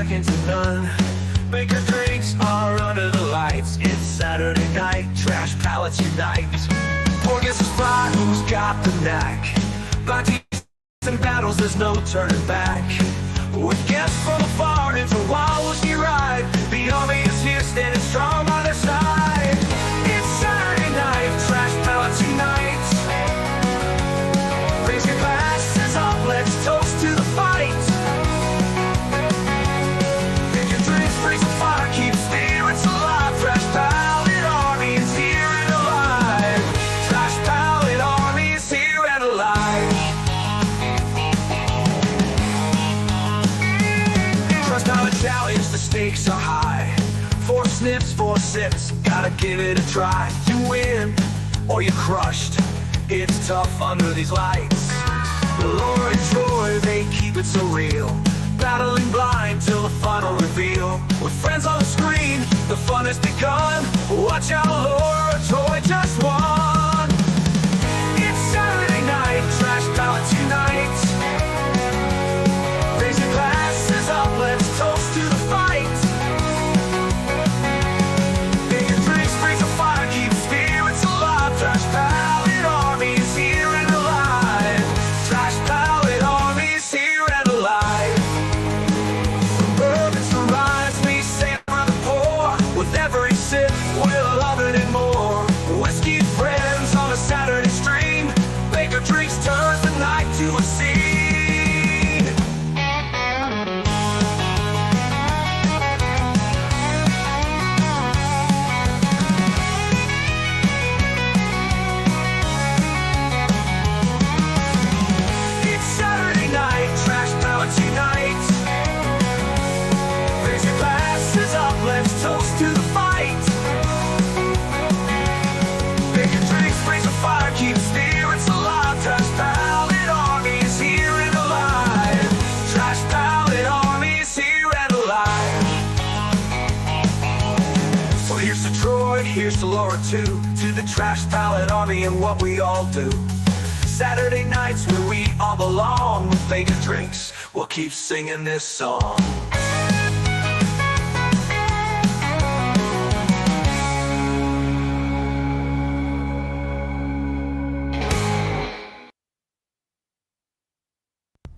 second to none. Baker drinks are under the lights. It's Saturday night, trash palates unite. Organs is fly, who's got the knack? By teams and battles, there's no turning back. With guests from afar, into a wild whiskey ride. The army is here, standing strong by their side. It's Saturday night, trash palates unite. Raise your glasses up, let's toast to the fight. Pick your drinks, raise a fire, keep spirits alive. Trash palate army is here and alive. Trash palate army is here and alive. Trash palate challenge, the stakes are high. 4 sniffs, 4 sips, gotta give it a try. You win, or you're crushed. It's tough under these lights. Laura and Troy, they keep it so real. Battling blind till the final reveal. With friends on the screen, the fun has begun. Watch out, Laura, Troy just won. It's Saturday night, trash palates unite. Raise your glasses up, let's toast to the fight. Make your drinks, raise a fire, keep spirits alive. Trash palate army is here and alive. Trash palate army is here and alive. From bourbons to rhymes, we say around the pour. With every sip, we're loving it more. Whiskey friends on a Saturday stream. Baker drinks turns the night to a scene. It's Saturday night, trash palates unite. Raise your glasses up, let's toast to the fight. Make your drinks, raise a fire, keep spirits alive. Trash palate army is here and alive. Trash palate army is here and alive. So here's to Troy, here's to Laura too. To the trash palate army and what we all do. Saturday nights where we all belong. With Baker drinks, we'll keep singing this song.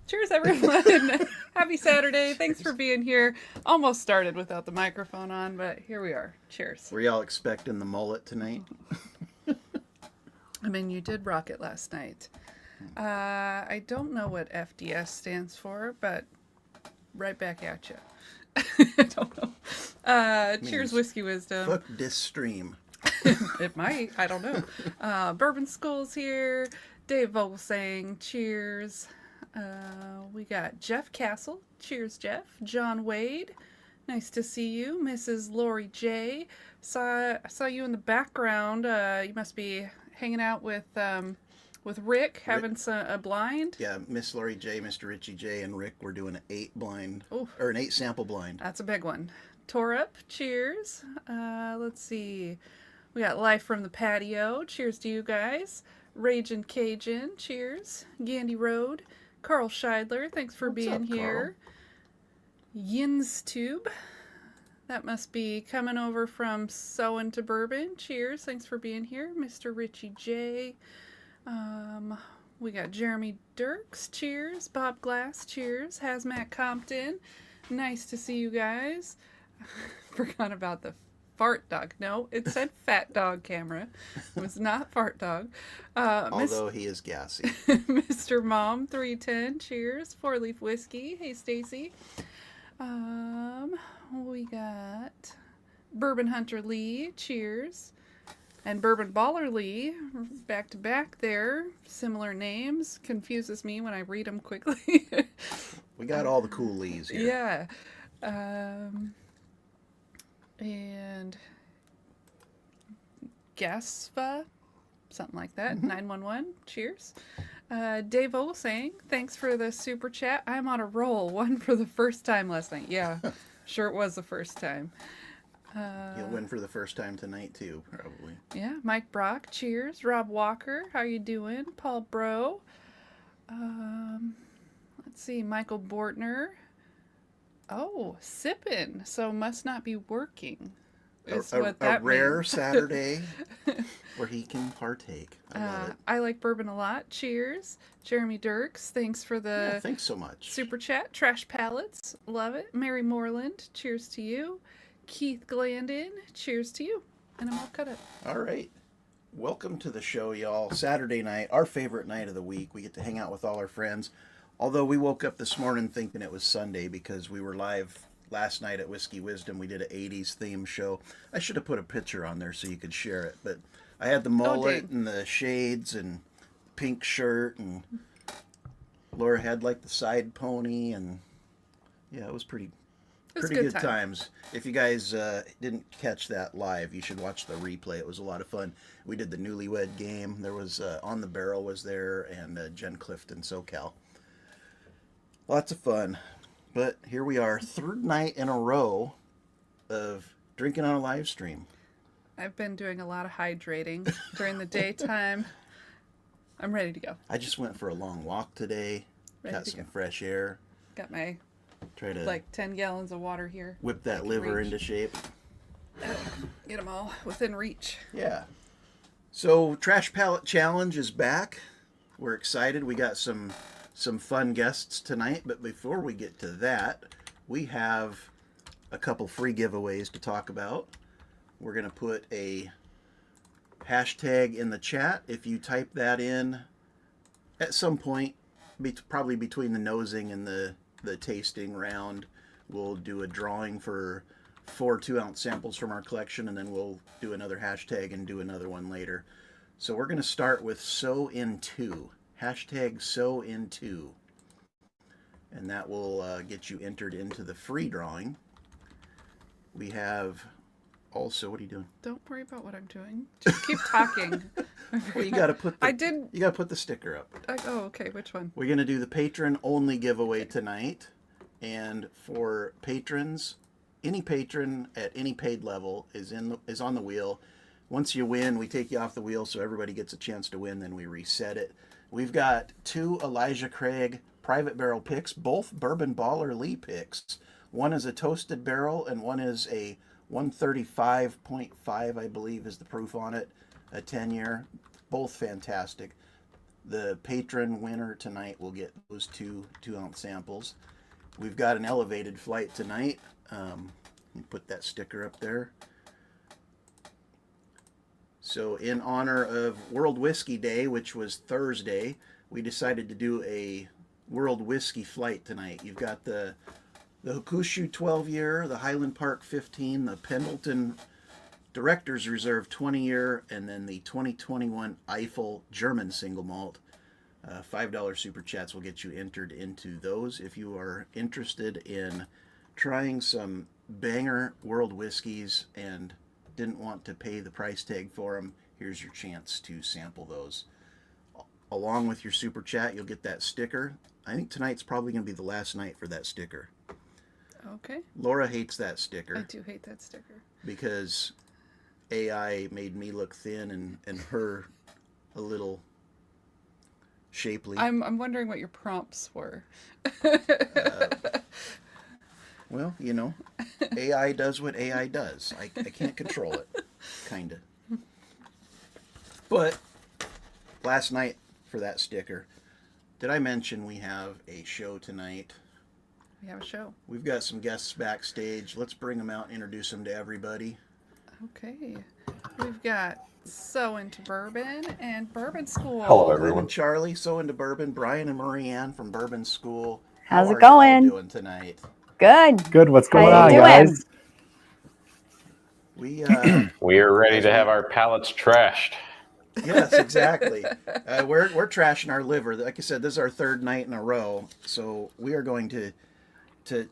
Cheers, everyone. Happy Saturday. Thanks for being here. Almost started without the microphone on, but here we are. Cheers. Were y'all expecting the mullet tonight? I mean, you did rock it last night. I don't know what FDS stands for, but right back at you. I don't know. Cheers, Whiskey Wisdom. Fuck this stream. It might. I don't know. Bourbon School's here. Dave Vogelsang. Cheers. We got Jeff Castle. Cheers, Jeff. John Wade. Nice to see you. Mrs. Lori J. Saw you in the background. You must be hanging out with Rick, having a blind. Yeah, Miss Lori J, Mr. Richie J, and Rick were doing an 8 blind. Ooh. Or an 8 sample blind. That's a big one. Torup, cheers. Let's see. We got Life from the Patio. Cheers to you guys. Ragin' Cajun, cheers. Gandy Road. Carl Scheidler, thanks for being here. Yin's Tube. That must be coming over from Sewin to Bourbon. Cheers, thanks for being here. Mr. Richie J. We got Jeremy Dirks, cheers. Bob Glass, cheers. Hazmat Compton, nice to see you guys. Forgot about the fart dog. No, it said fat dog camera. It was not fart dog. Although he is gassy. Mr. Mom 310, cheers. 4-Leaf Whiskey. Hey, Stacy. We got Bourbon Hunter Lee, cheers. And Bourbon Baller Lee, back to back there. Similar names. Confuses me when I read them quickly. We got all the cool Lees here. Yeah. And Gaspa, something like that. 911, cheers. Dave Olsang, thanks for the super chat. I'm on a roll. One for the first time last night. Yeah, sure it was the first time. You'll win for the first time tonight too, probably. Yeah, Mike Brock, cheers. Rob Walker, how you doing? Paul Bro. Let's see, Michael Bortner. Oh, sipping. So must not be working. A, Is a- what a that rare means. Saturday where he can partake. I love it. I like bourbon a lot. Cheers. Jeremy Dirks, thanks for Yeah, the thanks so much. super chat. Trash Palettes, love it. Mary Moreland, cheers to you. Keith Glandon, cheers to you. And I'm all cut up. All right. Welcome to the show, y'all. Saturday night, our favorite night of the week. We get to hang out with all our friends. Although we woke up this morning thinking it was Sunday because we were live last night at Whiskey Wisdom. We did an 80s theme show. I should have put a picture on there so you could share it. But I had the mullet dang. and the shades and pink shirt, and Laura had like the side pony, and yeah, it was pretty It was pretty a good good time. times. If you guys didn't catch that live, you should watch the replay. It was a lot of fun. We did the newlywed game. There was On the Barrel was there, and Jen Clifton, SoCal. Lots of fun. But here we are, third night in a row of drinking on a live stream. I've been doing a lot of hydrating during the daytime. I'm ready to go. I just went for a long walk today, Ready got to some go. fresh air, Got my try to like 10 gallons of water here. whip I that can liver reach. into shape. Get them all within reach. Yeah. So Trash Palette Challenge is back. We're excited. We got some fun guests tonight, but before we get to that, we have a couple free giveaways to talk about. We're going to put a hashtag in the chat. If you type that in at some point, probably between the nosing and the tasting round, we'll do a drawing for 4 2-ounce samples from our collection, and then we'll do another hashtag and do another one later. So we're going to start with So Into. Hashtag So Into. And that will get you entered into the free drawing. We have also, what are you doing? Don't worry about what I'm doing. Just keep talking. Well, you got to put the, I did. you got to put the sticker up. Oh, okay. Which one? We're going to do the patron only giveaway tonight. And for patrons, any patron at any paid level is on the wheel. Once you win, we take you off the wheel so everybody gets a chance to win, then we reset it. We've got 2 Elijah Craig private barrel picks, both Bourbon Baller Lee picks. One is a toasted barrel and one is a 135.5, I believe is the proof on it, a 10-year. Both fantastic. The patron winner tonight will get those 2-ounce samples. We've got an elevated flight tonight. Put that sticker up there. So in honor of World Whiskey Day, which was Thursday, we decided to do a World Whiskey flight tonight. You've got the Hokushu 12-year, the Highland Park 15, the Pendleton Director's Reserve 20-year, and then the 2021 Eiffel German single malt. $5 super chats will get you entered into those. If you are interested in trying some banger world whiskeys and didn't want to pay the price tag for them, here's your chance to sample those. Along with your super chat, you'll get that sticker. I think tonight's probably going to be the last night for that sticker. Okay. Laura hates that sticker I do hate that sticker. because AI made me look thin and her a little shapely. I'm wondering what your prompts were. Well, you know, AI does what AI does. I can't control it, kind of. But last night for that sticker, did I mention we have a show tonight? We have a show. We've got some guests backstage. Let's bring them out and introduce them to everybody. Okay. We've got So Into Bourbon and Bourbon School. Hello, Lynn everyone. and Charlie, So Into Bourbon. Brian and Marianne from Bourbon School. How's How it are y'all going? doing tonight? Good. Good. What's How going you on, doing? guys? We We are ready to have our palates trashed. yes, exactly. We're trashing our liver. Like I said, this is our third night in a row, so we are going to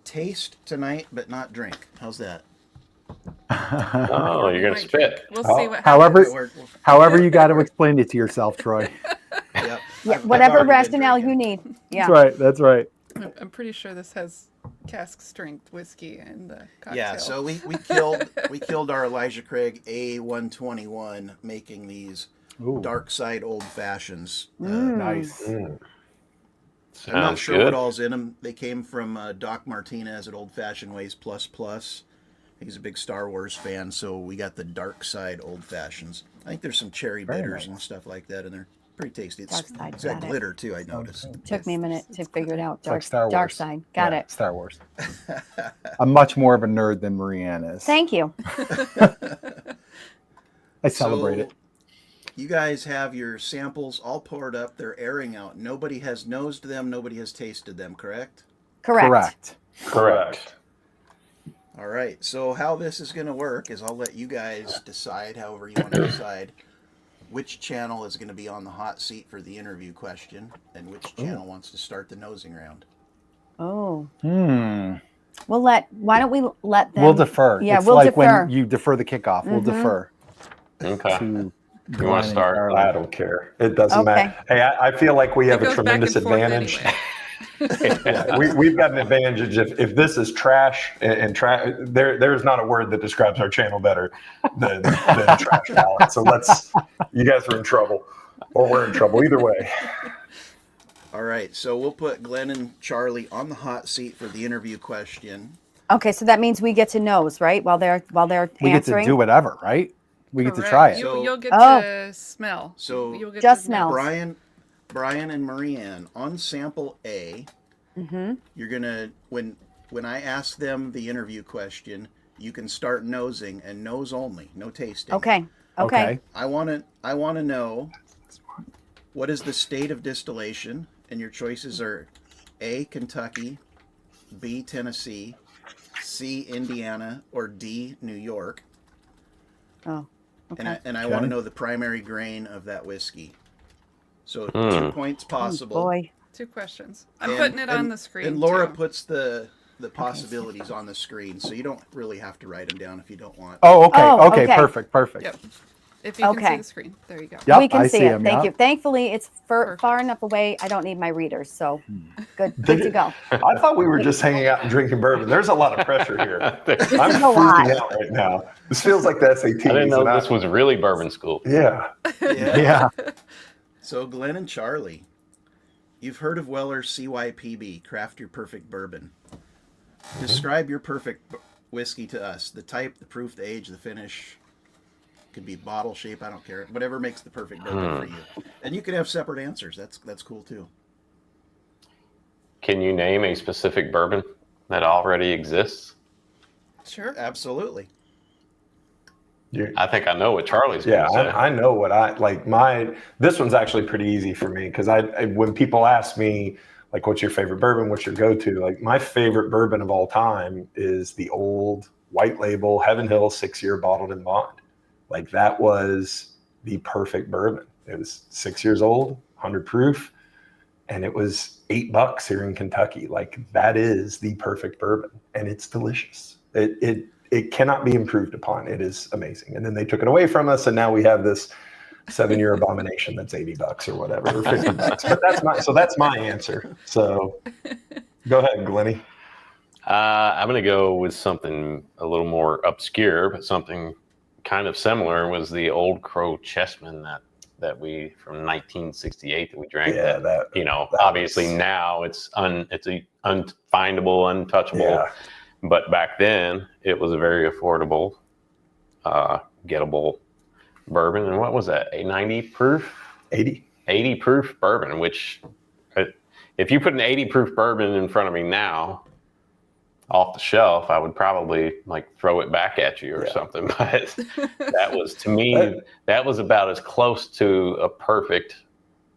taste tonight, but not drink. How's that? Oh, We you're gonna might spit. drink. We'll Oh, see what however- happens. However, you got to explain it to yourself, Troy. Yep. Yeah, I've whatever already been rationale you drinking. need. Yeah. That's right. That's right. I'm pretty sure this has cask strength whiskey in the cocktail. Yeah, so we killed our Elijah Craig A121 making these Ooh, dark side old fashions. nice. I'm not Sounds sure good. what all's in them. They came from Doc Martinez at Old Fashioned Ways Plus Plus. He's a big Star Wars fan, so we got the dark side Old Fashions. I think there's some cherry Very bitters nice. and stuff like that in there. Pretty tasty. Dark side, It's got got it. glitter too, I noticed. Took me a minute to figure it out. It's like Star Wars. Dark side. Got Yeah, it. Star Wars. I'm much more of a nerd than Marianne is. Thank you. I celebrate it. You guys have your samples all poured up. They're airing out. Nobody has nosed them. Nobody has tasted them, correct? Correct. Correct. All right. So how this is going to work is I'll let you guys decide, however you want to decide, which channel is going to be on the hot seat for the interview question and which channel wants to start the nosing round. Oh. Hmm. Why don't we let them? We'll defer. Yeah, It's we'll like defer. when you defer the kickoff. We'll defer. Okay. To You Glenn want and to start? Charlie. I don't care. It doesn't Okay. matter. Hey, I feel like we have It a goes back and tremendous forth advantage. anyway. Yeah, we've got an advantage if this is trash and there's not a word that describes our channel better than trash palette. So you guys are in trouble, or we're in trouble. Either way. All right. So we'll put Glenn and Charlie on the hot seat for the interview question. Okay, so that means we get to nose, right? While they're We get to answering. do whatever, right? We get to Correct. try it. So- You'll get Oh. to smell. So You'll get Just to smell. Brian and Marianne, on sample A, you're gonna when I ask them the interview question, you can start nosing and nose only, no tasting. Okay. Okay. I wanna know what is the state of distillation, and your choices are A, Kentucky, B, Tennessee, C, Indiana, or D, New York. Oh. Okay. And I want to know the primary grain of that whiskey. So Hmm. 2 points possible. Boy. 2 questions. I'm And- putting it on and- the screen. And Laura too. puts the possibilities on the screen, so you don't really have to write them down if you don't want. Oh, okay. Oh, okay. okay. Perfect. Yep. If you can see Okay. the screen, there you go. Yep, We can I see see it. 'em, Thank yeah. you. Thankfully, it's Perfect. far enough away. I don't need my readers, so good to go. I thought we were just hanging out and drinking bourbon. There's a lot of pressure here. I'm is a lot. freaking out right now. This feels like the SATs. I didn't know and this was really bourbon school. Yeah. Yeah. So Glenn and Charlie, you've heard of Weller's CYPB, Craft Your Perfect Bourbon. Describe your perfect whiskey to us. The type, the proof, the age, the finish. Could be bottle shape, I don't care. Whatever makes the perfect bourbon for you. And you can have separate answers. That's cool too. Can you name a specific bourbon that already exists? Sure. Absolutely. I think I know what Charlie's Yeah, going to say. I know what I like. This one's actually pretty easy for me because when people ask me like, "What's your favorite bourbon? What's your go-to?" Like, my favorite bourbon of all time is the old white label Heaven Hill 6-year bottled in bond. Like, that was the perfect bourbon. It was 6 years old, 100 proof, and it was $8 here in Kentucky. Like, that is the perfect bourbon, and it's delicious. It cannot be improved upon. It is amazing. And then they took it away from us, and now we have this 7-year abomination that's $80 or whatever, or $50. But that's my answer. So go ahead, Glennie. I'm going to go with something a little more obscure, but something kind of similar. Was the Old Crow Chessman that we from 1968 that we drank. Yeah, that obviously was- now it's unfindable, untouchable. Yeah. But back then it was a very affordable, gettable bourbon. And what was that? A 90 proof? 80 proof bourbon, which if you put an 80 proof bourbon in front of me now off the shelf, I would probably like throw it back at you or something. But that was, to me, that was about as close to a perfect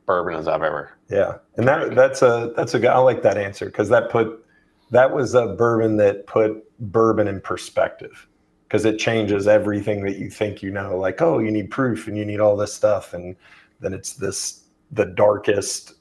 bourbon as I've ever. Yeah. And that's a guy. I like that answer because that was a bourbon that put bourbon in perspective, because it changes everything that you think, like, oh, you need proof and you need all this stuff. And then it's the darkest,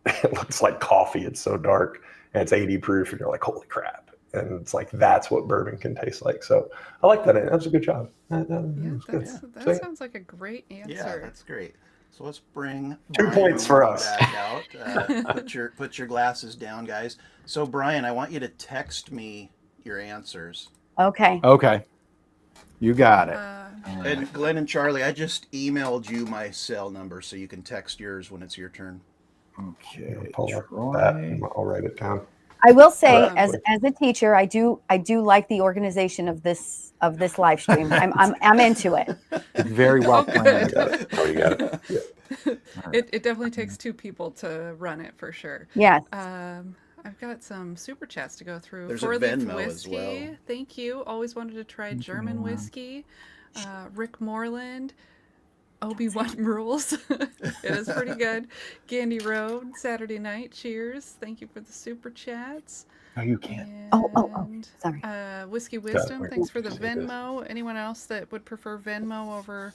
it looks like coffee. It's so dark and it's 80 proof and you're like, holy crap. And it's like, that's what bourbon can taste like. So I like that. That was a good job. That That sounds like a great answer. Yeah, that's great. So let's bring 2 points for us. back out. Put your glasses down, guys. So Brian, I want you to text me your answers. Okay. Okay. You got it. And Glenn and Charlie, I just emailed you my cell number so you can text yours when it's your turn. Okay. Pull up Troy. that. And I'll write it down. I will say, Um, as a teacher, I do like the organization of this live stream. I'm into it. It's very well planned. Oh, you got it. Yeah. It definitely takes two people to run it for sure. Yes. I've got some super chats to go through. There's a For the Venmo as whiskey, well. thank you. Always wanted to try German whiskey. Rick Moreland, Obi-Wan rules. It is pretty good. Gandy Road, Saturday night. Cheers. Thank you for the super chats. No, you can't. Oh, sorry. Whiskey Wisdom, wait, thanks for the say this. Venmo. Anyone else that would prefer Venmo over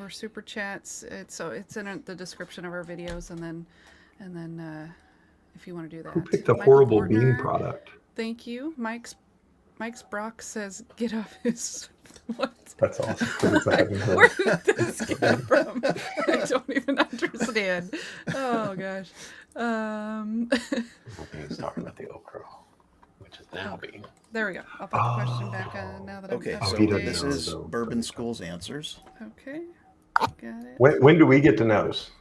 super chats? It's in the description of our videos, and then if you want to do that. Who picked a Michael horrible bean Bortner, product? Thank you. Mike's Brock says get off his what? That's awesome. That's what I haven't heard. Where did this come from? I don't even understand. Oh gosh. He's talking about the okra, which is now being. There we go. I'll put the question back now that Okay, I'm up so to he date. doesn't this know is though. Bourbon School's answers. Okay. Got it. When do we get to nose?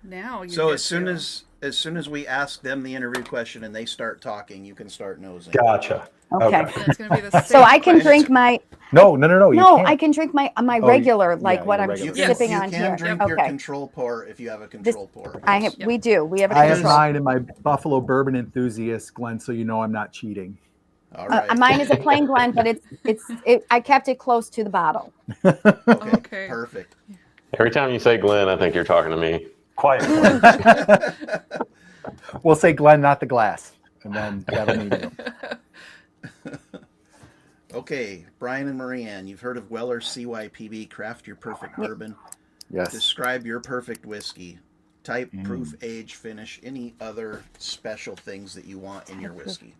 Now you So get as soon as we ask them the interview question and they start talking, you can start nosing. Gotcha. Okay. And it's gonna be the same So I can question. drink my No. You no. can't. I can drink my you- regular, like yeah, what your I'm regular. You can, sipping you on can here. drink your Okay. control pour if you have a control pour. I have. Yep. We do. We have a I have control. mine in my Buffalo Bourbon Enthusiast, Glenn, so you know I'm not cheating. All right. Mine is a plain blend, but I kept it close to the bottle. Okay. Perfect. Every time you say Glenn, I think you're talking to me. Quiet. We'll say Glenn, not the glass, and then that'll mean you. Okay, Brian and Marianne, you've heard of Weller's CYPB Craft Your Perfect Bourbon. Yes. Describe your perfect whiskey. Type, proof, age, finish, any other special things that you want in your whiskey.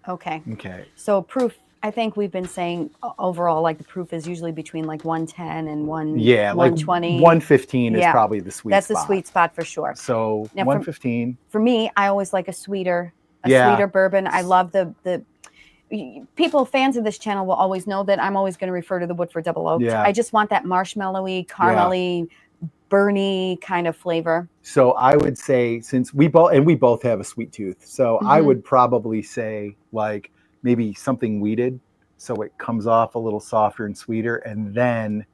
Okay. Okay. So proof. I think we've been saying overall, like the proof is usually between like 110 and Yeah, like 120. 115 is Yeah. probably the sweet That's spot. the sweet spot for sure. So Now, 115. For me, I always like a sweeter Yeah. bourbon. I love the people, fans of this channel will always know that I'm always going to refer to the Woodford Double Oak. Yeah. I just want that marshmallowy, caramelly, burny kind of flavor. So I would say, since we both have a sweet tooth, so I Mhm. would probably say like maybe something wheated, so it comes off a little softer and sweeter, and then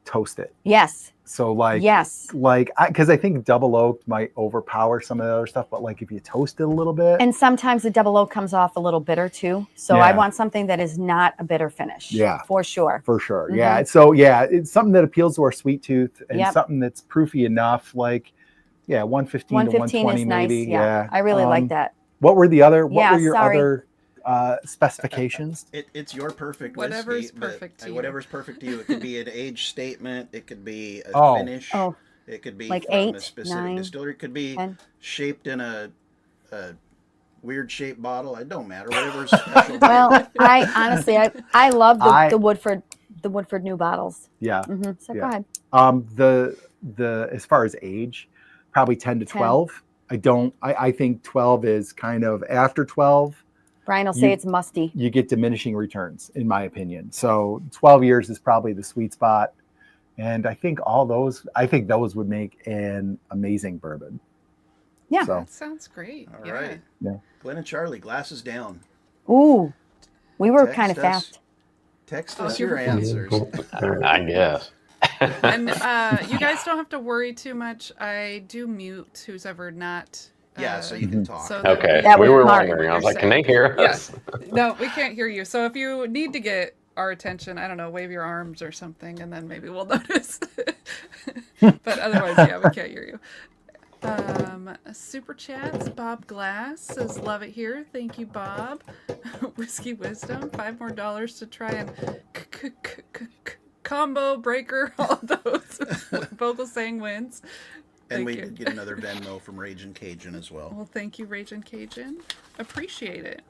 toast it. Yes. So like Yes. because I think double oak might overpower some of the other stuff, but like if you toast it a little bit, And sometimes the double oak comes off a little bitter too. So I Yeah. want something that is not a bitter finish. Yeah. For sure. for sure, Mhm. yeah. So yeah, it's something that appeals to our sweet tooth and Yep. something that's proofy enough, like 115 to 115 120 is nice. maybe. Yeah. I really like that. What were the other? What Yeah, were your sorry. other specifications? It's your perfect Whatever's whiskey. but, perfect to you. Whatever's perfect to you. It could be an age statement. It could be a Oh. finish. Oh. It could be Like from a 8, specific 9, distillery. It could be 10. shaped in a weird shaped bottle. It don't matter. Whatever's special. Well, I honestly, I love I- the Woodford new bottles. Yeah. So Yeah. go ahead. The as far as age, probably 10 to 12. I think 12 is kind of after 12. Brian will say You- it's musty. You get diminishing returns, in my opinion. So 12 years is probably the sweet spot. And I think those would make an amazing bourbon. Yeah. So That sounds great. All yeah. right. Yeah. Glenn and Charlie, glasses down. Ooh, we were Text kind of us. fast. Text Oh, us you're your answers. I guess. And you guys don't have to worry too much. I do mute who's ever not. Yeah, so you can talk. so that Okay, That we was were smart. wondering. I was You're like, can they saying. hear Yeah. us? No, we can't hear you. So if you need to get our attention, I don't know, wave your arms or something, and then maybe we'll notice. But otherwise, yeah, we can't hear you. Super chats. Bob Glass says, "Love it here." Thank you, Bob. Whiskey Wisdom, $5 more to try and combo breaker all those vocal saying wins. And Thank we you. did get another Venmo from Raging Cajun as well. Well, thank you, Raging Cajun. Appreciate it.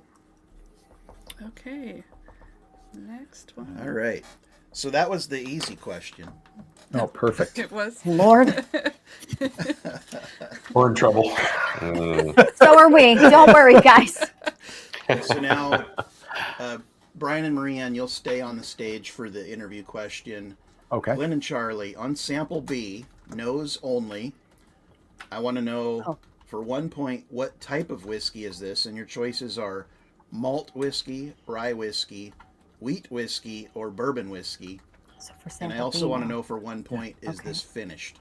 Okay. Next one. All right. So that was the easy question. Oh, perfect. It was. Lord, We're in trouble. so are we. Don't worry, guys. So now, Brian and Marianne, you'll stay on the stage for the interview question. Okay. Glenn and Charlie, on sample B, nose only, I want to know Oh. for 1 point what type of whiskey is this, and your choices are malt whiskey, rye whiskey, wheat whiskey, or bourbon whiskey. So for And sample I also B want to now. know for 1 point is Okay. this finished?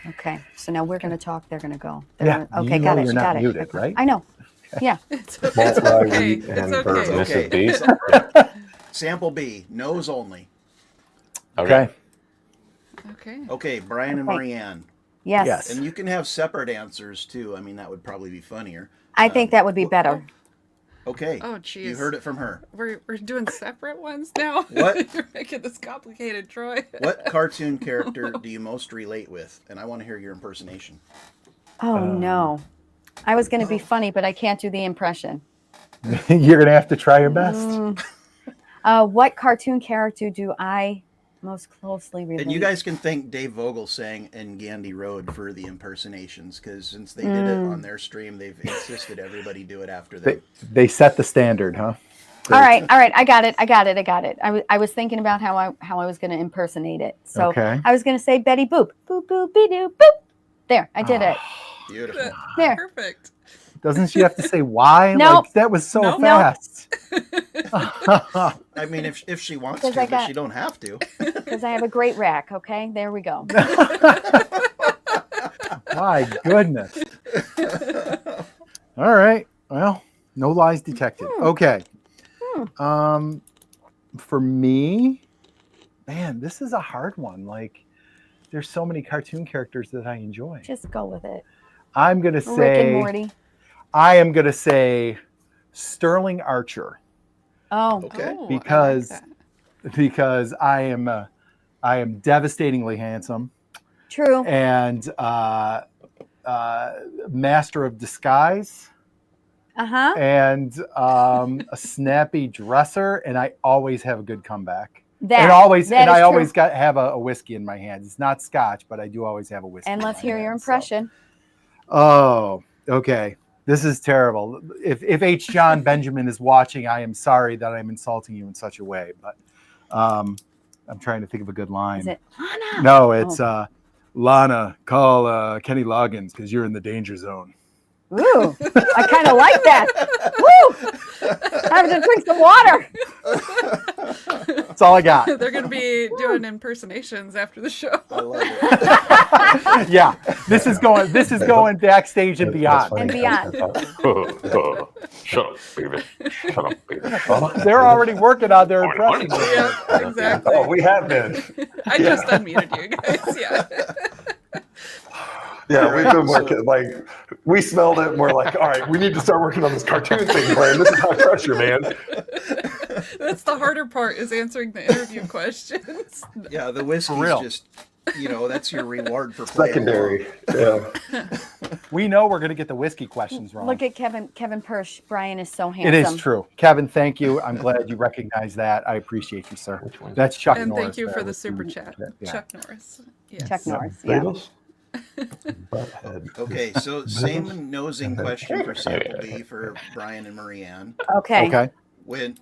Okay, so now we're going to talk. They're going to go. They're Yeah, gonna, okay, you got know it. you're not got muted, it. right? I know. Yeah. It's Malt, rye, okay. wheat, It's and okay. bourbon. Mrs. Okay. B. Sample B, nose only. Okay. Okay. Okay, Brian and Okay. Marianne. Yes. Yes. And you can have separate answers too. I mean, that would probably be funnier. I think that would be better. Okay. Oh, jeez. You heard it from her. We're doing separate ones now? What? You're making this complicated, Troy. What cartoon character do you most relate with? And I want to hear your impersonation. Oh no. I was going to be funny, but I can't do the impression. You're gonna have to try your best. What cartoon character do I most closely relate? And you guys can thank Dave Vogel sang and Gandhi Road for the impersonations, because since they did it on their stream, they've insisted everybody do it after them. They set the standard, huh? All right. I got it. I was thinking about how I was going to impersonate it. So Okay. I was going to say Betty Boop. Boop, boop, be doo, boop. There, I did it. Beautiful. There. Perfect. Doesn't she have to say why? Nope. Like, that was so Nope. fast. I mean, if she wants Because to, I but got- she don't have to. Because I have a great rack. Okay, there we go. My goodness. All right. Well, no lies detected. Okay. For me, man, this is a hard one. Like, there's so many cartoon characters that I enjoy. Just go with it. I'm gonna Rick and say Morty. I am gonna say Sterling Archer Oh, Okay. Oh, because I like because I am devastatingly handsome true. and master of disguise Uh-huh. and a snappy dresser, and I always have a good comeback. That and that I is always true. have a whiskey in my hand. It's not scotch, but I do always have a whiskey. And in let's my hear your hand, so. impression. Oh, okay. This is terrible. If H. John Benjamin is watching, I am sorry that I'm insulting you in such a way, but I'm trying to think of a good line. Is it Lana? No, it's Lana, call Kenny Loggins because you're in the danger zone. Ooh, I kind of like that. Woo! Time to drink some water. That's all I got. They're going to be doing impersonations after the show. I love it. Yeah, this is going backstage and beyond. And beyond. Shut up, baby. Shut up, baby. They're already working on their impressions. Yeah, exactly. Oh, we have been. I just unmuted you guys. Yeah. Yeah, we've been working. Like, we smelled it and we're like, all right, we need to start working on this cartoon thing, Brian. This is high pressure, man. That's the harder part, is answering the interview questions. Yeah, the whiskey's real. just, that's your reward for playing Secondary. along. Yeah. We know we're going to get the whiskey questions wrong. Look at Kevin Persh. Brian is so It handsome. is true. Kevin, thank you. I'm glad you recognize that. I appreciate you, sir. Which one? That's Chuck And Norris. thank you there for the with super you. chat. Yeah. Chuck Norris. Yes. Chuck Norris. Yeah. Beatles? Butthead. Okay, so same nosing question for sample B for Brian and Marianne. Okay. Okay.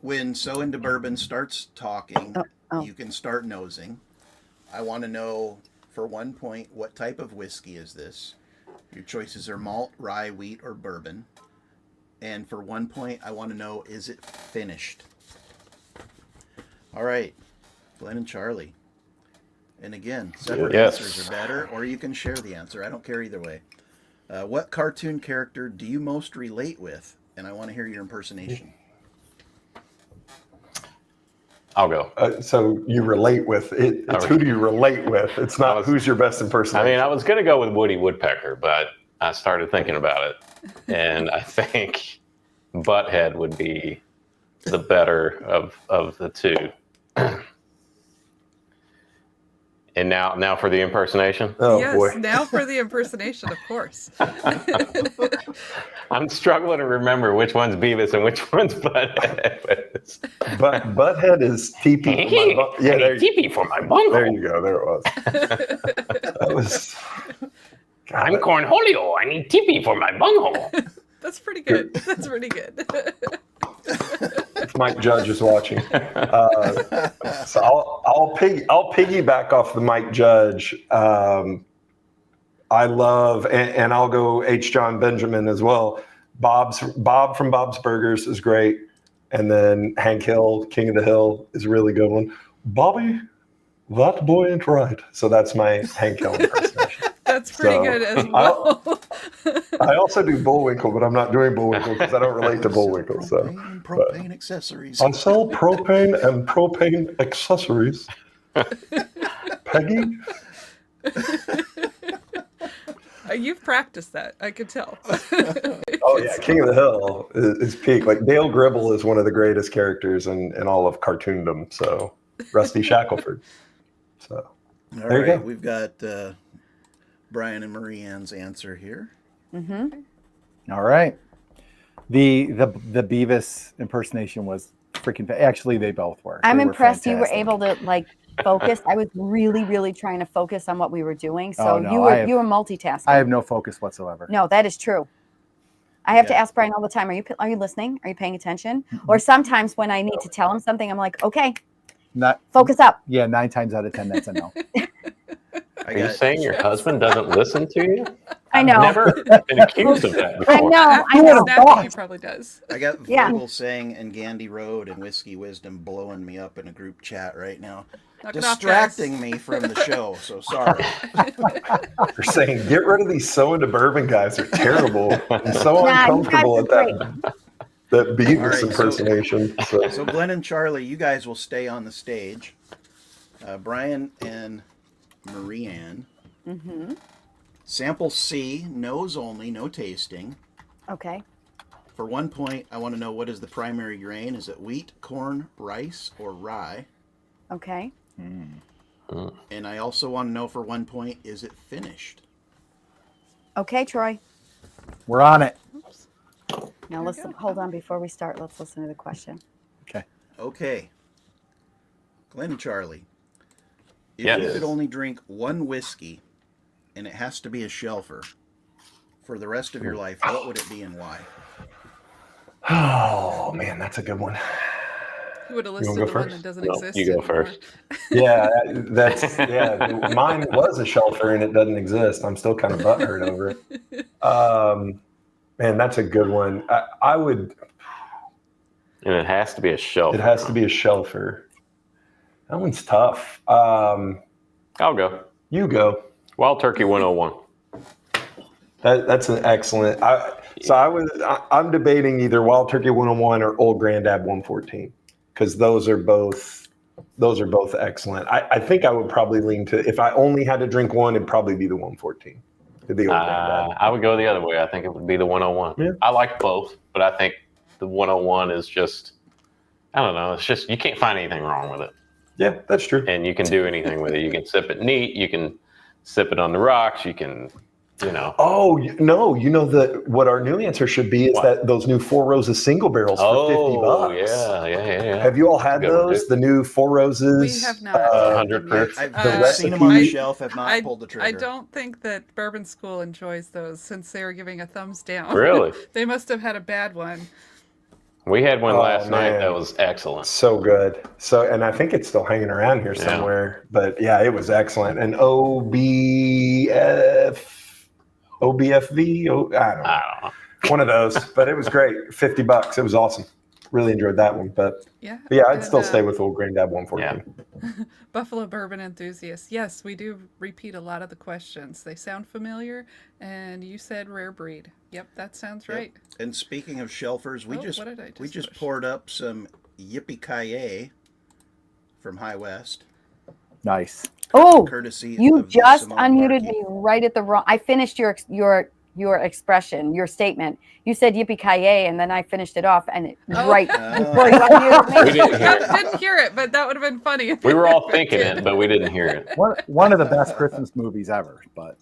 When So Into Bourbon starts talking, Oh. you can start nosing. I want to know, for 1 point, what type of whiskey is this? Your choices are malt, rye, wheat, or bourbon. And for 1 point, I want to know, is it finished? All right, Glenn and Charlie. And again, separate Yes. answers are better, or you can share the answer. I don't care either way. What cartoon character do you most relate with? And I want to hear your impersonation. I'll go. So you relate with it. It's who do you relate with? It's not who's your best impersonator. I mean, I was going to go with Woody Woodpecker, but I started thinking about it. And I think Butthead would be the better of the two. And now for the impersonation. oh yes, boy. now for the impersonation, of course. I'm struggling to remember which one's Beavis and which one's Butthead. But Butthead is TP for my bun. Yeah, there, TP for my bunghole. there you go. There it was. That was. God, I'm Cornholio. I need TP for my bunghole. That's pretty good. That's pretty good. if Mike Judge is watching. So I'll piggyback off the Mike Judge. I I love, and I'll go H. John Benjamin as well. Bob from Bob's Burgers is great. And then Hank Hill, King of the Hill, is a really good one. Bobby, that boy ain't right. So that's my Hank Hill impersonation. That's pretty good as well. I also do Bullwinkle, but I'm not doing Bullwinkle because I don't relate to Bullwinkle. So Propane and propane accessories. I sell propane and propane accessories. Peggy? You've practiced that, I could tell. Oh yeah, King of the Hill is peak. Like Dale Gribble is one of the greatest characters in all of cartoondom. So Rusty Shackelford. So All there you right, go. we've got Brian and Marie Ann's answer here. All right. The Beavis impersonation was freaking. Actually, they both were. I'm They were impressed you were fantastic. able to like focus. I was really trying to focus on what we were doing. So Oh, no, you were multitasking. I have no focus whatsoever. No, that is true. I have to Yeah. ask Brian all the time, are you listening? Are you paying attention? Or sometimes when I need to tell him something, I'm like, okay, Not. focus up. Yeah, 9 times out of 10, that's a no. I Are you got saying your husband doesn't listen to you? I know. Never been accused of that before. I know. After I the know. snapping, he probably does. I got Yeah. Verbal Saying and Gandy Road and Whiskey Wisdom blowing me up in a group chat right now. Knock it off, Distracting me from the show, so sorry. They're saying get rid of these so into bourbon guys. They're terrible and so Nah, you uncomfortable guys at are that Beavis All right, so- impersonation. So. So Glenn and Charlie, you guys will stay on the stage. Brian and Marie Ann. Sample C, nose only, no tasting. Okay. For 1 point, I want to know what is the primary grain. Is it wheat, corn, rice, or rye? Okay. And I also want to know for 1 point, is it finished? Okay, Troy. We're on it. Now let's hold on before we start. Let's listen to the question. Okay. Okay. Glenn and Charlie, if Yes. you could only drink one whiskey, and it has to be a shelfer, for the rest of your life, what would it be and why? Oh man, that's a good one. He would have You wanna listed go the one first? that doesn't No, exist you go anymore. first. Yeah, mine was a shelfer and it doesn't exist. I'm still kind of butthurt over it. Man, that's a good one. I would. And it has to be a shelf. It has to be a shelfer. That one's tough. I'll go. You go. Wild Turkey 101. That's an excellent. I'm debating either Wild Turkey 101 or Old Grandad 114 because those are both excellent. I think I would probably lean to, if I only had to drink one, it'd probably be the 114. It'd be Old Grandad. I would go the other way. I think it would be the 101. Yeah. I like both, but I think the 101 is just, I don't know. It's just, you can't find anything wrong with it. Yeah, that's true. And you can do anything with it. You can sip it neat. You can sip it on the rocks. You can, Oh no! You know what our new answer should be is that those new Four Roses single barrels for $50. Yeah. Have you all had Good one, those? dude. The new Four Roses. We have not. 100 proof. I've The seen them on the recipe- shelf, have not pulled the trigger. I don't think that Bourbon School enjoys those since they were giving a thumbs down. Really? They must have had a bad one. We had one Oh, last night man. that was excellent. So good. And I think it's still hanging around here Yeah. somewhere. But yeah, it was excellent. And OBFV. I don't know. I don't know. One of those. But it was great. $50. It was awesome. Really enjoyed that one. But Yeah. yeah, I'd And, still stay with Old Granddad 114. Buffalo Bourbon enthusiasts. Yes, we do repeat a lot of the questions. They sound familiar, and you said rare breed. Yep, that sounds Yep. right. And speaking of shelfers, we Oh, just what did I just we just push? poured up some Yippee-Ki-Yay from High West, Nice. Oh, courtesy you of the just Simone unmuted Barkeep. me right at the wrong. I finished your expression, your statement. You said yippee ki yay, and then I finished it off, and right before you unmuted me. We didn't hear it. Didn't hear it, but that would have been funny. if We you were all did. thinking it, but we didn't hear it. One of the best Christmas movies ever. But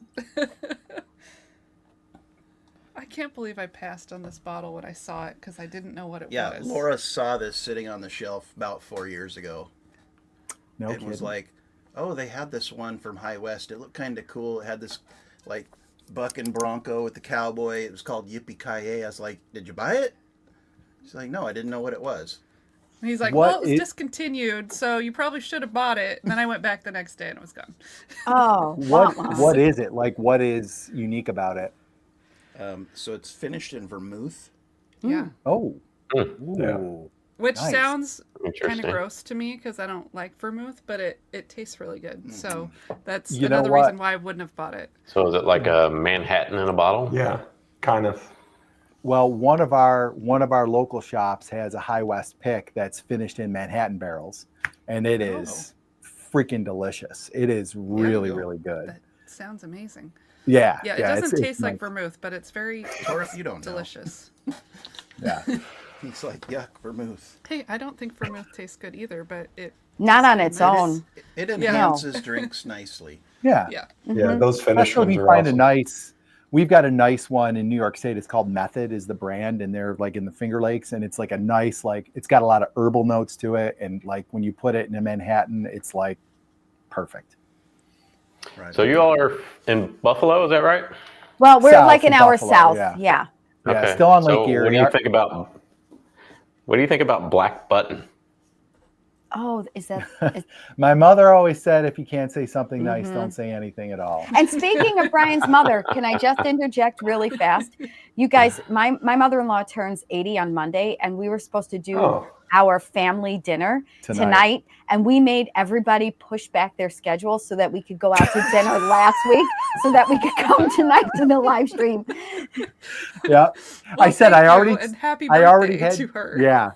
I can't believe I passed on this bottle when I saw it because I didn't know what it Yeah, was. Laura saw this sitting on the shelf about 4 years ago. no It kidding. was like, oh, they had this one from High West. It looked kind of cool. It had this like buck and bronco with the cowboy. It was called Yippee-Ki-Yay. I was like, did you buy it? She's like, no, I didn't know what it was. And he's like, What well, it was is- discontinued, so you probably should have bought it. And then I went back the next day and it was gone. Oh, What is it? Like, what is unique about it? So it's finished in vermouth. Yeah. Oh. Yeah. Ooh. Which Nice. sounds kind Interesting. of gross to me because I don't like vermouth, but it tastes really good. So that's You know another what? reason why I wouldn't have bought it. So is it like a Manhattan in a bottle? Yeah, kind of. Well, one of our local shops has a High West pick that's finished in Manhattan barrels, and it is freaking delicious. It is really, go. really good. That sounds amazing. Yeah. Yeah, it doesn't it's taste like nice. vermouth, but it's very Or if you don't know. delicious. Yeah. He's like, yuck, vermouth. Hey, I don't think vermouth tastes good either, but it not on its It is- own. It enhances drinks nicely. Yeah. yeah. Yeah, those finish Especially if ones you are find a awesome. nice. We've got a nice one in New York State. It's called Method is the brand, and they're like in the Finger Lakes, and it's like a nice, like it's got a lot of herbal notes to it, and like when you put it in a Manhattan, it's like perfect. Right. So you all are in Buffalo, is that right? Well, we're South like an of hour Buffalo, south. yeah. Yeah. Yeah, still on Lake so Erie. What do you think about? What do you think about Black Button? Oh, is that? My mother always said, if you can't say something nice, don't say anything at all. And speaking of Brian's mother, can I just interject really fast? You guys, my mother-in-law turns 80 on Monday, and we were supposed to do Oh. our family dinner tonight, and we made everybody push back their schedules so that we could go out to dinner last week, so that we could come tonight to the live stream. Yeah. Well, I said thank I you, already and happy I birthday already had to her. Yeah.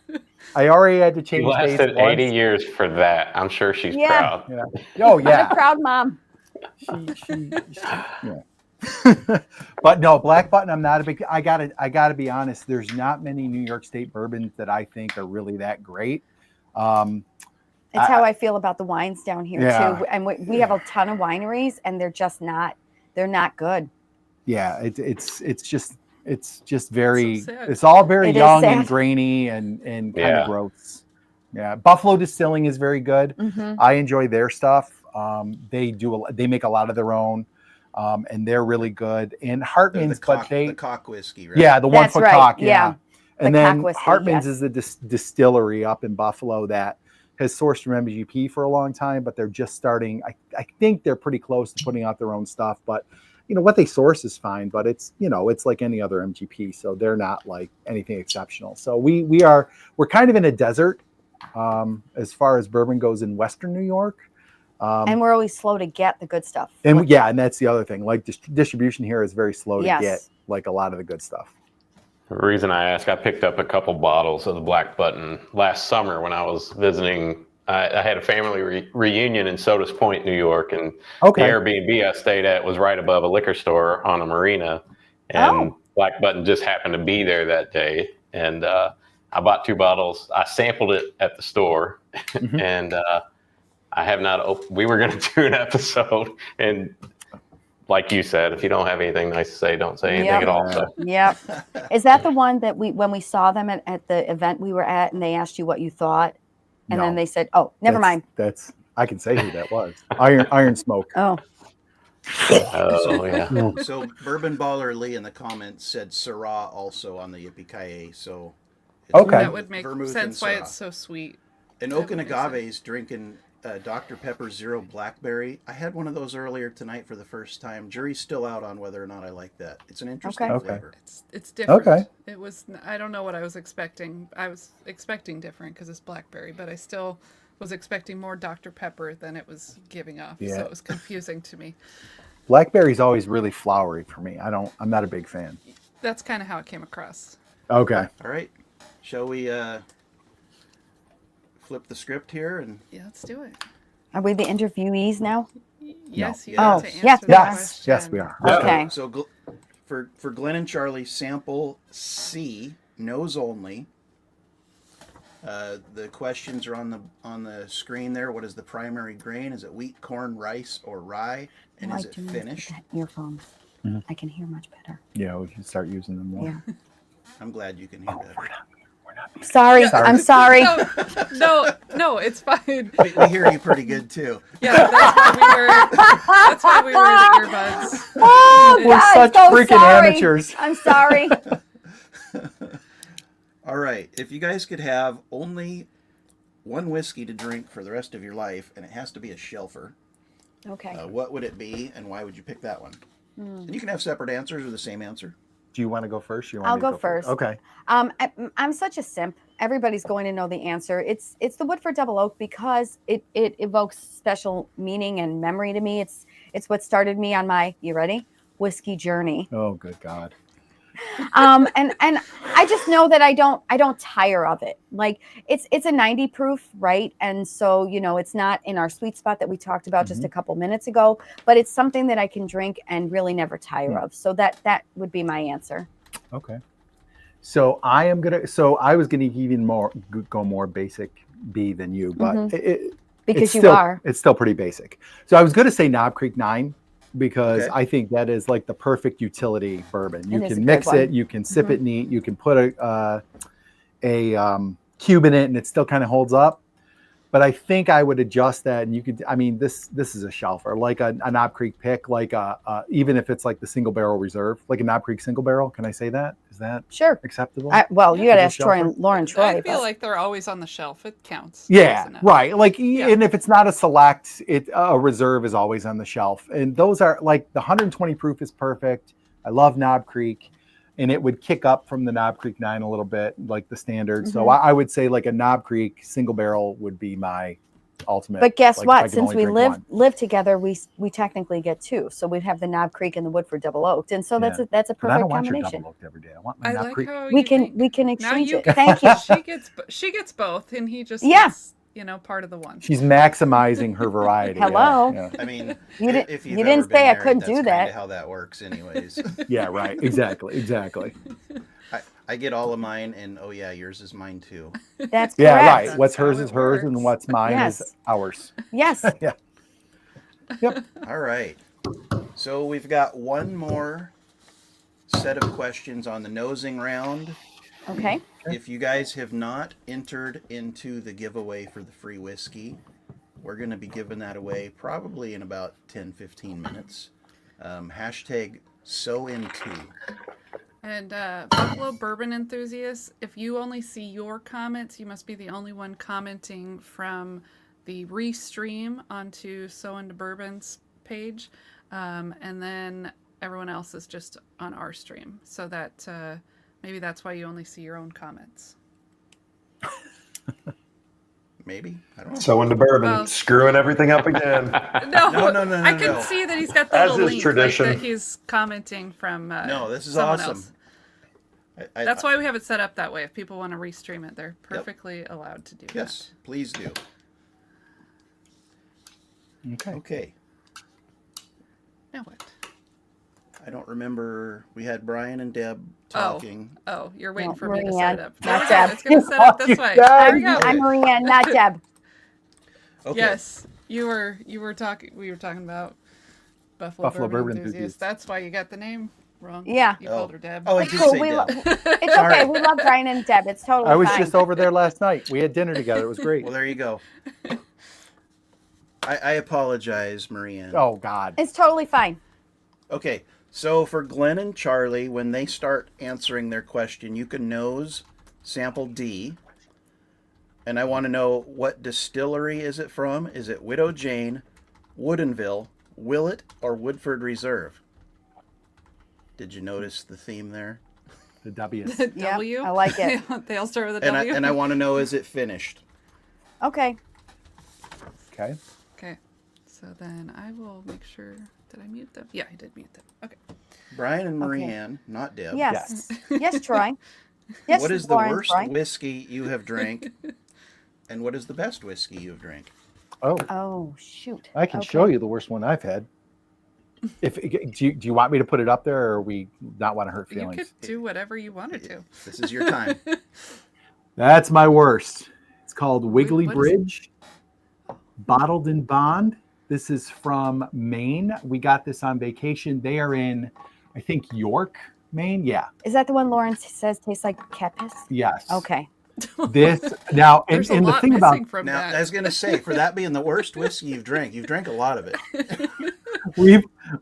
I already had to change You dates lasted once. 80 years for that. I'm sure she's Yeah. proud. Yeah. Oh I'm a yeah. proud mom. Yeah. But no, Black Button, I'm not a big. I gotta be honest. There's not many New York State bourbons that I think are really that great. It's how I feel about the wines down here Yeah. too. And we have a ton of wineries, and they're just not. They're not good. Yeah, it's just very. So sad. It's all very It is young and sad. grainy and kind Yeah. of gross. Yeah, Buffalo Distilling is very good. Mhm. I enjoy their stuff. They make a lot of their own, and they're really good. And Hartman's, the cock whiskey, right? yeah, the one That's foot right, cock, yeah. And The then cock whiskey, Hartman's yes. is the distillery up in Buffalo that has sourced from MGP for a long time, but they're just starting. I think they're pretty close to putting out their own stuff, but what they source is fine, but it's like any other MGP, so they're not like anything exceptional. So we're kind of in a desert as far as bourbon goes in Western New York. And we're always slow to get the good stuff. And that's the other thing. Like distribution here is very slow to Yes. get like a lot of the good stuff. The reason I ask, I picked up a couple bottles of the Black Button last summer when I was visiting. I had a family reunion in Sodas Point, New York, and Okay. the Airbnb I stayed at was right above a liquor store on a marina. And Black Button just happened to be there that day. And I bought 2 bottles. I sampled it at the store. Mhm. And I have not, we were going to do an episode. And like you said, if you don't have anything nice to say, don't say anything Yep. at all. So Yep. Is that the one that when we saw them at the event we were at, and they asked you what you thought, and then No. they said, "Oh, never mind." That's I can say who that was. Iron Smoke. Oh, oh, yeah. So Bourbon Baller Lee in the comments said Syrah also on the Yippee-Ki-Yay. So it's Okay. That would make vermouth sense and why Syrah. it's so sweet. And That would make Okanagave's drinking Dr. Pepper Zero Blackberry. I had one of those earlier tonight for the first time. Jury's still out on whether or not I like that. It's an interesting Okay. flavor. It's different. Okay. It was. I don't know what I was expecting. I was expecting different because it's blackberry, but I still was expecting more Dr. Pepper than it was giving off. Yeah. So it was confusing to me. Blackberry's always really flowery for me. I'm not a big fan. That's kind of how it came across. Okay. All right. Shall we flip the script here? And Yeah, let's do it. are we the interviewees now? Yes, you Oh, have to answer yes, the we are. question. Yes, we are. Okay. So for Glenn and Charlie, sample C, nose only. The questions are on the screen there. What is the primary grain? Is it wheat, corn, rice, or rye? And is it do not finished? put that earphone. Mhm. I can hear much better. Yeah, we can start using them more. Yeah. I'm glad you can hear better. Sorry, I'm sorry. No, it's fine. We hear you pretty good too. Yeah, that's why we were the earbuds. Oh, We're God, such so freaking sorry. amateurs. I'm sorry. All right. If you guys could have only one whiskey to drink for the rest of your life, and it has to be a shelfer. Okay. What would it be, and why would you pick that one? And you can have separate answers or the same answer. Do you want to go first? You want I'll me to go first. Okay. I'm such a simp. Everybody's going to know the answer. It's the Woodford Double Oak because it evokes special meaning and memory to me. It's what started me on my, you ready, whiskey journey. Oh, good God. And I just know that I don't tire of it. Like it's a 90 proof, right? And so, you know, it's not in our sweet spot that we talked about just a couple minutes ago, but it's something that I can drink and really never tire of. So that would be my answer. Okay. So I was gonna even go more basic B than you, but Because it's still pretty basic. So I was gonna say Knob Creek 9. Because I think that is like the perfect utility bourbon. You can mix it, you can sip it neat, you can put a cube in it, and it still kind of holds up. But I think I would adjust that, and you could. I mean, this is a shelfer, like a Knob Creek pick, like even if it's like the single barrel reserve, like a Knob Creek single barrel. Can I say that? Is that sure acceptable? Well, you got to ask shelfer? Troy and Lauren. Troy, I feel like they're always on the shelf. It counts. Yeah, right. Like, and if it's not a select, a reserve is always on the shelf. And those are like the 120 proof is perfect. I love Knob Creek, and it would kick up from the Knob Creek 9 a little bit, like the standard. So I would say like a Knob Creek single barrel would be my ultimate. But guess like, what? Since we live together, we technically get two. So we'd have the Knob Creek and the Woodford Double Oaked, and so that's a But I perfect don't want your combination. double oaked every day. I want my Knob Creek. how We can exchange you it. Thank you. She gets both, and he just Yeah. gets, part of the one. She's maximizing her variety. Hello. Yeah. I mean, You didn't- if you you've didn't ever been say I married, couldn't that's do kinda that. how that works, anyways. Yeah, right. Exactly. I get all of mine, and oh yeah, yours is mine too. That's correct. Yeah, right. That's What's how hers it is hers, and works. what's mine Yes. is ours. Yes. Yeah. Yep. All right. So we've got one more set of questions on the nosing round. Okay. If you guys have not entered into the giveaway for the free whiskey, we're going to be giving that away probably in about 10-15 minutes. Hashtag #SoInTo. And Buffalo Bourbon enthusiasts, if you only see your comments, you must be the only one commenting from the restream onto So Into Bourbon's page. And then everyone else is just on our stream. So that maybe that's why you only see your own comments. Maybe? I don't know. So into bourbon, Well- screwing everything up again. No, I can no. see that he's got the As little is link tradition. that he's commenting from No, this is someone awesome. else. That's Why we have it set up that way. If people want to restream it, they're perfectly allowed to do Yes, please do. Okay. Okay. that. Now what? I don't remember. We had Brian and Deb talking. Oh, you're waiting No, for me to set Marianne, it up. not There we go. Deb. It's going to set up this way. Deb. There we go. I'm Marianne, not Deb. Okay. Yes, you were talking. We were talking about Buffalo Bourbon enthusiasts. That's why you got the name wrong. Yeah. You called her Deb. Oh, I It's did cool. say Deb. It's Sorry. okay. We love Brian and Deb. It's totally I was fine. just over there last night. We had dinner together. It was great. Well, there you go. I apologize, Marianne. Oh God. It's totally fine. Okay, so for Glenn and Charlie, when they start answering their question, you can nose sample D. And I want to know, what distillery is it from? Is it Widow Jane, Woodinville, Willett, or Woodford Reserve? Did you notice the theme there? The W's. Yeah, W. I like it. They all start with a And W. I want to know, is it finished? Okay. Okay. Okay. So then I will make sure. Did I mute them? Yeah, I did mute them. Okay. Brian and Marianne, not Deb. Yes. Yes, Troy. Yes, What is the Lauren, worst Troy. whiskey you have drank? And what is the best whiskey you have drank? Oh, Oh, shoot. I can Okay. show you the worst one I've had. Do you want me to put it up there, or we not want to hurt You feelings? could do whatever you wanted to. This is your time. That's my worst. It's called Wiggly what is- Bridge, bottled in bond. This is from Maine. We got this on vacation. They are in, I think, York, Maine. Yeah. Is that the one Lauren says tastes like cat piss? Yes. Okay. This now, and, There's a and the lot thing missing about from Now, that. I was going to say, for that being the worst whiskey you've drank a lot of it.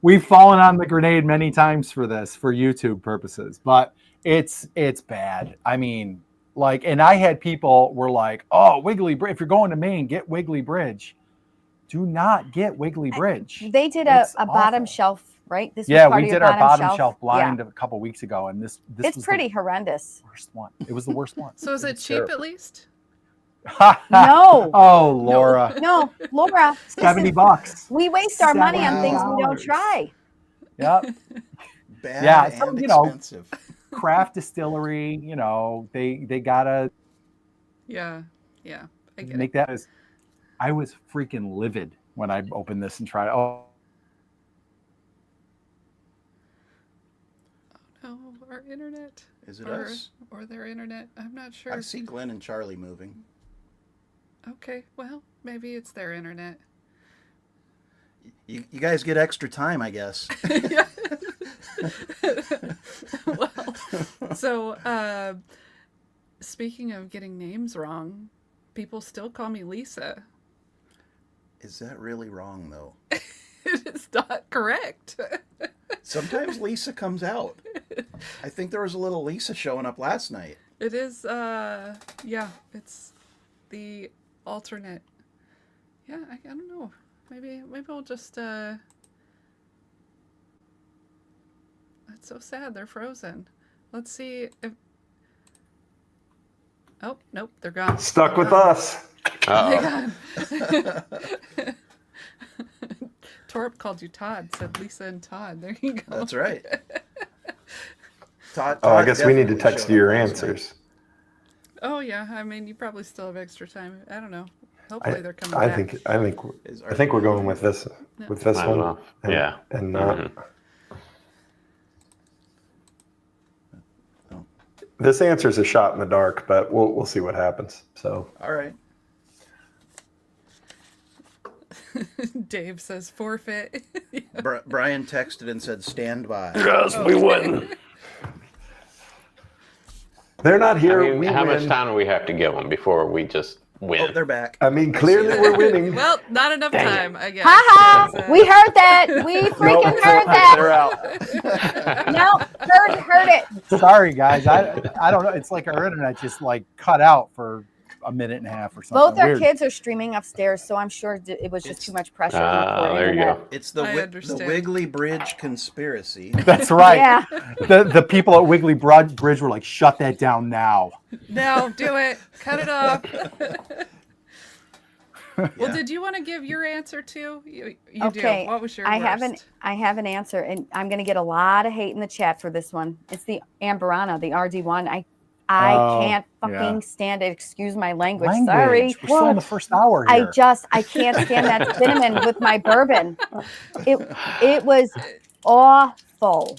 we've fallen on the grenade many times for this, for YouTube purposes, but it's bad. I mean, Like, and I had people were like, "Oh, Wiggly Bridge. If you're going to Maine, get Wiggly Bridge. Do not get Wiggly Bridge." They did It's a bottom awful. shelf, right? This was Yeah, part we of your did our bottom shelf. shelf blind a couple weeks ago, and this It's was pretty the horrendous. worst one. It was the worst one. So is it cheap terrible. at least? No. Oh, Laura. No, Laura. $70. We waste our money on things we don't $70. try. Yep. Bad Yeah, and so, you know, expensive. Craft distillery, you know, they gotta Yeah. Yeah. I get make that as. I was freaking livid when I opened this and tried. Oh, it. Oh, our internet. Is it or, us? Or their internet. I'm not sure. I see Glenn and Charlie moving. Okay. Well, maybe it's their internet. You guys get extra time, I guess. Yeah. Well, so speaking of getting names wrong, people still call me Lisa. Is that really wrong, though? It is not correct. Sometimes Lisa comes out. I think there was a little Lisa showing up last night. It is, yeah, it's the alternate. Yeah, I don't know. Maybe we'll just, it's so sad they're frozen. Let's see if, oh, nope, they're gone. Stuck with us. Oh my God. Torp called you Todd, said Lisa and Todd. There you go. That's right. Todd, Oh, I guess we need to definitely text showed you your up last night. answers. Oh yeah, I mean you probably still have extra time. I don't know. Hopefully they're coming I back. think we're going with this with this I don't one. know. And, Yeah. and not. Mhm. Oh. This answer's a shot in the dark, but we'll see what happens. So All right. Dave says forfeit. Brian texted and said, "Stand by." yes, we win. They're not here. I mean, we how win. much time do we have to give them before we just win? Oh, they're back. I mean, clearly we're winning. Well, not enough time, I guess. Ha because, ha! We heard that. We freaking heard They're that. out. No, heard it. sorry, guys. I don't know. It's like our internet just like cut out for a minute and a half or something. Both our weird. kids are streaming upstairs, so I'm sure it was just too much pressure. There you go. It's I the understand. Wiggly Bridge conspiracy. That's right. Yeah. The people at Wiggly Bridge were like, "Shut that down now." No, do it. Cut it off. Well, Yeah. did you want to give your answer too? You Okay. do. What was your I worst? have an answer, and I'm going to get a lot of hate in the chat for this one. It's the Amberana, the RD1. I Oh, can't fucking yeah. stand it. Excuse my language. Sorry. We're still in the first hour here. I can't stand that cinnamon with my bourbon. It was awful.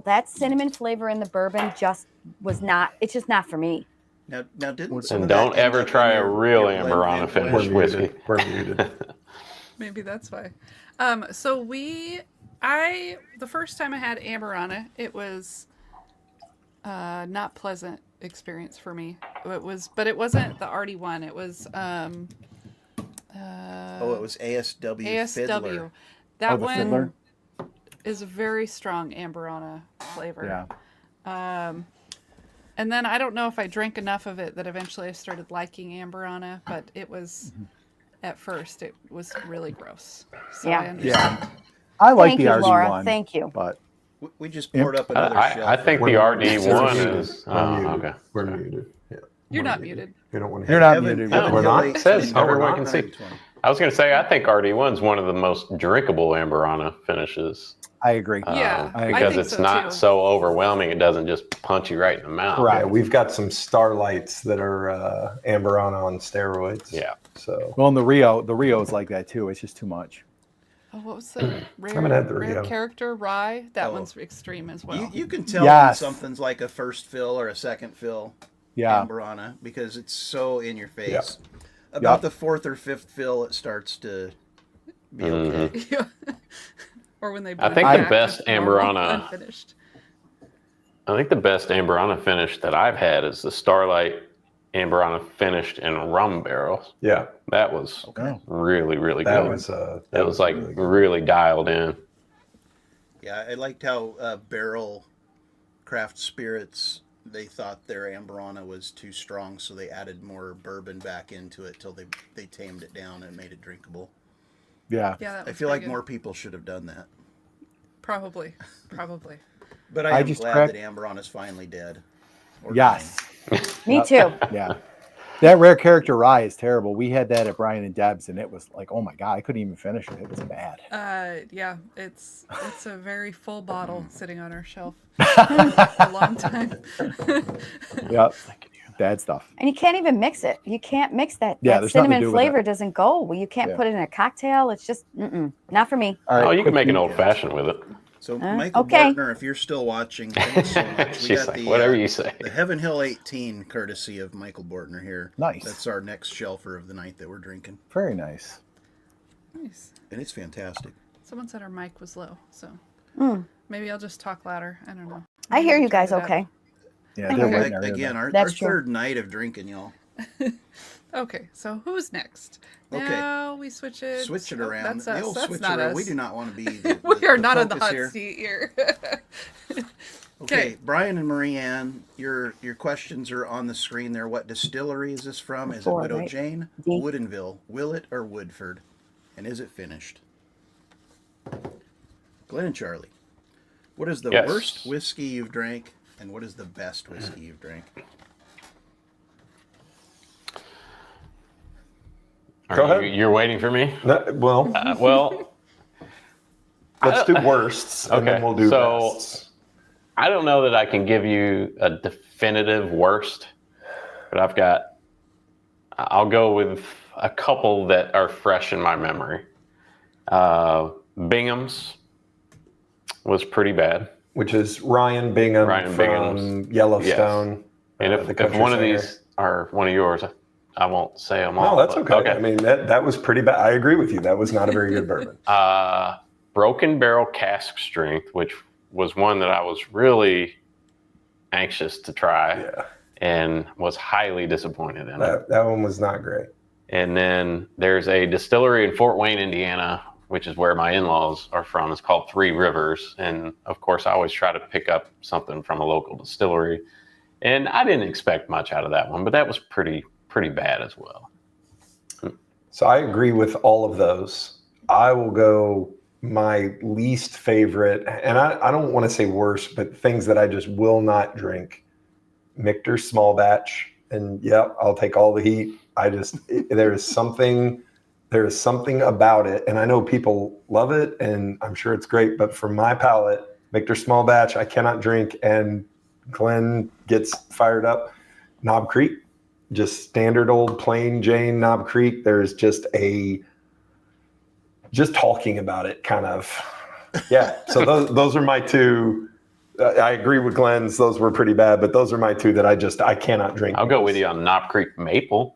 That cinnamon flavor in the bourbon just was not. It's just not for me. Now didn't some And of that don't end ever up in try a your real blend Amberana and finish. blend? We're Whiskey. muted. We're muted. Maybe that's why. So the first time I had Amberana, it was not pleasant experience for me. But it wasn't the RD one. It was Oh, it was ASW. ASW. Fiddler. That the one Fiddler? is a very strong Amberana flavor. Yeah. And then I don't know if I drank enough of it that eventually I started liking Amberana, but it was at first it was really gross. So Yeah. I understand. I like Thank the you, RD1. Laura. Thank you. But We just poured up another shelf. I think the RD1 is. Okay. We're muted. Yeah. You're We're not muted. We don't want to. You're not Evan- muted. Evan We're not? Hillate It says said everyone number can see. 120. I was going to say, I think RD1 is one of the most drinkable Amberana finishes. I agree. Yeah, I Because think it's so, not too. so overwhelming. It doesn't just punch you right in the mouth. Correct. Yeah, we've got some Starlights that are Amberana on steroids. Yeah. So Well, and the Rio is like that too. It's just too much. Oh, what was the haven't had the rare Rio. character rye? That Oh. one's extreme as well. You can tell Yes. when something's like a first fill or a second fill Yeah. Amberana because it's so in your face. Yep. About Yep. the fourth or fifth fill, it starts to be Mm-hmm. okay. Yeah. Or when they I blend think it the back best to normal, Amberana- unfinished. I think the best Amberana finish that I've had is the Starlight Amberana finished in rum barrels. yeah, That was Oh. really, really that good. was It was like really really good. dialed in. Yeah, I liked how barrel craft spirits they thought their Amberana was too strong, so they added more bourbon back into it till they tamed it down and made it drinkable. Yeah. Yeah, that I was feel pretty like good. more people should have done that. Probably. But I I am just glad cracked- that Amberana's finally dead. Or Yes. Me Yep. too. Yeah. That rare character rye is terrible. We had that at Brian and Deb's, and it was like, oh my god, I couldn't even finish it. It was bad. Yeah, it's a very full bottle sitting on our shelf for a long time. Yep. Bad stuff. And you can't even mix it. You can't mix that. Yeah, that there's nothing to cinnamon do with flavor it. doesn't go. Well, you can't Yeah. put it in a cocktail. It's just not for me. All right. Oh, you can make an quick- old fashioned with it. So Michael okay. Bartner, if you're still watching, thanks so much. We She's got like, whatever you say. the Heaven Hill 18, courtesy of Michael Bortner here. Nice. That's our next shelfer of the night that we're drinking, Very nice. Nice. and it's fantastic. Someone said our mic was low, so maybe I'll just talk louder. I don't know. I hear you Maybe turn guys it up. okay. Yeah, they're Okay. waiting our ear Again, back. our That's true. third night of drinking, y'all. Okay, so who's next? Okay. Now we switch it. Switch it Oh, around. That's The us. old That's switch not around. us. We do not want to be. The, We are not on the focus hot here. seat here. Okay, Brian and Marie Ann, your questions are on the screen there. What distillery is this from? Is it Four, Widow right? Jane, D. Woodinville, Willett, or Woodford? And is it finished? Glenn and Charlie, what is the Yes. worst whiskey you've drank, and what is the best whiskey you've drank? Go ahead. You're waiting for me? Well, Well, let's do worsts, and then Okay, we'll do so- bests. I don't know that I can give you a definitive worst, but I'll go with a couple that are fresh in my memory. Bingham's was pretty bad. Which is Ryan Bingham Ryan from Bingham's. Yellowstone. And the if country one of singer. these are one of yours, I won't say them all. No, that's but- okay. I mean, that was pretty bad. I agree with you. That was not a very good bourbon. Broken Barrel Cask Strength, which was one that I was really anxious to try Yeah, and was highly disappointed in it. that one was not great. And then there's a distillery in Fort Wayne, Indiana, which is where my in-laws are from. It's called Three Rivers. And of course, I always try to pick up something from a local distillery. And I didn't expect much out of that one, but that was pretty bad as well. So I agree with all of those. I will go my least favorite, and I don't want to say worst, but things that I just will not drink. Michter Small Batch, and yep, I'll take all the heat. There is something about it, and I know people love it, and I'm sure it's great, but for my palate, Michter Small Batch, I cannot drink, and Glenn gets fired up. Knob Creek, just standard old plain Jane Knob Creek. There's just talking about it kind of, yeah. So those are my two. I agree with Glenn's. Those were pretty bad, but those are my two that I cannot drink. I'll go with you on Knob Creek Maple.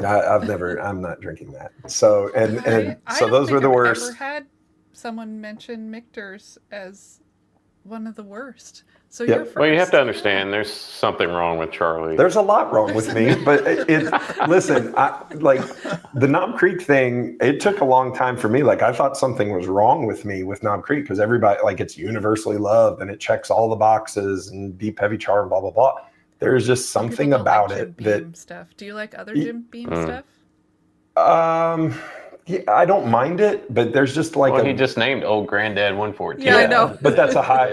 I'm not drinking that. So, and I so don't those think were the I've worst. ever had someone mention Michter's as one of the worst. So Yep. you're first. Well, you have to understand there's something wrong with Charlie. There's a lot wrong with me, but listen, like the Knob Creek thing, it took a long time for me. Like I thought something was wrong with me with Knob Creek because everybody, like it's universally loved and it checks all the boxes and deep heavy char and blah, blah, blah. There's just Some people something don't about like it Jim that, Beam stuff. Do you like other Jim Beam stuff? yeah, I don't mind it, but there's just like Well, he just named Old Granddad 114. Yeah, I know. But that's a high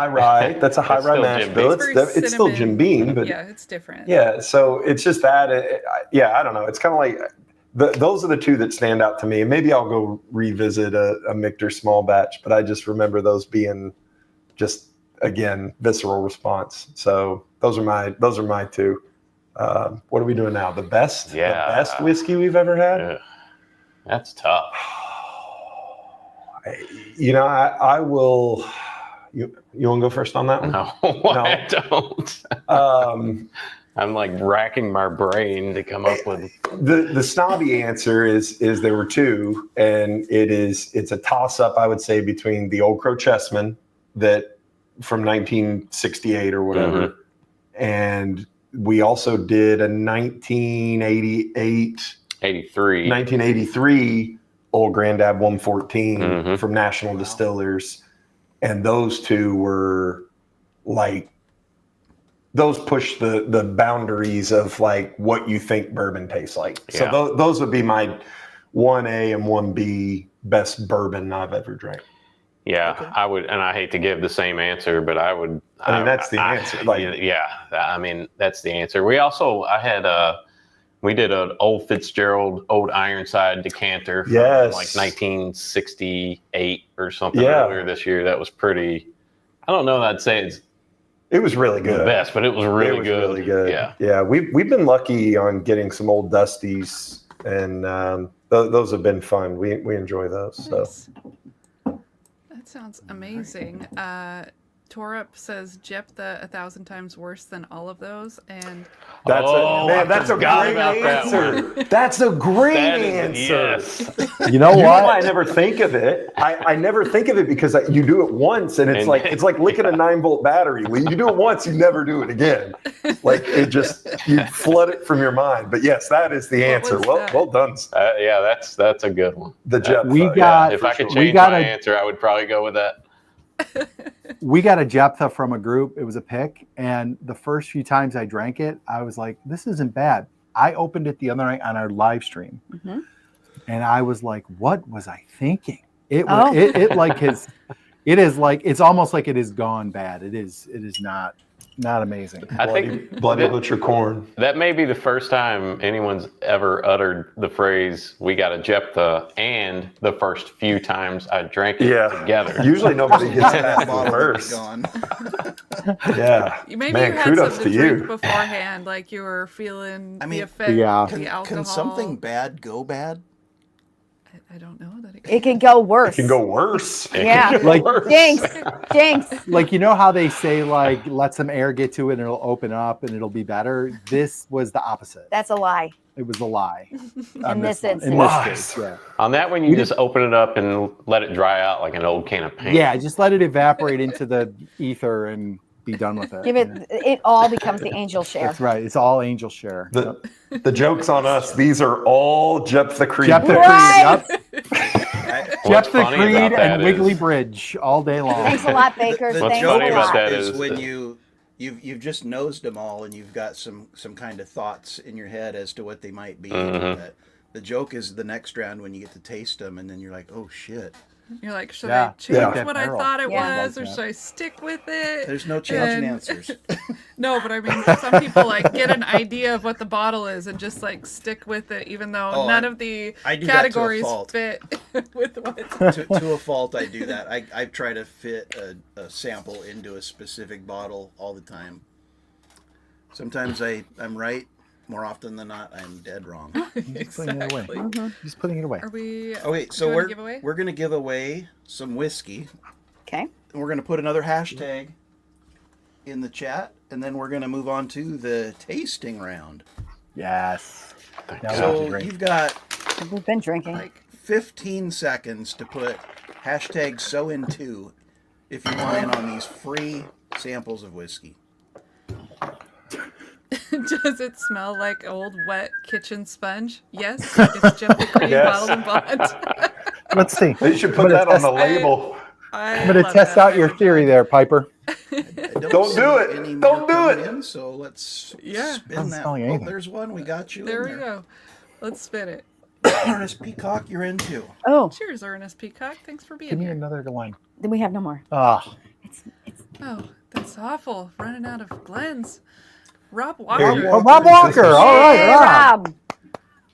rye. That's a high rye It's mash still bill. Jim It's still Jim Beam, but yeah, it's different. yeah. So it's just that. I don't know. It's kind of like those are the two that stand out to me. Maybe I'll go revisit a Michter Small Batch, but I just remember those being just again visceral response. So those are my two. What are we doing now? The best whiskey we've ever had. Yeah. That's tough. I will. You want to go first on that one? No, I don't. I'm like racking my brain to come up with. The snobby answer is there were two, and it's a toss up. I would say between the Old Crow Chessman that from 1968 or whatever, and we also did a 1983 Old Grandad 114 from National Distillers. And those two were like those push the boundaries of like what you think bourbon tastes like. So Yeah. those would be my 1A and 1B best bourbon I've ever drank. Yeah, Okay. I would, and I hate to give the same answer, but I would. I mean, that's the answer. Like, yeah, I mean, that's the answer. We did an old Fitzgerald Old Ironside decanter from Yes. like 1968 or something Yeah. earlier this year. That was pretty. I don't know that I'd say it's it was really the good. best, but it was really It was good. really good. Yeah. Yeah. We've been lucky on getting some old Dusties, and those have been fun. We enjoy those. So. Nice. That sounds amazing. Torup says Jephthah 1,000 times worse than all of those, and That's I that's a forgot great about that answer. one. That's a great That is- answer. yes. You know You know why I what? never think of it? I never think of it because you do it once and it's And- like licking a 9-volt battery. You do it once, you never do it again. Like it just you flood it from your mind. But yes, that is the answer. was Well, that? well done. Yeah, that's a good one. The Jephthah. We yeah, got- If for I could sure. we change got my a- answer, I would probably go with that. We got a Jephthah from a group. It was a pick. And the first few times I drank it, I was like, this isn't bad. I opened it the other night on our live stream. Mhm. And I was like, what was I thinking? It Oh. was it like his it is like it's almost like it is gone bad. It is not amazing. I think Bloody Butcher Corn. that may be the first time anyone's ever uttered the phrase "we got a Jephthah," and the first few times I drank it Yeah. together. Usually nobody gets That that bottle would be first. gone. Yeah. maybe Man, you had kudos something to to drink you. beforehand, like you were feeling I mean, the effect Yeah. of the alcohol. Can something bad go bad? I don't know that It can go worse. It can go worse. Yeah. Like- Jinx. Jinx. Like, you know how they say, like, let some air get to it and it'll open up and it'll be better? This was the opposite. That's a lie. It was a lie. In this one. instance. In this Lies. case, yeah. On that one, you just open it up and let it dry out like an old can of paint. Yeah, just let it evaporate into the ether and be done with it. Give it all becomes the angel share. That's right. It's all angel share. The joke's on us. These are all Jephthah Creed Jephthah picks. Right. Creed, yep. What's Jephthah funny Creed about that and Wiggly is- Bridge all day long. Thanks a lot, Bakers. The What's Thanks funny a about lot. that is is when that- you've just nosed them all and you've got some kind of thoughts in your head as to what they might be. Mhm. The joke is the next round when you get to taste them and then you're like, oh shit. You're like, should Yeah. I change Yeah. what I Barrel. thought it Yeah. was, or Like that. should I stick with it? There's no changing And- answers. No, but I mean, some people like get an idea of what the bottle is and just like stick with it, even though Oh, none of the I do that to a categories fault. fit with what. to a fault, I do that. I try to fit a sample into a specific bottle all the time. Sometimes I'm right. More often than not, I'm dead wrong. Just putting it away. Exactly. Just putting it away. Are we? Okay, so Do you wanna we're give away? we're gonna give away some whiskey. Okay. And we're gonna put another hashtag in the chat, and then we're gonna move on to the tasting round. Yes. Now we have to So drink. you've got We've been drinking. Like, 15 seconds to put hashtag so into if you want in on these free samples of whiskey. does it smell like old wet kitchen sponge? Yes, it's Jephthah Creed Yes. bottled and bond. Let's see. They should put that on the label. I'm going to test out your theory there, Piper. I Don't see do it. any Don't more do coming it. in, so let's Yeah. spin Doesn't that. smell like Oh, anything. there's one. We got you. There in we go. Let's spin it. Ernest Peacock, you're into. Oh, Cheers, Ernest Peacock. Thanks for being Give me here. another line. then we have no more. Oh, It's Oh, that's awful. Running out of Glens. Rob Here Walker, you oh Rob Walker. All right, Hey, Rob. Rob.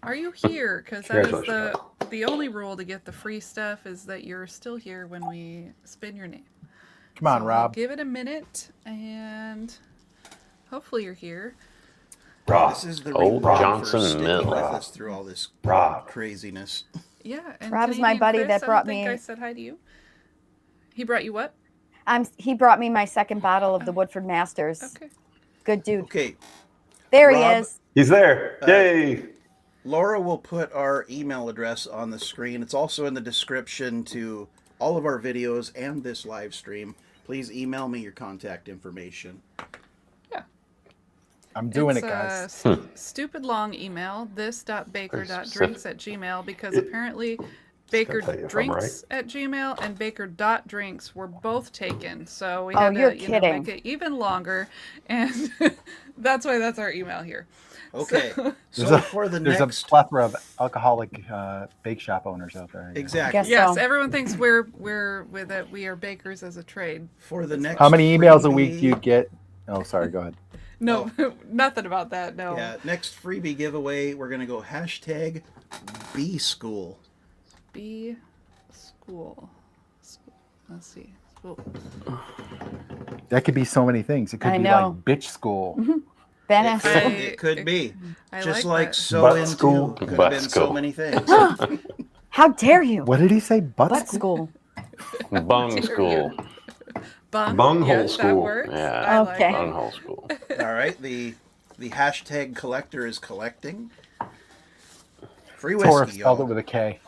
are you here? Because that is Congratulations, the only rule to get the free stuff is that you're still here when we spin your name. Come on, So Rob. Give it a minute, and hopefully you're here. Rob. This is the Old reward Johnson for sticking Mill. with us through all this Rob. craziness. Yeah, and Rob's my Canadian buddy Chris, that I brought don't think me- I said hi to you. He brought you what? He brought me my second bottle of the Woodford Masters. Okay. Good dude. Okay, There he Rob, is. He's there. Yay. Laura will put our email address on the screen. It's also in the description to all of our videos and this live stream. Please email me your contact information. I'm doing It's it, guys. a stupid long email, this.baker.drinks@gmail, because apparently I'll tell you if I'm bakerdrinks@gmail and baker.drinks were both taken. So we Oh, had you're to kidding. make it even longer. And that's why that's our email here. Okay. There's So a- for the There's next a plethora of alcoholic bake shop owners out there. exactly Guess Yes, so. everyone thinks we're with it. We are bakers as a trade. for the next. How many emails a week freebie- do you get? Oh, sorry. Go ahead. No, nothing about that. No. Yeah, next freebie giveaway, we're gonna go hashtag B School. B school. Let's see. School. That could be so many things. It could I be know. like bitch school. Ben It has could, I- it could be. I Just like like that. so Butt into school. could have Butt been so school. many things. How dare you? What did he say? Butt school. Bung school. Yes, Bunghole that school. works. Yeah. I like Okay. it. Bunghole school. All right, the hashtag collector is collecting. Free Torah whiskey, spelled it y'all. with a K.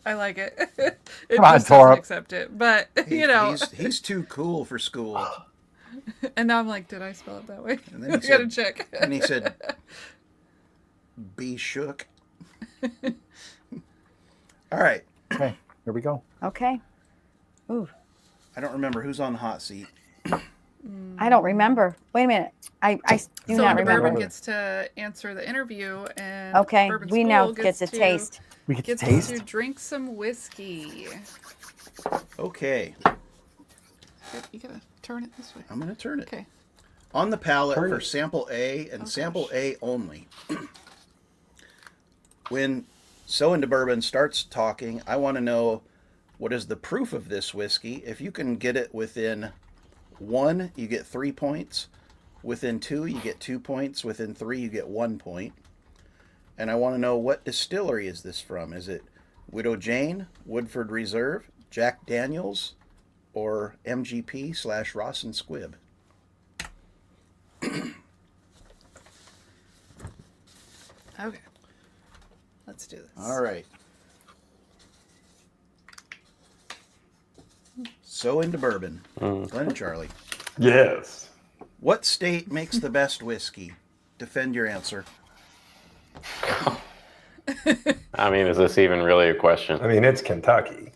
I like it. It Come on, just doesn't Torp. accept it, but you know. He's too cool for school. And now I'm like, did I spell it that way? And then I he gotta said- check. And he said, "Be shook." All right, Okay, here we go. Okay. Ooh, I don't remember who's on the hot seat. I don't remember. Wait a minute. I do So not the remember. Bourbon gets to answer the interview, and Okay, Bourbon we School now get to taste. We get to Gets taste. to drink some whiskey. Okay, You gotta turn it this way. I'm gonna turn it. Okay. On the palette Turn for it. sample A and Oh, sample gosh. A only. When So Into Bourbon starts talking, I want to know what is the proof of this whiskey. If you can get it within 1, you get 3 points. Within 2, you get 2 points. Within 3, you get 1 point. And I want to know, what distillery is this from? Is it Widow Jane, Woodford Reserve, Jack Daniels, or MGP/Ross and Squibb? Okay. Let's do this. All right. So Into Bourbon. Glenn and Charlie. Yes. What state makes the best whiskey? Defend your answer. I mean, is this even really a question? I mean, it's Kentucky.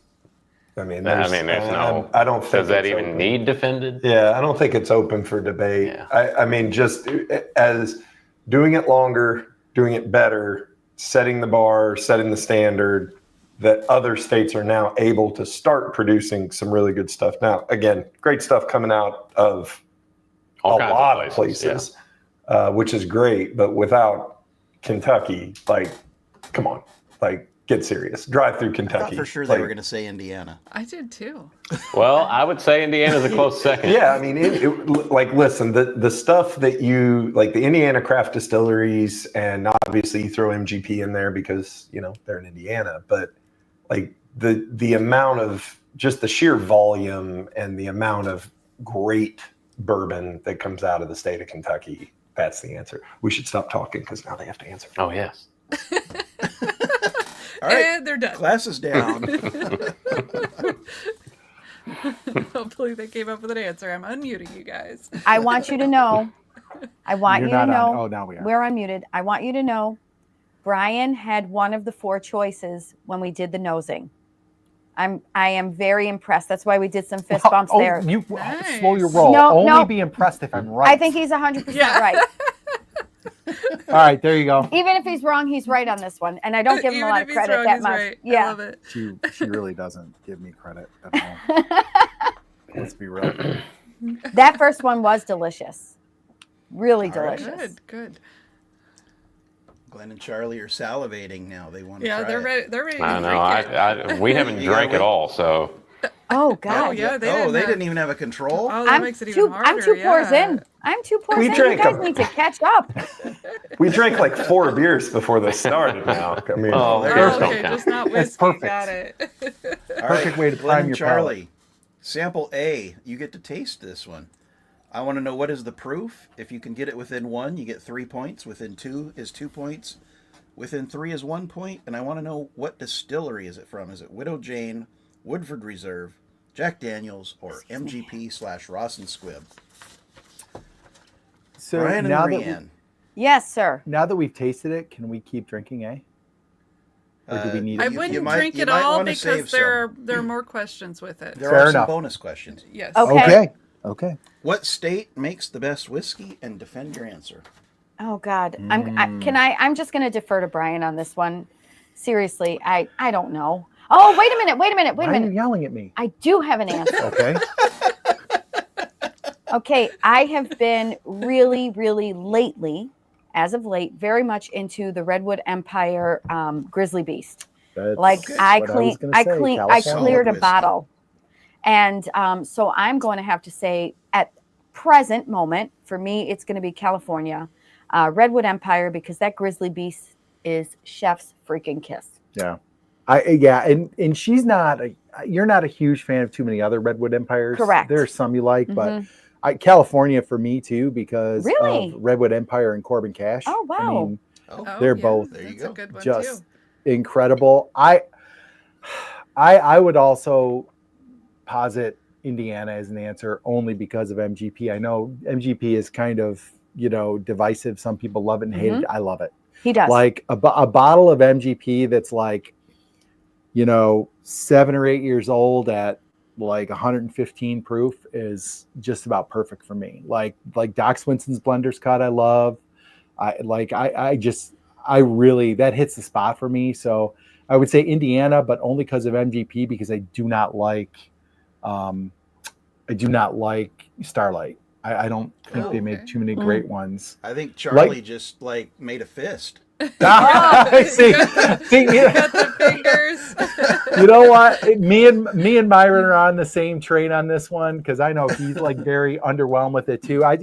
I mean, there's no. I don't think Does that it's even open. need defended? Yeah, I don't think it's open for debate. Yeah. I mean, just as doing it longer, doing it better, setting the bar, setting the standard, that other states are now able to start producing some really good stuff. Now, again, great stuff coming out of All a kinds lot of places, places, which is great. But without Kentucky, like, come on, like, get serious. Drive through I Kentucky. thought for sure they Like, were going to say Indiana. I did too. Well, I would say Indiana's a close second. Yeah, I mean, like, listen, the stuff that you like, the Indiana craft distilleries, and obviously you throw MGP in there because they're in Indiana, but like the amount of just the sheer volume and the amount of great bourbon that comes out of the state of Kentucky, that's the answer. We should stop talking because now they have to answer. Oh, yes. All right. And they're done. Class is down. Hopefully they came up with an answer. I'm unmuting you guys. I want you to know. I want You're you to not on. know. Oh, now we are. We're unmuted. I want you to know. Brian had one of the 4 choices when we did the nosing. I am very impressed. That's why we did some fist bumps there. You Nice. slow your roll. No, Only no. be impressed if I'm right. I think he's 100% Yeah. right. All right, there you go. Even if he's wrong, he's right on this one. And I don't give him Even a lot if of he's credit wrong, that he's much. right. I Yeah. love it. She really doesn't give me credit at all. Let's be real. That first one was delicious. Really All right. delicious. Good. Glenn and Charlie are salivating now. They want to Yeah, try they're it. ready. They're ready to I know. drink it. We haven't You gotta drank at wait. all, so Oh God. Oh, yeah, they Oh, didn't they have- didn't even have a control? Oh, that makes it even harder. I'm 2 pours yeah. in. I'm 2 pours We in. You drank guys a- need to catch up. We drank like 4 beers before this started. Now, I mean, Oh, there Oh, you go. okay, just not That's whiskey. perfect. Got it. All Perfect way to Glenn prime and your Charlie. Sample A, you get to taste this one. I want to know, what is the proof. If you can get it within 1, you get 3 points. Within 2 is 2 points. Within 3 is 1 point. And I want to know, what distillery is it from? Is it Widow Jane, Woodford Reserve, Jack Daniels, or MGP/Ross and Squibb? So Brian and now that Marianne. Yes, sir. now that we've tasted it, can we keep drinking? Or do we need I it? wouldn't might- drink you it might all wanna because save there are more questions with it. There Fair are some enough. bonus questions. Yes. Okay. Okay. What state makes the best whiskey? And defend your answer. Oh God, I'm just going to defer to Brian on this one. Seriously, I don't know. Oh, wait a minute. Why are you yelling at me? I do have an answer. Okay. Okay, I have been really, really lately, as of late, very much into the Redwood Empire Grizzly Beast. That's Like what I was clean, gonna I say, clean, I California. cleared a Whiskey. bottle, and so I'm going to have to say at present moment for me, it's going to be California, Redwood Empire, because that Grizzly Beast is chef's freaking kiss. Yeah. And she's not. You're not a huge fan of too many other Redwood Empires. Correct. There's some you like, but Mhm. California for me too because Really? of Redwood Empire and Corbin Cash. Oh, wow. I mean, Oh, Oh, They're both- There you That's go. a good one just too. incredible. I would also posit Indiana as an answer only because of MGP. I know MGP is kind of divisive. Some people love it and hate it. I love it. He does. Like a bottle of MGP that's like 7 or 8 years old at like 115 proof is just about perfect for me. Like Doc Swinson's Blender's Cut I love. I really, that hits the spot for me. So I would say Indiana, but only because of MGP, because I do not like Starlight. I don't think they make okay. too many great ones. I think Charlie just made a fist. See, You got the fingers. you know what? Me and Myron are on the same train on this one because I know he's like very underwhelmed with it too. I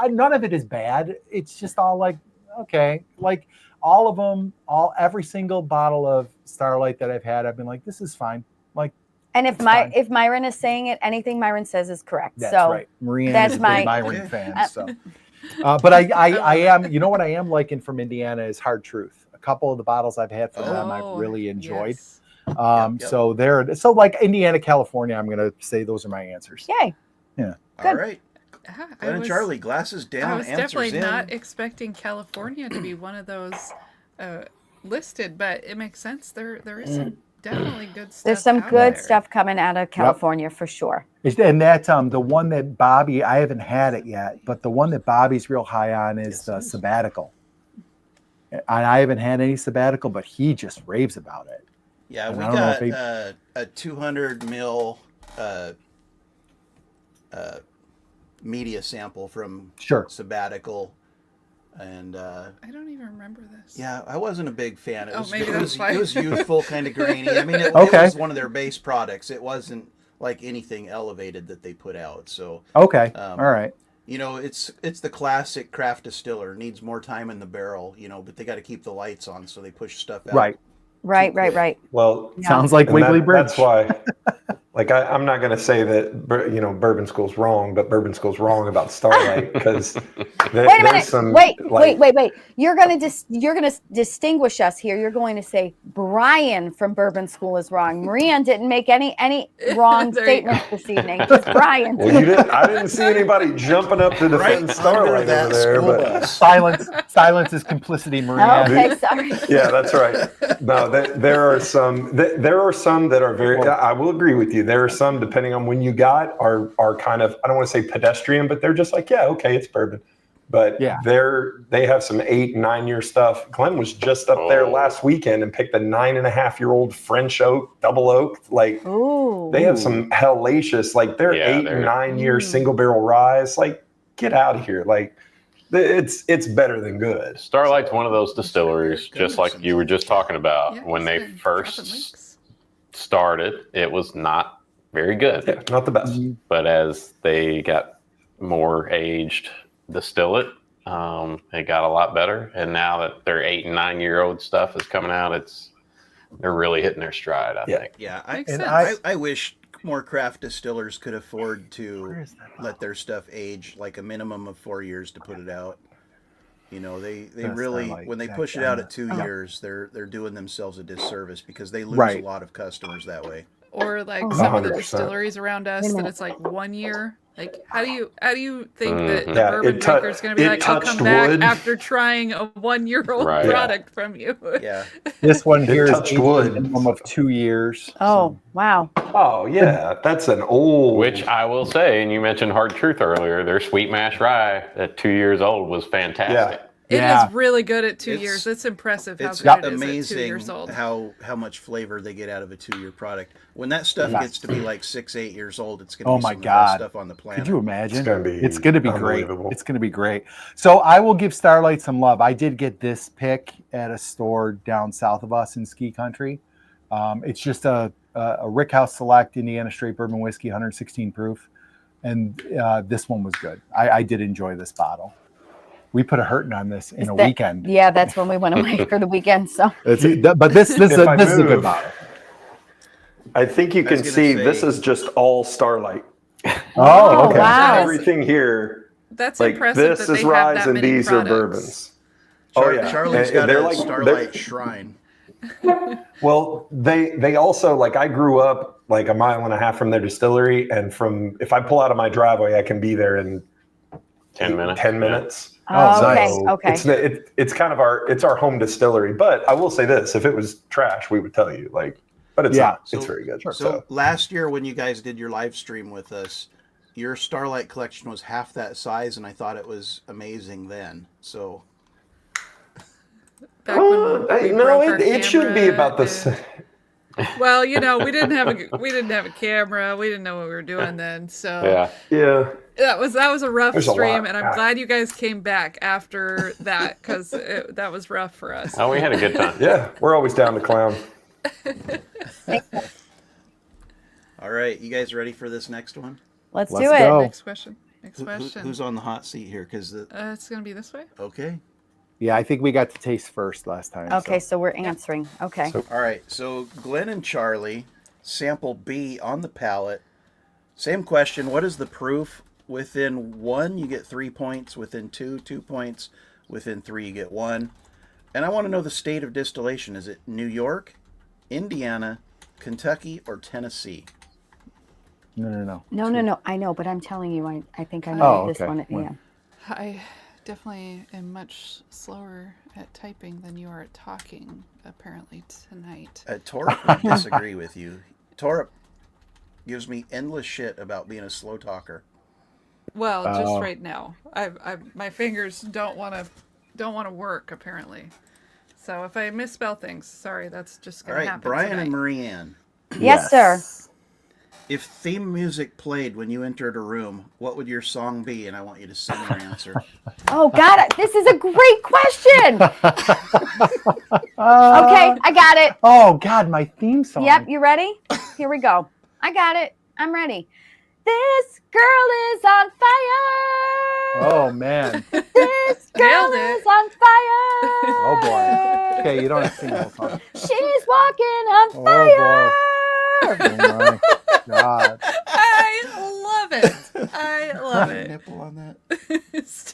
none of it is bad. It's just all like okay, like all of them, every single bottle of Starlight that I've had, I've been like, this is fine. Like, and it's fine. if Myron is saying it, anything Myron says is correct. That's so right. Marianne that's is a my- big Myron Okay. fan. So, but I am. You know what I am liking from Indiana is Hard Truth. A couple of the bottles I've had from them, I've really enjoyed. Yes. Yep. So like Indiana, California, I'm gonna say those are my answers. Yay. All Good. right. Yeah, Glenn and Charlie, glasses down, I was answers definitely in. not expecting California to be one of those listed, but it makes sense. There is some definitely good stuff. There's some out good there. stuff coming out of California for sure. And that the one that Bobby, I haven't had it yet, but the one that Bobby's real high on is the Sabbatical. And I haven't had any Sabbatical, but he just raves about it. Yeah, And we I don't know got if a 200 mil media sample from Sure. Sabbatical, and I don't even remember this. yeah, I wasn't a big fan. It Oh, was maybe it that's was, why. it was youthful, kind of grainy. I mean, it Okay. was one of their base products. It wasn't like anything elevated that they put out. So Okay. Um, All right. it's the classic craft distiller. Needs more time in the barrel, but they got to keep the lights on, so they push stuff out. Right. Right. Well, Yeah. Sounds like and Wiggly Bridge. that's why, like, I'm not going to say that, Bourbon School's wrong, but Bourbon School's wrong about Starlight because Wait a minute. Wait. You're gonna distinguish us here. You're going to say Brian from Bourbon School is wrong. Marianne didn't make any wrong There you statements this evening. Just Brian. Well, I didn't see anybody jumping up to Right defend under Starlight that over there. school But bus. Silence is complicity, Maria. Oh, okay, sorry. yeah, that's right. No, there are some that are very. I will agree with you. There are some, depending on when you got, are kind of, I don't want to say pedestrian, but they're just like, yeah, okay, it's bourbon. But Yeah. they have some 8, 9 year stuff. Glenn was just up there last weekend and picked a 9.5-year-old French oak, double oak. Like Ooh. they have some hellacious, like they're 8 and 9 year single barrel rise. Like get out of here. Like it's better than good. Starlight's one of those distilleries, just like you were just talking about. Yeah, When it's they been dropping first links. started, it was not very good. Yeah, not the best. But as they got more aged distillate, it got a lot better. And now that their 8 and 9 year old stuff is coming out, they're really hitting their stride, I think. Yeah, Makes and sense. I wish more craft distillers could afford to Where is that let their stuff age like a minimum of 4 years to put it out. They That's really, not like when they that push it out kinda- at 2 years, they're doing themselves a disservice because they lose Right. a lot of customers that way. Or like Oh, some of the 100%. distilleries around us Wait a that minute. it's like 1 year Like, how do you think that the Yeah, bourbon drinker is going to be it like, I'll touched come back wood. after trying a 1-year-old Right. product from you? Yeah. This one It here is touched aged a wood. minimum of 2 years. Oh, wow. Oh yeah, that's an old. Which I will say, and you mentioned Hard Truth earlier, their sweet mash rye at 2 years old was fantastic. It Yeah. is really good at 2 It's- years. It's impressive how It's good it is at 2 amazing years old. how much flavor they get out of a 2-year product. When that stuff Yeah. gets to be like 6, 8 years old, it's going to Oh be my some of the best God. stuff on the planet. Could you imagine? It's gonna be great. unbelievable. It's gonna be great. So I will give Starlight some love. I did get this pick at a store down south of us in Ski Country. It's just a Rickhouse Select Indiana Straight Bourbon Whiskey, 116 proof, and this one was good. I did enjoy this bottle. We put a hurting on this in a weekend. Yeah, that's when we went away for the weekend. So But this is If I a good move- bottle. I think you I can was gonna see say- this is just all Starlight. Oh, okay. wow. Everything here, That's like impressive this that is they have rye that and many these products. are bourbons. Oh yeah, Charlie's And got they're a like Starlight shrine. Well, they also, like, I grew up like a mile and a half from their distillery, and if I pull out of my driveway, I can be there in 10 minutes. 10 minutes. Oh, okay, So okay. It's kind of our home distillery. But I will say this: if it was trash, we would tell you. Like, but it's Yeah. not. It's very good. So last year when you guys did your live stream with us, your Starlight collection was half that size, and I thought it was amazing then. So Back when we broke our it should be camera about this. and- Well, we didn't have a camera. We didn't know what we were doing then. So Yeah. Yeah. that was a rough There's a stream, lot. and I'm glad you guys came back after that because that was rough for us. Oh, we had a good time. Yeah. We're always down to clown. all right, you guys ready for this next one? Let's Let's do it. go. Next question. Next question. Who's on the hot seat here? Because It's gonna be this way. okay. Yeah, I think we got to taste first last time. Okay, so we're answering. Okay. All right, so Glenn and Charlie, sample B on the palate. Same question. What is the proof? Within 1, you get 3 points. Within 2, 2 points. Within 3, you get 1. And I want to know the state of distillation. Is it New York, Indiana, Kentucky, or Tennessee? No. No. I know, but I'm telling you, I think I know Oh, this okay. one. Well. Yeah. I definitely am much slower at typing than you are at talking. Apparently tonight. Torp would disagree with you. Torp gives me endless shit about being a slow talker. Well, just Oh. right now, my fingers don't want to work apparently. So if I misspell things, sorry, that's just All gonna right, happen. Brian tonight. and Marie Ann. Yes, sir. If theme music played when you entered a room, what would your song be? And I want you to sing your answer. Oh God, this is a great question. Okay, I got it. Oh God, my theme song. Yep, you ready? Here we go. I got it. I'm ready. This girl is on fire. Oh man. This girl Nailed it. is on fire. Oh boy. Okay, you don't have to sing the whole song. She's walking on Oh, fire. Oh my God. I love it. I love it. Nipple on that.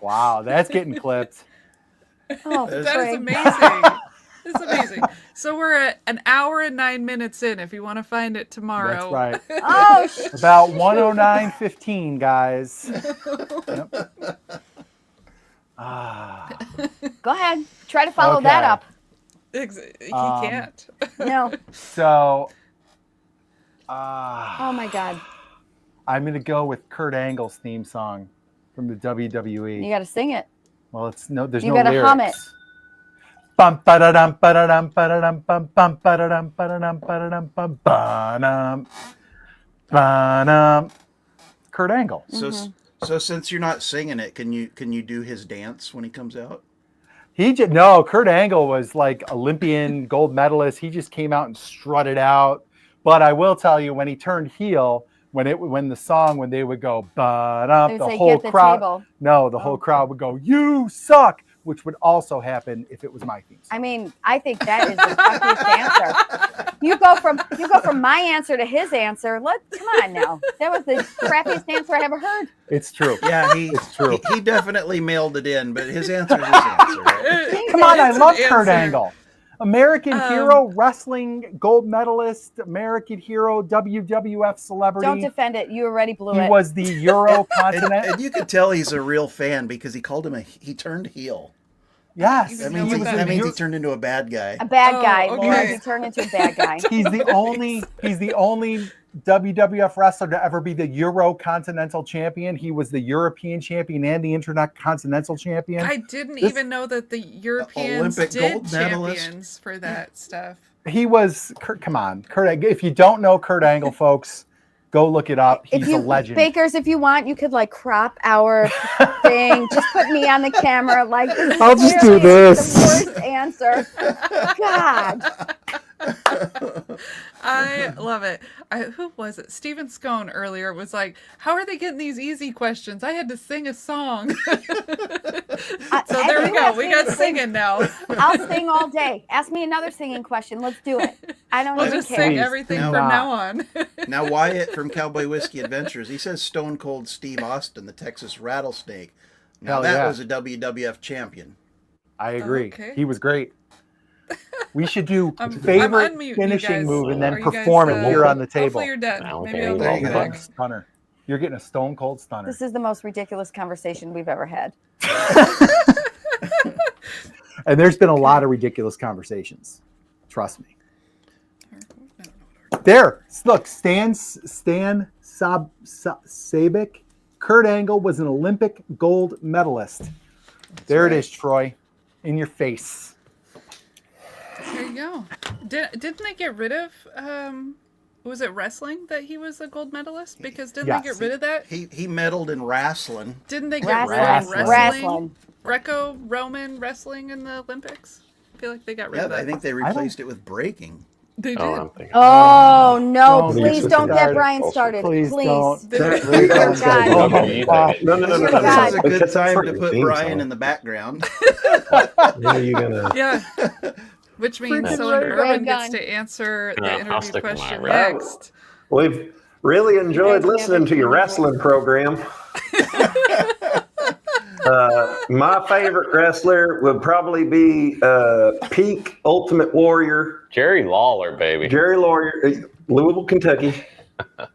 Wow, that's getting clipped. Oh, That is That is Frank. amazing. It's amazing. So we're at an hour and 9 minutes in. If you want to find it tomorrow, That's right. Oh, About 109.15, guys. Yep. Ah. go ahead. Try to follow Okay. that up. He Um, can't. No. So, Oh my God. I'm gonna go with Kurt Angle's theme song from the WWE. You got to sing it. Well, there's You no gotta lyrics. hum it. Bum ba-da-dum ba-da-dum ba-da-dum bum bum ba-da-dum ba-da-dum ba-da-dum bum ba-dum ba-dum. Kurt Angle. So since you're not singing it, can you do his dance when he comes out? Kurt Angle was like Olympian gold medalist. He just came out and strutted out. But I will tell you, when he turned heel, when they would go ba-dum, They would the say, whole "Get the crowd. table." No, the whole crowd would go, "You suck," which would also happen if it was my theme song. I mean, I think that is the toughest answer. You go from my answer to his answer. Come on now. That was the crappiest answer I ever heard. It's true. Yeah, It's true. He definitely mailed it in, but his answer is his answer. Right? Come on, I It's an love Kurt answer. Angle. American hero, wrestling gold medalist, American hero, WWF celebrity. Don't defend it. You already blew He it. was the Euro continent. And you could tell he's a real fan because he called him he turned heel. Yes, That know means, what he, that that means he means. turned into a bad guy. A bad guy. Oh, Laura, okay. he turned into a bad guy. He's the only WWF wrestler to ever be the Euro Continental Champion. He was the European champion and the Intercontinental champion. I didn't even know that the Europeans Olympic did gold medalist. champions for that stuff. He was come on, Kurt. If you don't know Kurt Angle, folks, go look it up. He's a legend. Bakers, if you want, you could like crop our thing. Just put me on the camera. Like, this is I'll just do clearly this. The worst answer. God. I love it. Who was it? Stephen Scone earlier was like, "How are they getting these easy questions? I had to sing a song." So there we go. We got singing now. I'll sing all day. Ask me another singing question. Let's do it. I don't We'll even just care. sing Please. everything No. from now on. Now, Wyatt from Cowboy Whiskey Adventures, he says Stone Cold Steve Austin, the Texas Rattlesnake. Now, Hell that yeah. was a WWF champion. I agree. Okay. He was great. We should do I'm favorite unmute, you finishing guys. move and then Are you guys, perform it here on the table. Hopefully you're dead. Okay, Maybe I'll there go you go. back. Stunner. You're getting a stone cold stunner. This is the most ridiculous conversation we've ever had. And there's been a lot of ridiculous conversations. Trust me. There, look, Stan Sabic. Kurt Angle was an Olympic gold medalist. There it is, Troy, in your face. There you go. Didn't they get rid of? Was it wrestling that he was a gold medalist? Because didn't they Yes. get rid of that? He medaled in wrestling. Didn't they get rid of Wrestling. wrestling? Greco-Roman wrestling in the Olympics? I feel like they got rid Yeah, of that. I think they replaced it with breaking. they did. Oh, I'm thinking. Oh, no. Don't Please get don't get started. Brian started. Please don't. Dear Dear God. Oh my gosh. No. Dear This God. is a good Because that's time what to your put theme Brian song. in the background. When are you gonna? Yeah. Which means Freaking so right. Urban Gun. gets to answer the I'll interview stick to my question rap. next. We've really enjoyed guys listening to your wrestling program. My favorite wrestler would probably be peak Ultimate Warrior, Jerry Lawler, baby. Jerry Lawler, Louisville, Kentucky.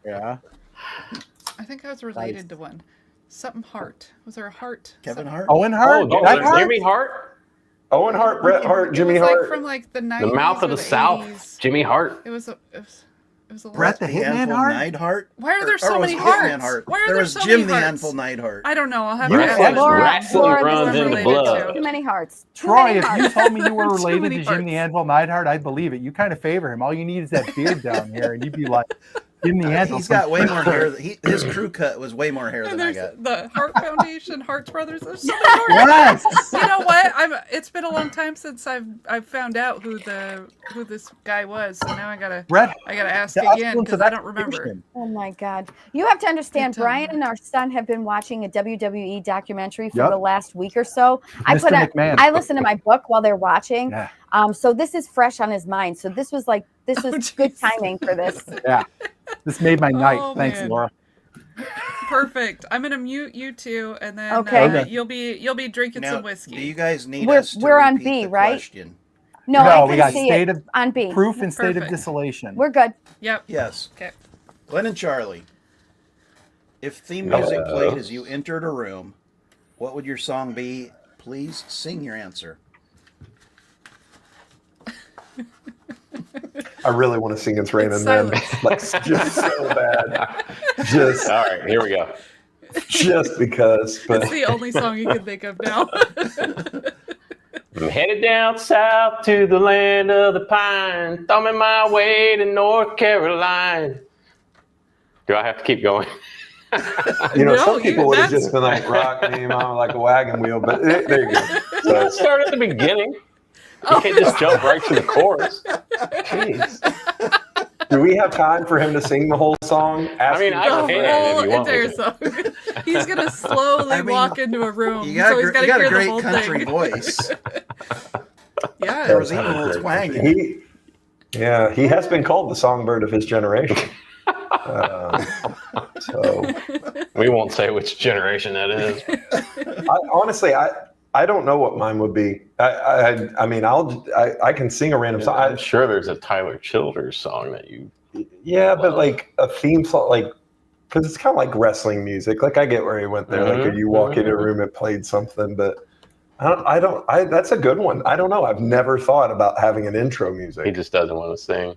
Yeah. I think I was related to one. Something Hart. Was there a Hart? Kevin Hart. Owen Hart. Oh, Bret Hart? Jimmy Hart, Owen Hart, Bret Hart, Jimmy it was Hart. Like from like the 90s the mouth of or the South. 80s. Jimmy Hart. It was a lot. Brett the Hitman Handful Hart? Neidhart. Why are there so Or was many it Hitman Harts? Hart? Why are there there was so Jim many the Harts? Handful Neidhart. I don't know. I'll have You to said ask Laura, Wrestling Laura, runs this is in the related blood. Too many hearts. Too Troy, many if you hearts. told me you were Too related many to Jim the parts. Anvil Neidhart, I'd believe it. You kind of favor him. All you need is that beard down here, and you'd be like, Jim the Anvil. He's got way more hair. His crew cut was way more hair And than I there's got. the Hart Foundation, Hart's Brothers. There's so many Harts. Yes. You know what? It's been a long time since I've found out who this guy was. So now I gotta Brett, ask the again Excellence because of I don't remember. Execution. Oh my God. You have to understand, Good time. Brian and our son have been watching a WWE documentary for Yep. the last week or so. Mr. McMahon. I listen to my book while they're watching. Yeah. So this is fresh on his mind. So this was good jeez. timing for this. Yeah. This made my night. Oh, Thanks, man. Laura. Perfect. I'm gonna mute you two, and then Okay. Okay. you'll be drinking Now, some whiskey. do you guys need We're- us to we're on repeat B, the right? question? No, No, I we can got see state it of on B. proof and state of Perfect. distillation. We're good. Yep. Yes. Okay. Glenn and Charlie, if theme music played as you entered a room, what would your song be? Please sing your answer. I really want to sing It's Raining It's Men. silence. Like, just so bad. Just, All right, here we go. just because. But It's the only song you can think of now. I'm headed down south to the land of the pine, thumbing my way to North Carolina. Do I have to keep going? No, some people would have that's- just been like, rock me, mama, like a wagon wheel. But there you go. So, Let's start at the beginning. You can't just jump right to the chorus. jeez. Do we have time for him to sing the whole song? I mean, The I can if whole you want me entire to. song. He's gonna slowly I mean, walk into a room, You got, so he's you gotta got hear a the great whole country thing. voice. Yeah. There was even a little twang in it. He has been called the songbird of his generation. So We won't say which generation that is. honestly, I don't know what mine would be. I mean, I can sing a random song. I'm sure there's a Tyler Childers song that you. Yeah, but like a theme song, like, because it's kind of like wrestling music. Like I get where he went there. Like if you walk into a room, it played something, but that's a good one. I don't know. I've never thought about having an intro music. He just doesn't want to sing.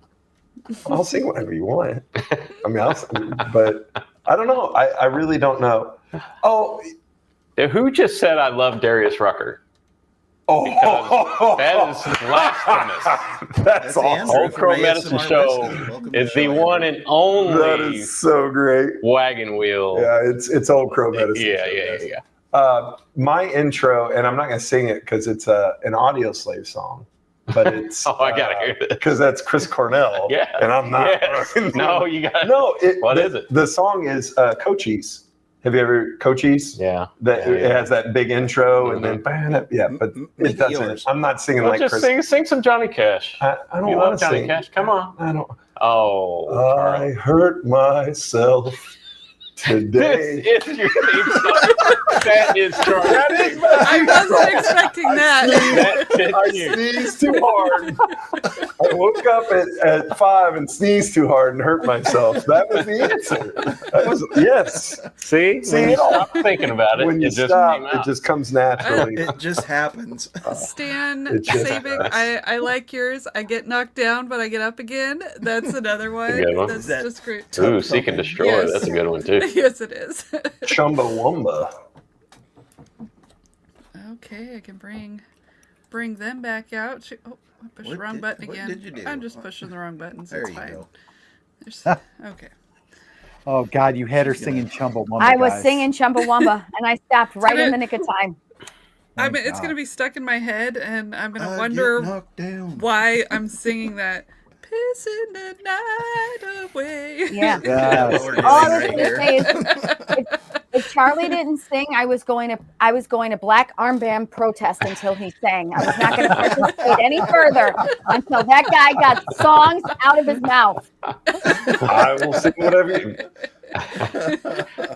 I'll sing whatever you want. I mean, but I don't know. I really don't know. Oh, Who just said I love Darius Rucker? Because that is blasphemous. That's awesome. Old Crow Medicine Show is the one and only That is so great. wagon wheel. Yeah, it's Old Crow Medicine. Yeah. My intro, and I'm not going to sing it because it's an Audio Slave song, but it's Oh, I gotta hear this. because that's Chris Cornell. Yeah. And I'm not. Yes. No, you got. No. What is it? The song is Cochise. Have you ever Cochise? Yeah. It has that big intro and then but it doesn't. yours. I'm not singing Well, like just Chris. sing some Johnny Cash. I don't You want love to Johnny sing. Cash? Come on. I don't. Oh, I Charlie. hurt myself today. This is your theme song. That is Charlie. I wasn't expecting that. I sneezed too hard. I woke up at 5 and sneezed too hard and hurt myself. That was the answer. That was yes. See, when you stop thinking about it, When you it just stop, came out. it just comes naturally. It just happens. Stan It just Sabic, I like yours. I get knocked down, but I get up again. That's another one. good one. That's That- just great. Ooh, Seek and Destroy. Yes. That's a good one too. Yes, it is. Chumbawamba. Okay, I can bring them back out. Oh, I pushed the What wrong did- button what again. did you do? I'm just pushing the wrong buttons. There It's you fine. go. Okay. Oh God, you had her She's gonna- singing Chumbawamba. I was guys. singing Chumbawamba, and I stopped right in the nick of time. I mean, it's God. gonna be stuck in my head, and I'm gonna I wonder get knocked down. why I'm singing that. Pissing the night away. Yeah. That's what we're doing All I was right going to here. say is, if Charlie didn't sing, I was going to black armband protest until he sang. I was not going to participate any further until that guy got songs out of his mouth. I will sing whatever you.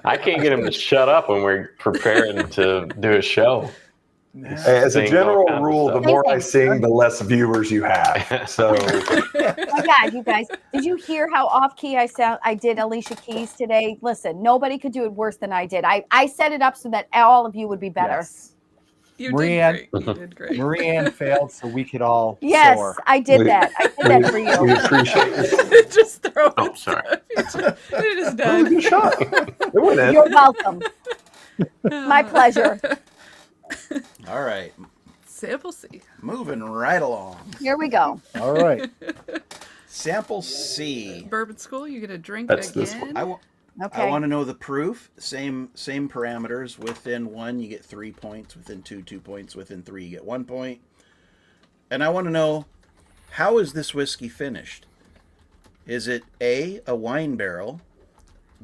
I can't get him to shut up when we're preparing to do a show. As a Sings all general kinds of rule, the stuff. more I sing, the less viewers you have. So Oh my God, you guys, did you hear how off key I did Alicia Keys today? Listen, nobody could do it worse than I did. I set it up so that all of you would be better. Yes. You Marianne- did great. You did great. Marianne failed, so we could all Yes, soar. I did that. I did that for we you. appreciate it. Just throw Oh, it. sorry. It is That was a done. good shot. It went in. You're welcome. My pleasure. All right, Sample C. moving right along. Here we go. All right. Sample C. Bourbon School, you get a drink That's this again. I Okay. want to know the proof. Same parameters. Within 1, you get 3 points. Within 2, 2 points. Within 3, you get 1 point. And I want to know, how is this whiskey finished? Is it A, a wine barrel,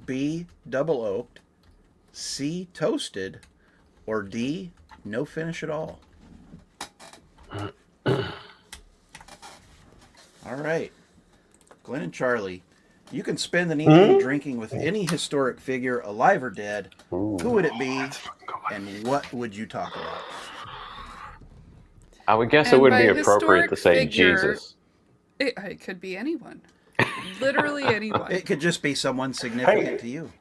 B, double oaked, C, toasted, or D, no finish at all? All right. Glenn and Charlie, you can spend an evening drinking with any historic figure, alive or dead. Who would it be, and what would you talk about? I would guess it And wouldn't be by appropriate to say historic figure- Jesus. It could be anyone. Literally anyone. It could just be someone significant Hey. to you.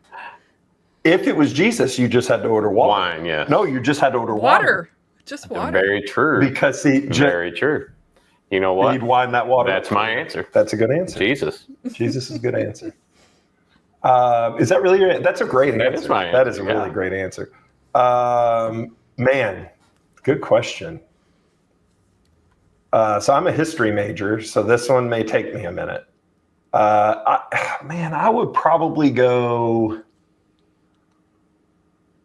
If it was Jesus, you just had to order water. Wine, yeah. No, you just had to order Water. Just water. Very true. Because he Very true. You know what? he'd wine that water. That's my answer. That's a good answer. Jesus. Jesus is a good answer. Is that really your? That's a great That answer. is my That is a answer, really yeah. great answer. Man, good question. So I'm a history major, so this one may take me a minute. I would probably go.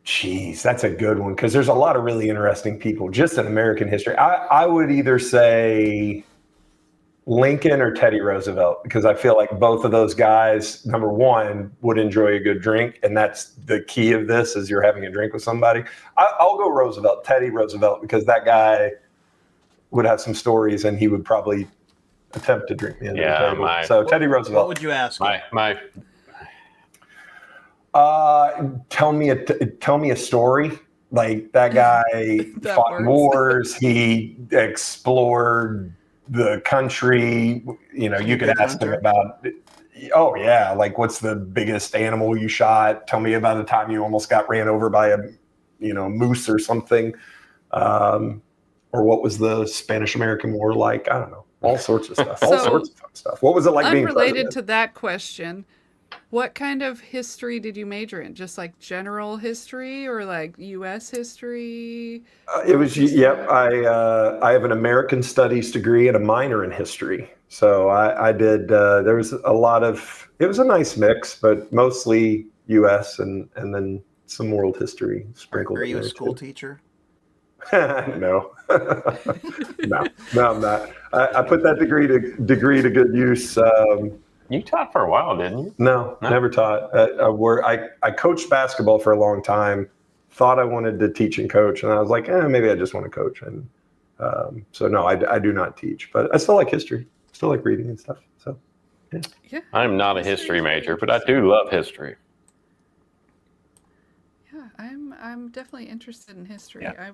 Geez, that's a good one because there's a lot of really interesting people just in American history. I would either say Lincoln or Teddy Roosevelt because I feel like both of those guys, number one, would enjoy a good drink, and that's the key of this is you're having a drink with somebody. I'll go Roosevelt, Teddy Roosevelt, because that guy would have some stories and he would probably attempt to drink me under the table. So Teddy What Roosevelt. would you ask? My Tell me a story Like that guy That fought works. wars. He explored the country. You know, Is he you a could big ask him hunter? about. Oh yeah, like what's the biggest animal you shot? Tell me about the time you almost got ran over by a, moose or something. Or what was the Spanish American War like? I don't know. All sorts of stuff. All So, sorts of fun stuff. What was it like being Unrelated president? to that question, what kind of history did you major in? Just like general history or like U.S. history? It was, yep. I have an American Studies degree and a minor in history. So I did. There was a lot of. It was a nice mix, but mostly U.S. and then some world history sprinkled Are in you a there school too. teacher? No, no, I'm not. I put that degree to good use. You taught for a while, didn't you? No, never taught. I coached basketball for a long time. Thought I wanted to teach and coach, and I was like, maybe I just want to coach. And so no, I do not teach, but I still like history. Still like reading and stuff. So Yeah. I'm not a history major, but I do love history. Yeah, I'm definitely interested in history. Yeah.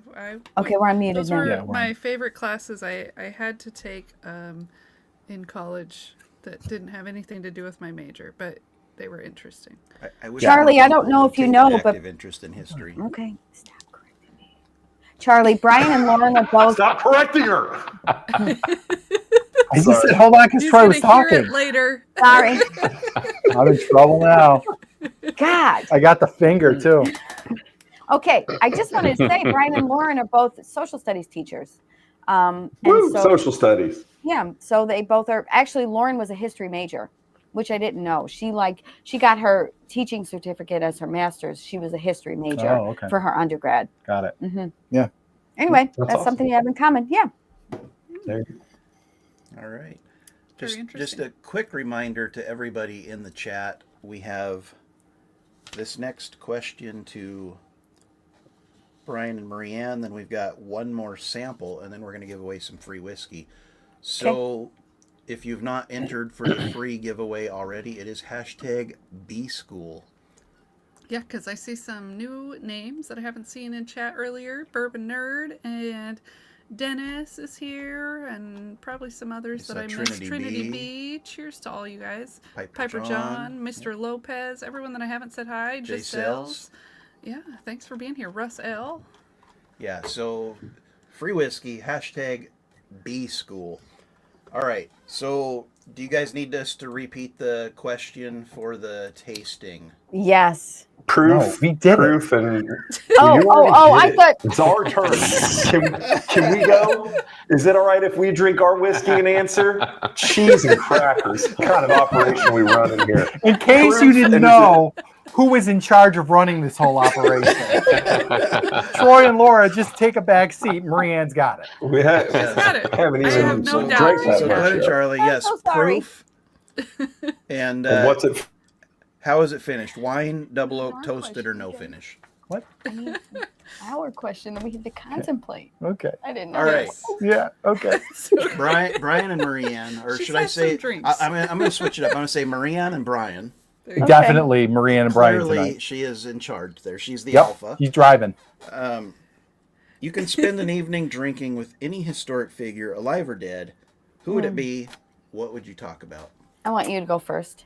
Okay, we're unmuted Those now. were Yeah, we're my on. favorite classes I had to take in college that didn't have anything to do with my major, but they were interesting. I wish Charlie, more I don't people know would if you take know, an but- active interest in history. Okay, stop correcting me. Charlie, Brian and Lauren are both. stop correcting her. I just said, hold on, because He's Troy gonna was hear talking. it later. Sorry. I'm in trouble now. God. I got the finger too. Okay, I just wanted to say Brian and Lauren are both social studies teachers. And Woo, so, social studies. yeah, so they both are. Actually, Lauren was a history major, which I didn't know. She got her teaching certificate as her master's. She was a history major Oh, okay. for her undergrad. Got it. Hmm. Yeah. Anyway, that's awesome. something you have in common. Yeah. There you go. All right. Very Just interesting. a quick reminder to everybody in the chat. We have this next question to Brian and Marianne. Then we've got one more sample, and then we're going to give away some free whiskey. So if you've not entered for the free giveaway already, it is hashtag #BSchool. Yeah, because I see some new names that I haven't seen in chat earlier. Bourbon Nerd and Dennis is here, and probably some others that I missed. Trinity Trinity B. B. Cheers to all you guys. Piper John, Mr. Lopez, everyone that I haven't said hi. Jay Giselle. Yeah, thanks for being here. Russ L. Yeah, so free whiskey, hashtag #BSchool. All right, so do you guys need us to repeat the question for the tasting? Yes. Proof. No, we did it. Proof and. Oh, You already I did it. thought. It's our turn. Can we go? Is it all right if we drink our whiskey and answer? Cheese and crackers. What kind of operation we run in here? In case you didn't know who was in charge of running this whole operation, Troy and Laura just take a back seat. Marianne's got it. We Got it. haven't I even have no doubt. drank that So go much ahead, yet. Charlie. I'm Yes, so sorry. proof. And And what's it? how is it finished? Wine, double oak, Our toasted, or question, no okay. finish? Our question that we had to contemplate. Okay. I didn't know. All right. Yeah. Okay. Brian and Marianne, or She should I said some say? drinks. I'm going to switch it up. I'm going to say Marianne and Brian. There you go. Definitely Marianne and Brian Clearly, tonight. she is in charge there. She's the Yep. alpha. He's driving. You can spend an evening drinking with any historic figure, alive or dead. Who would it be? What would you talk about? I want you to go first.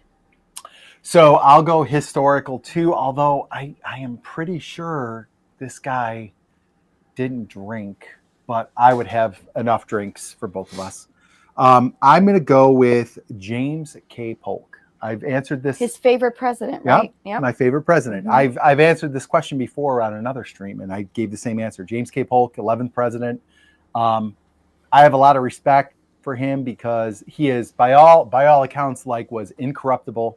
So I'll go historical too, although I am pretty sure this guy didn't drink, but I would have enough drinks for both of us. I'm going to go with James K. Polk. I've answered this. His favorite president, Yeah, right? Yep. my favorite president. Mhm. I've answered this question before on another stream, and I gave the same answer. James K. Polk, 11th president. I have a lot of respect for him because he is, by all accounts, was incorruptible,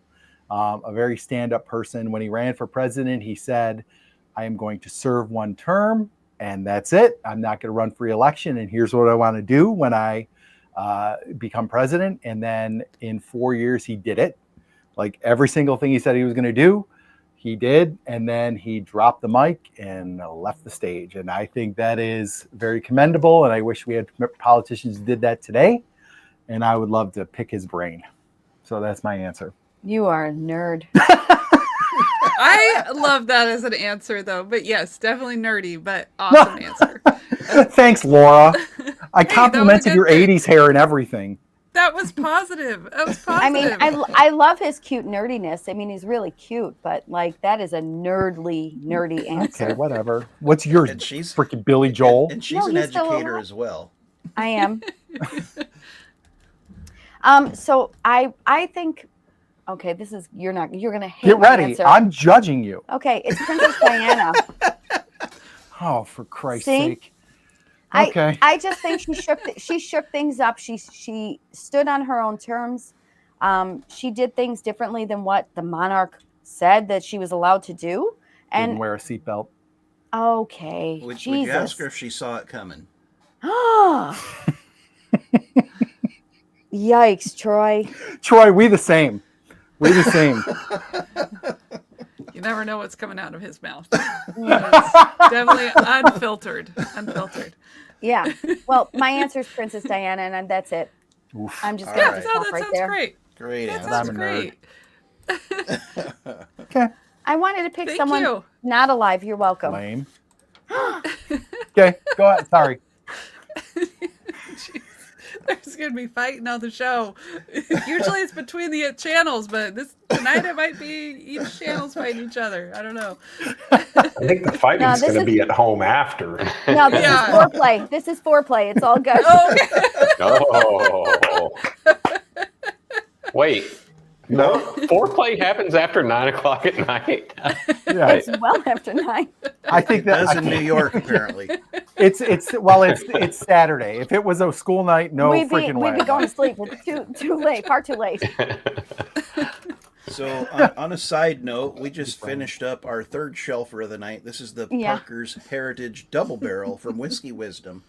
a very stand-up person. When he ran for president, he said, "I am going to serve one term, and that's it. I'm not going to run for re-election, and here's what I want to do when I become president." And then in 4 years, he did it. Like every single thing he said he was going to do, he did. And then he dropped the mic and left the stage. And I think that is very commendable. And I wish we had politicians who did that today. And I would love to pick his brain. So that's my answer. You are a nerd. I love that as an answer, though. But yes, definitely nerdy, but awesome answer. Thanks, Laura. I Hey, complimented good your thing. 80s '80s hair and everything. That was positive. That was I mean, positive. I love his cute nerdiness. I mean, he's really cute, but like that is a nerdy answer. Okay, whatever. What's yours? And she's Freaking Billy Joel. and she's No, an he's still educator alive. as well. I am. So I think, okay, this is you're gonna hate Get my ready. answer. I'm judging you. Okay, it's Princess Diana. Oh, for Christ's See? sake. Okay. I just think she shook things up. She stood on her own terms. She did things differently than what the monarch said that she was allowed to do. Didn't And wear a seatbelt. okay, Would you ask her Jesus. if she saw it coming? Yikes, Troy. Troy, we the same. We the same. You never know what's coming out of his mouth. It's definitely unfiltered. Unfiltered. Yeah. Well, my answer is Princess Diana, and that's it. Oof. I'm just All gonna right. No, stop that right sounds there. great. Great That answer. sounds I'm a nerd. great. Okay. I wanted to pick Thank someone you. not alive. You're welcome. Lame. Okay, go ahead. Sorry. Jeez. There's gonna be fighting on the show. Usually it's between the channels, but tonight it might be each channel's fighting each other. I don't know. I think the fighting's this going to is- be at home after. No, this Yeah. is foreplay. This is foreplay. It's all good. Oh, Oh. Wait, No, foreplay happens after 9 o'clock at night. Yeah, It's well after 9. I think that Does in New York apparently. it's Saturday. If it was a school night, no freaking way. We'd be going to sleep. It's too late. Far too late. So on a side note, we just finished up our third shelfer of the night. This is the Yeah. Parker's Heritage Double Barrel from Whiskey Wisdom.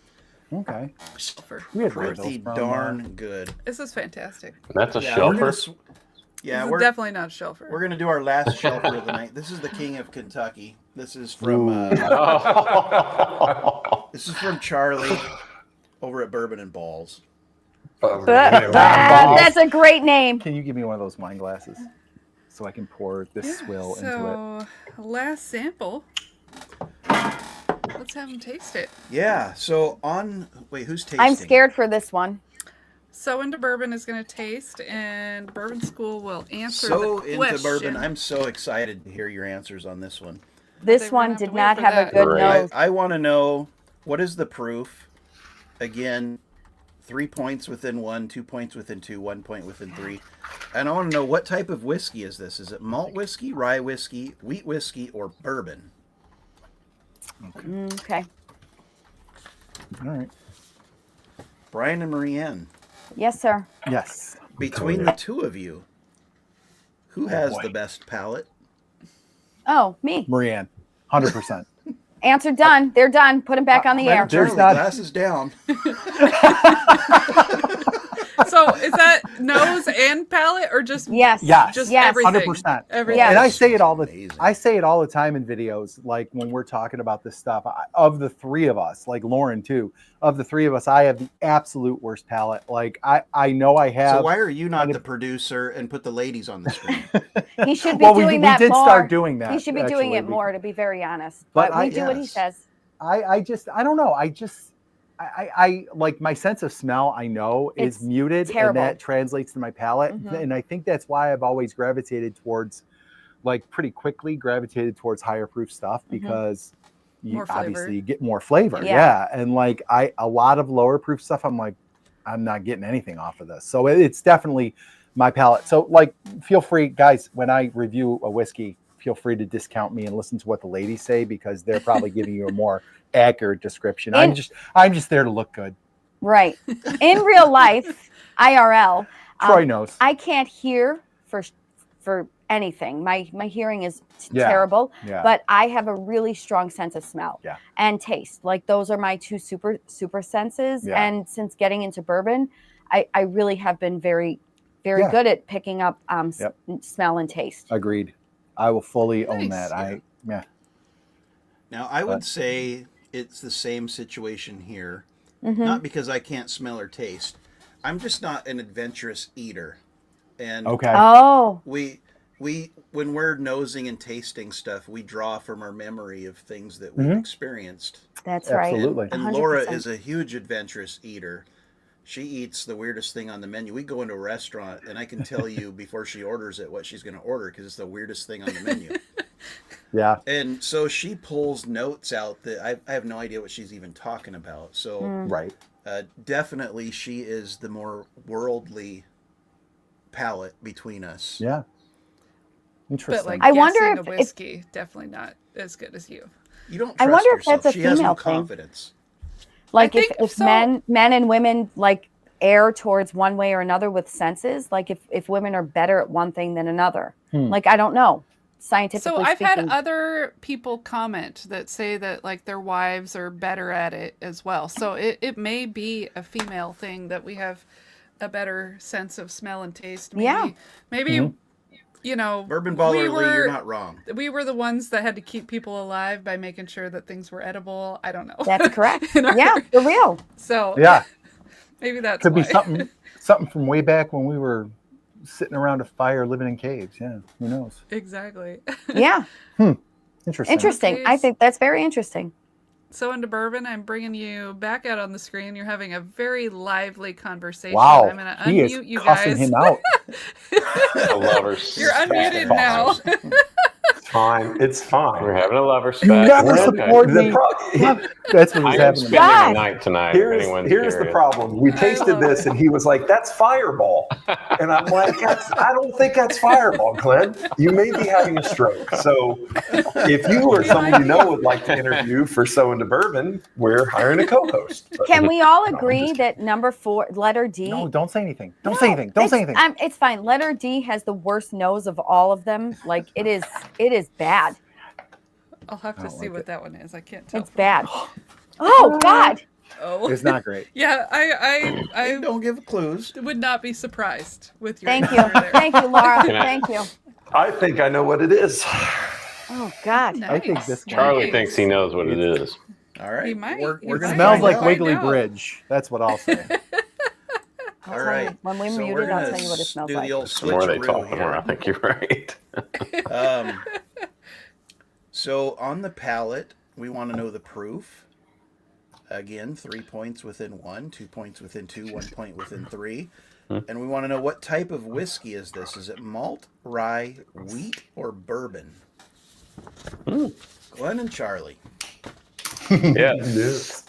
Okay. Shelfer. We had Randall's Pretty from, darn good. This is fantastic. That's a Yeah, we're gonna, shelfer. yeah, This is we're definitely not a shelfer. we're gonna do our last shelfer of the night. This is the King of Kentucky. This is from Oh. this is from Charlie over at Bourbon and Balls. That's a great name. Can you give me one of those wine glasses so I can pour this swill into it? So, last sample. Let's have him taste it. Yeah. So wait, who's tasting? I'm scared for this one. So into bourbon is going to taste, and Bourbon School will answer So the into question. bourbon. I'm so excited to hear your answers on this one. This They were one gonna have did to wait not for have a that. good Great. nose. I want to know, what is the proof? Again, 3 points within 1, 2 points within 2, 1 point within 3. And I want to know, what type of whiskey is this? Is it malt whiskey, rye whiskey, wheat whiskey, or bourbon? Okay. All right. Brian and Marianne, Yes, sir. Yes. between the two of you, who has boy. the best palate? Oh, me. Marianne, 100%. Answer done. They're done. Put them back on the air. There's Charlie, not- glasses down. So is that nose and palate, or just Yes. Yes. just Yes. everything? 100%. Everything. Yes. And I say it all Amazing. the time in videos, like when we're talking about this stuff. Of the three of us, like Lauren too, of the three of us, I have the absolute worst palate. Like I know I have. So why are you not the producer and put the ladies on the screen? He should be well, doing we that did more. start doing that. He should be doing actually. it more, to be very honest. But But we I- do what he yes. says. I don't know. I like my sense of smell. I know It's is muted, terrible. and that translates to my palate. Mhm. And I think that's why I've always gravitated towards, like, pretty quickly gravitated towards higher proof stuff because you More flavor. obviously get more flavor. Yeah. Yeah, and like a lot of lower proof stuff, I'm like, I'm not getting anything off of this. So it's definitely my palate. So like, feel free, guys, when I review a whiskey, feel free to discount me and listen to what the ladies say because they're probably giving you a more accurate description. I'm just there to look good. Right. In real life, IRL, Troy knows. I can't hear for anything. My hearing is Yeah. terrible, Yeah. but I have a really strong sense of smell Yeah. and taste. Like those are my two super senses. Yeah. And since getting into bourbon, I really have been very Yeah. good at picking up Yep. smell and taste. Agreed. I will fully own Nice. that. Yeah. Now, I would But- say it's the same situation here. Mhm. Not because I can't smell or taste. I'm just not an adventurous eater. And Okay. Oh, we when we're nosing and tasting stuff, we draw from our memory of things that we've experienced. That's right. Absolutely. And Laura 100%. is a huge adventurous eater. She eats the weirdest thing on the menu. We go into a restaurant, and I can tell you before she orders it what she's going to order because it's the weirdest thing on the menu. Yeah. And so she pulls notes out that I have no idea what she's even talking about. So Right. definitely she is the more worldly palate between us. Yeah. Interesting. But like I wonder guessing if- a whiskey, definitely not as good as you. You don't I trust wonder if yourself. that's a She has no female thing. confidence. Like I if, think if so. men and women like err towards one way or another with senses, like if women are better at one thing than another. Like I don't know. Scientifically So I've speaking. had other people comment that say that like their wives are better at it as well. So it may be a female thing that we have a better sense of smell and taste. Maybe, Yeah. Maybe you know, Bourbon Baller we Lee, were, you're not wrong. we were the ones that had to keep people alive by making sure that things were edible. I don't know. That's correct. In our- Yeah, for real. So Yeah. maybe that's Could be why. something from way back when we were sitting around a fire living in caves. Yeah. Who knows? Exactly. Yeah. Interesting. Interesting. I case- think that's very interesting. So into bourbon, I'm bringing you back out on the screen. You're having a very lively conversation. Wow. I'm going to He is unmute you cussing guys. him out. The lovers. You're unmuted now. It's fine. It's fine. We're having a lover You spat. never Okay. support me. That's what I was am happening. spending God. the night tonight. if Here's anyone's the curious. problem. We tasted love this, and he was like, "That's Fireball," and I'm like, "I don't think that's Fireball, Glenn. You may be having a stroke." So, if you or someone you know would like to interview for So Into Bourbon, we're hiring a co-host. But- Can we all I'm agree just that number 4, letter D? No, don't say anything. Don't say anything. Don't say anything. It's fine. Letter D has the worst nose of all of them. Like it is bad. I'll have to don't see like what it. that one is. I can't tell. It's bad. Oh God. Oh, It's not great. yeah. I Don't give clues. would not be surprised with your Thank you. answer there. Thank you, Laura. Can I- Thank you. I think I know what it is. Oh God. Nice. I think this one Charlie thinks he knows what it is. All right. He might. We're He gonna might. smells find like out. Wiggly out. Bridge. That's what I'll say. All right. When we're So we're muted, I'll gonna tell you what it smells do like. the old The more they switcheroo talk, the more I here. think you're right. So on the palate, we want to know the proof. Again, 3 points within 1, 2 points within 2, 1 point within 3. And we want to know what type of whiskey is this? Is it malt, rye, wheat, or bourbon? Glenn and Charlie. Yes.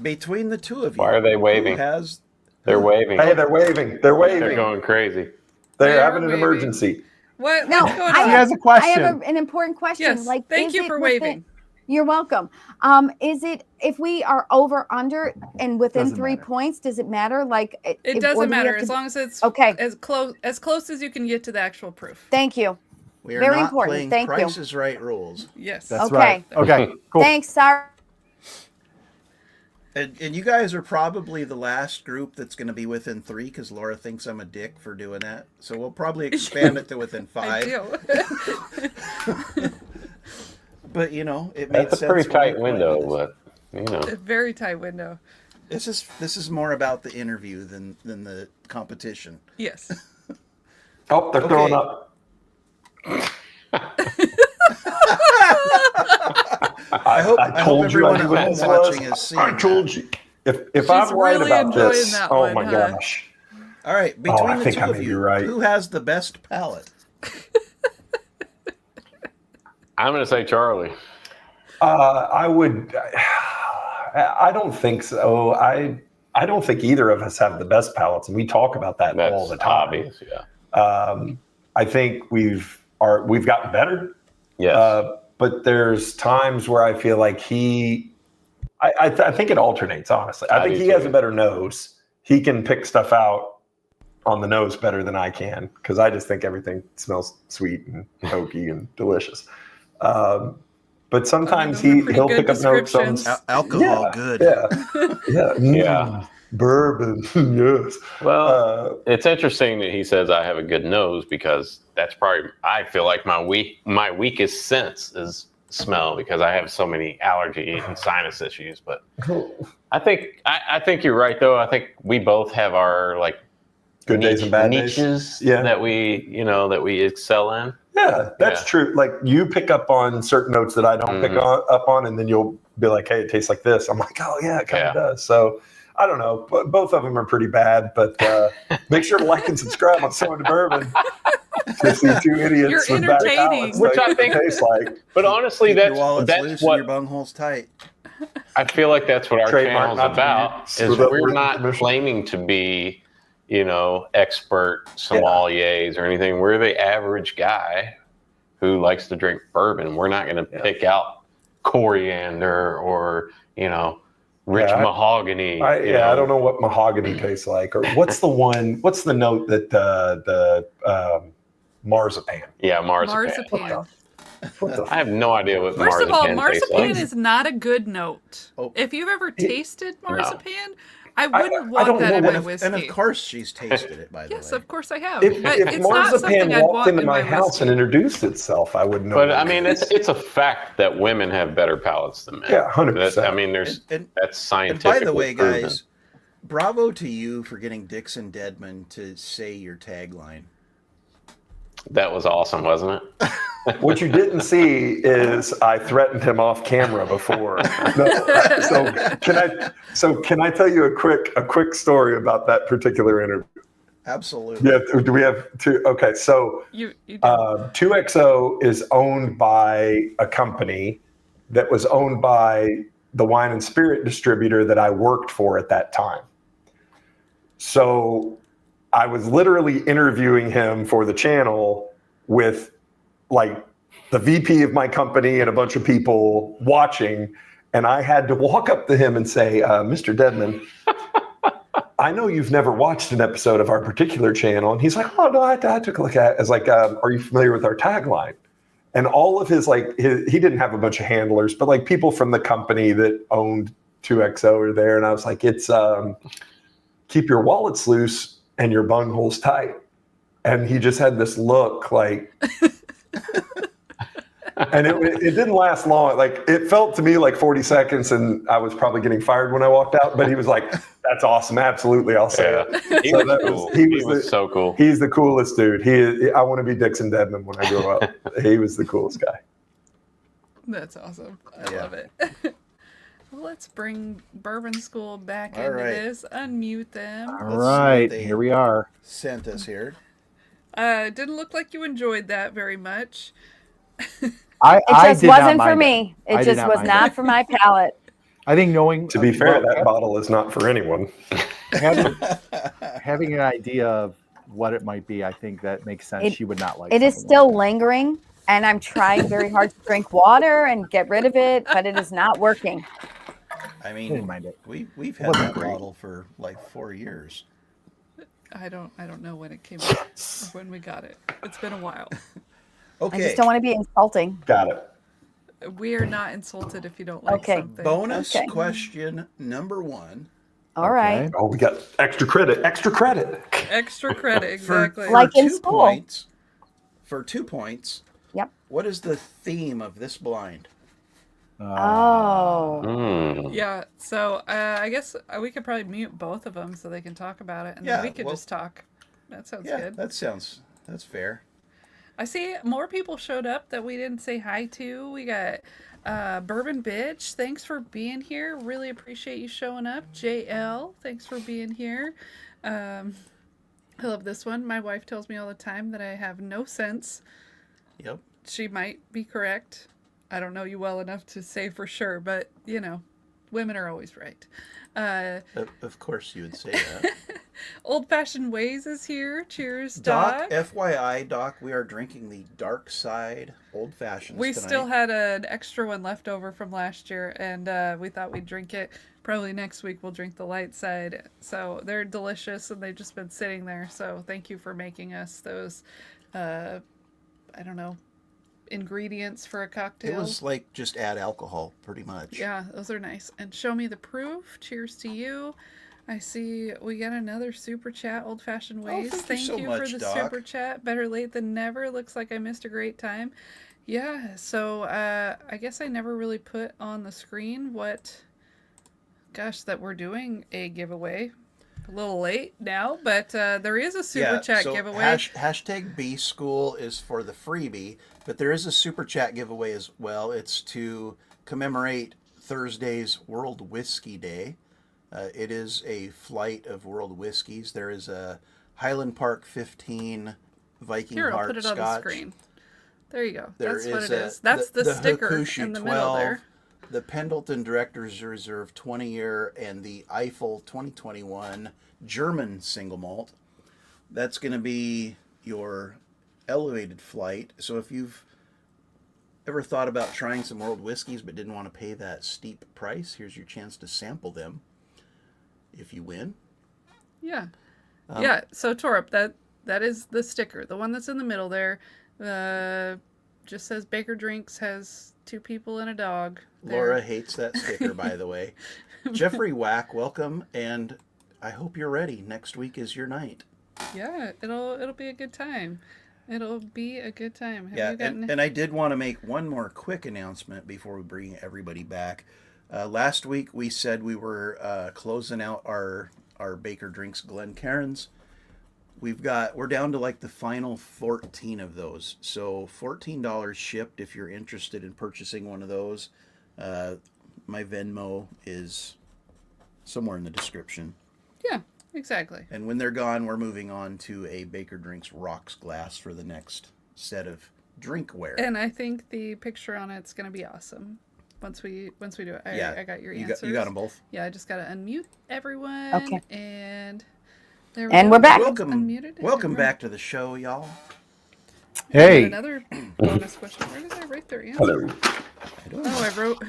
Between the two of you, Why are they waving? who has They're waving. Hey, they're waving. They're They're waving. going crazy. They're They're having an waving. emergency. What? No, What's going I on? He has a I question. have an important question. Yes. Like, Thank is you it for within- waving. You're welcome. Is it if we are over under and within Doesn't 3 matter. points? Does it matter? Like It or do doesn't we matter have as to- long as it's Okay. as close as you can get to the actual proof. Thank you. we are Very not important. playing Thank you. Price is Right rules. Yes. That's Okay. right. Okay. Cool. Thanks. Sorry. And you guys are probably the last group that's going to be within 3 because Laura thinks I'm a dick for doing that. So we'll probably expand it to within 5. I do. But it made That's a sense. pretty when we tight window, planned but A very tight window. this is more about the interview than the competition. Yes. Oh, they're Okay. throwing up. I hope told you everyone I at knew what home this was. watching is seeing I told that. you. If She's I'm right really about enjoying this, that oh one, my huh? gosh. All right, between I the think two I of may be you, right. who has the best palate? I'm going to say Charlie. I would. I don't think so. I don't think either of us have the best palates, and we talk about that That's all the time. obvious. Yeah. I think we've gotten better. Yes. But there's times where I feel like I think it alternates, honestly. I think do he has too. a better nose. He can pick stuff out on the nose better than I can because I just think everything smells sweet and oaky and delicious. But sometimes those are pretty he'll good pick up notes on descriptions. Alcohol, good. yeah, yeah, Yeah. bourbon, yes. Well, it's interesting that he says I have a good nose because that's probably I feel like my weakest sense is smell because I have so many allergy and sinus issues. But I think you're right though. I think we both have our like Good days and bad days. niches Yeah. that we excel in. Yeah, that's Yeah. true. Like you pick up on certain notes that I don't pick up on, and then you'll be like, "Hey, it tastes like this." I'm like, "Oh yeah, it kind of does." So I don't know. Both of them are pretty bad, but make sure to like and subscribe on Someone to Bourbon to see two idiots You're with bad entertaining. palates. Which like I think- it tastes like. But honestly, Keep your that's wallets loose and what your bungholes tight. I feel like that's what our Trademark, channel's not to be about. Is screwed up we're with not information. claiming to be, expert sommeliers or anything. We're the average guy who likes to drink bourbon. We're not going to pick out coriander or rich mahogany. I don't know what mahogany tastes like, or what's the note that the marzipan. Yeah, marzipan. Marzipan. I have no idea what First of all, marzipan tastes marzipan like. is not a good note. Oh. If you've ever tasted marzipan, I wouldn't want don't that know in what my And whiskey. of course, she's tasted it, by the Yes, way. of course I have. If but it's not something marzipan I'd walked want into in my my house whiskey. and introduced itself, I wouldn't know. But what I it mean, is. it's a fact that women have better palates than men. Yeah, 100%. I mean, And, that's and scientific. by the way, guys, bravo to you for getting Dixon Deadman to say your tagline. That was awesome, wasn't it? What you didn't see is I threatened him off camera before. Can I tell you a quick story about that particular interview? Absolutely. Yeah. Do we have two? Okay. So You do. 2XO is owned by a company that was owned by the wine and spirit distributor that I worked for at that time. So I was literally interviewing him for the channel with like the VP of my company and a bunch of people watching. And I had to walk up to him and say, Mr. Deadman, I know you've never watched an episode of our particular channel. And he's like, oh, no, I took a look at it. I was like, are you familiar with our tagline? And all of his, he didn't have a bunch of handlers, but like people from the company that owned 2XO were there. And I was like, it's keep your wallets loose and your bungholes tight. And he just had this look like, and it didn't last long. Like it felt to me like 40 seconds and I was probably getting fired when I walked out, but he was like, that's awesome. Absolutely. I'll say it. He So was that cool. he was so cool. He's the coolest dude. I want to be Dixon Deadman when I grow up. He was the coolest guy. That's awesome. I Yeah. love it. Well, let's bring Bourbon School back All into right. this. Unmute them. All Let's see what right, they- here we are. Sent us here. Didn't look like you enjoyed that very much. I It just did not wasn't for mind it. me. I It did just not was mind not it. for my palate. I think knowing To be fair, that bottle is not for anyone. having an idea of what it might be, I think that makes sense. She would not like It is something still like lingering, and I'm trying very hard to drink water and get rid of it, but it is not working. I that. I didn't mean, mind it. we've had Wasn't that great. bottle for like 4 years. I don't know when it came out or when we got it. It's been a while. I Okay. just don't want to be insulting. Got it. We are not insulted if you don't like Okay. something. Bonus Okay. question number 1. All right. Okay. Oh, we got extra credit. Extra credit. Extra credit, For, exactly. for Like in 2 school. points. For 2 points. Yep. What is the theme of this blind? Oh. Mm. Yeah, so I guess we could probably mute both of them so they can talk about it, and Yeah, then we could well- just talk. That sounds Yeah, good. that's fair. I see more people showed up that we didn't say hi to. We got Bourbon Bitch. Thanks for being here. Really appreciate you showing up. JL, thanks for being here. I love this one. My wife tells me all the time that I have no sense. Yep. She might be correct. I don't know you well enough to say for sure, but women are always right. Of course you would say that. Old Fashioned Ways is here. Cheers, Doc, Doc. FYI, Doc, we are drinking the Dark Side Old Fashions We tonight. still had an extra one left over from last year, and we thought we'd drink it. Probably next week we'll drink the light side. So they're delicious, and they've just been sitting there. So thank you for making us those, I don't know, ingredients for a cocktail. It was like just add alcohol, pretty much. Yeah, those are nice. And show me the proof. Cheers to you. I see we got another super chat, Old Fashioned Ways. thank you so much, for the Doc. super chat. Better late than never. Looks like I missed a great time. Yeah, so I guess I never really put on the screen that we're doing a giveaway. A little late now, but there is a super chat giveaway. Hashtag B School is for the freebie, but there is a super chat giveaway as well. It's to commemorate Thursday's World Whiskey Day. It is a flight of world whiskeys. There is a Highland Park 15 Viking Here, I'll Heart put it Scotch. on the screen. There you go. That's what it a- is. That's the sticker Hakushu in the middle there. The Pendleton Director's Reserve 20-year and the Eiffel 2021 German single malt. That's going to be your elevated flight. So if you've ever thought about trying some world whiskeys but didn't want to pay that steep price, here's your chance to sample them if you win. Yeah. Yeah. So Torp, that is the sticker. The one that's in the middle there. Just says Baker Drinks has 2 people and a dog. Laura hates that sticker, by the way. Jeffrey Wack, welcome, and I hope you're ready. Next week is your night. Yeah, it'll be a good time. It'll be a good time. Have Yeah, you gotten... and I did want to make one more quick announcement before we bring everybody back. Last week we said we were closing out our Baker Drinks Glencairns. We're down to like the final 14 of those. So $14 shipped if you're interested in purchasing one of those. My Venmo is somewhere in the description. Yeah, exactly. And when they're gone, we're moving on to a Baker Drinks Rocks glass for the next set of drinkware. And I think the picture on it's going to be awesome. Once we do it. I got your answers. You got them both? Yeah, I just got to unmute everyone. Okay. And We're back. Welcome back to the show, y'all. Hey. Another bonus question. Where did I write their answer? Hello. I wrote.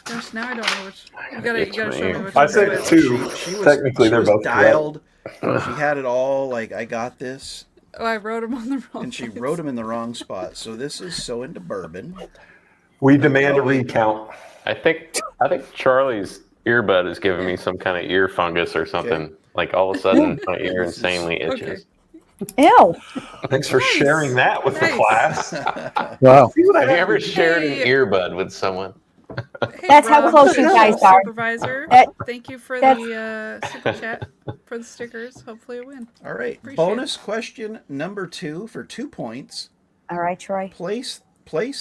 Gosh, now I don't know which. You gotta show me which. I one said it is. 2. Technically, they're both dialed. She had it all like, I got this. Oh, I wrote them on the wrong. And she place. wrote them in the wrong spot. So this is So Into Bourbon. We demand a recount. I think Charlie's earbud is giving me some kind of ear fungus or something. Okay. Like all of a sudden, my ear insanely itches. Ew. Thanks for sharing that with the Nice. class. Wow. Have you ever shared an Hey. earbud with someone? Hey, That's how Rob, close you guys are. Supervisor, That- thank you for that's- the super chat for the stickers. Hopefully, a win. All right. Appreciate Bonus question number 2 for 2 points. All right, Troy. Place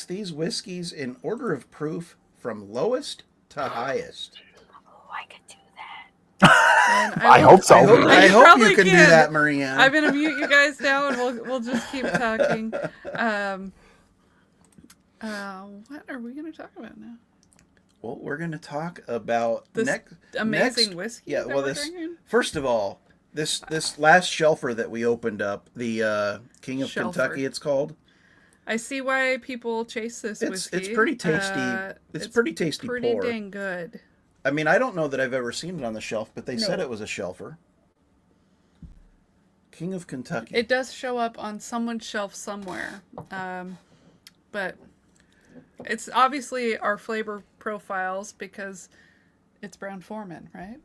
these whiskeys in order of proof from lowest to highest. Oh, I could do that. And I hope so. I hope probably you can do can. that, Marianne. I'm gonna mute you guys now, and we'll just keep talking. What are we gonna talk about now? Well, we're going to talk about This amazing next, whiskey. Yeah, that well, we're this drinking? first of all, this last shelfer that we opened up, the King of Shelfer. Kentucky, it's called. I see why people chase this whiskey. It's pretty tasty. It's pretty tasty. Pretty pour. dang good. I mean, I don't know that I've ever seen it on the shelf, but they said it was a shelfer. King of Kentucky. It does show up on someone's shelf somewhere, but it's obviously our flavor profiles because it's Brown Foreman, right?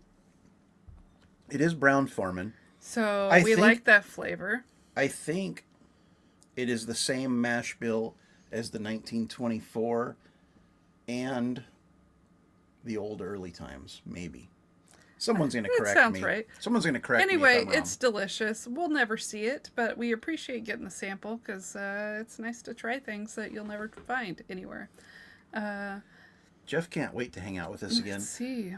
It is Brown Foreman. So I we think- like that flavor. I think it is the same mash bill as the 1924 and the old early times, maybe. Someone's going to That correct sounds me. right. Someone's going to correct me. Anyway, if I'm wrong. it's delicious. We'll never see it, but we appreciate getting the sample because it's nice to try things that you'll never find anywhere. Jeff can't wait to hang out with us again. Let's see.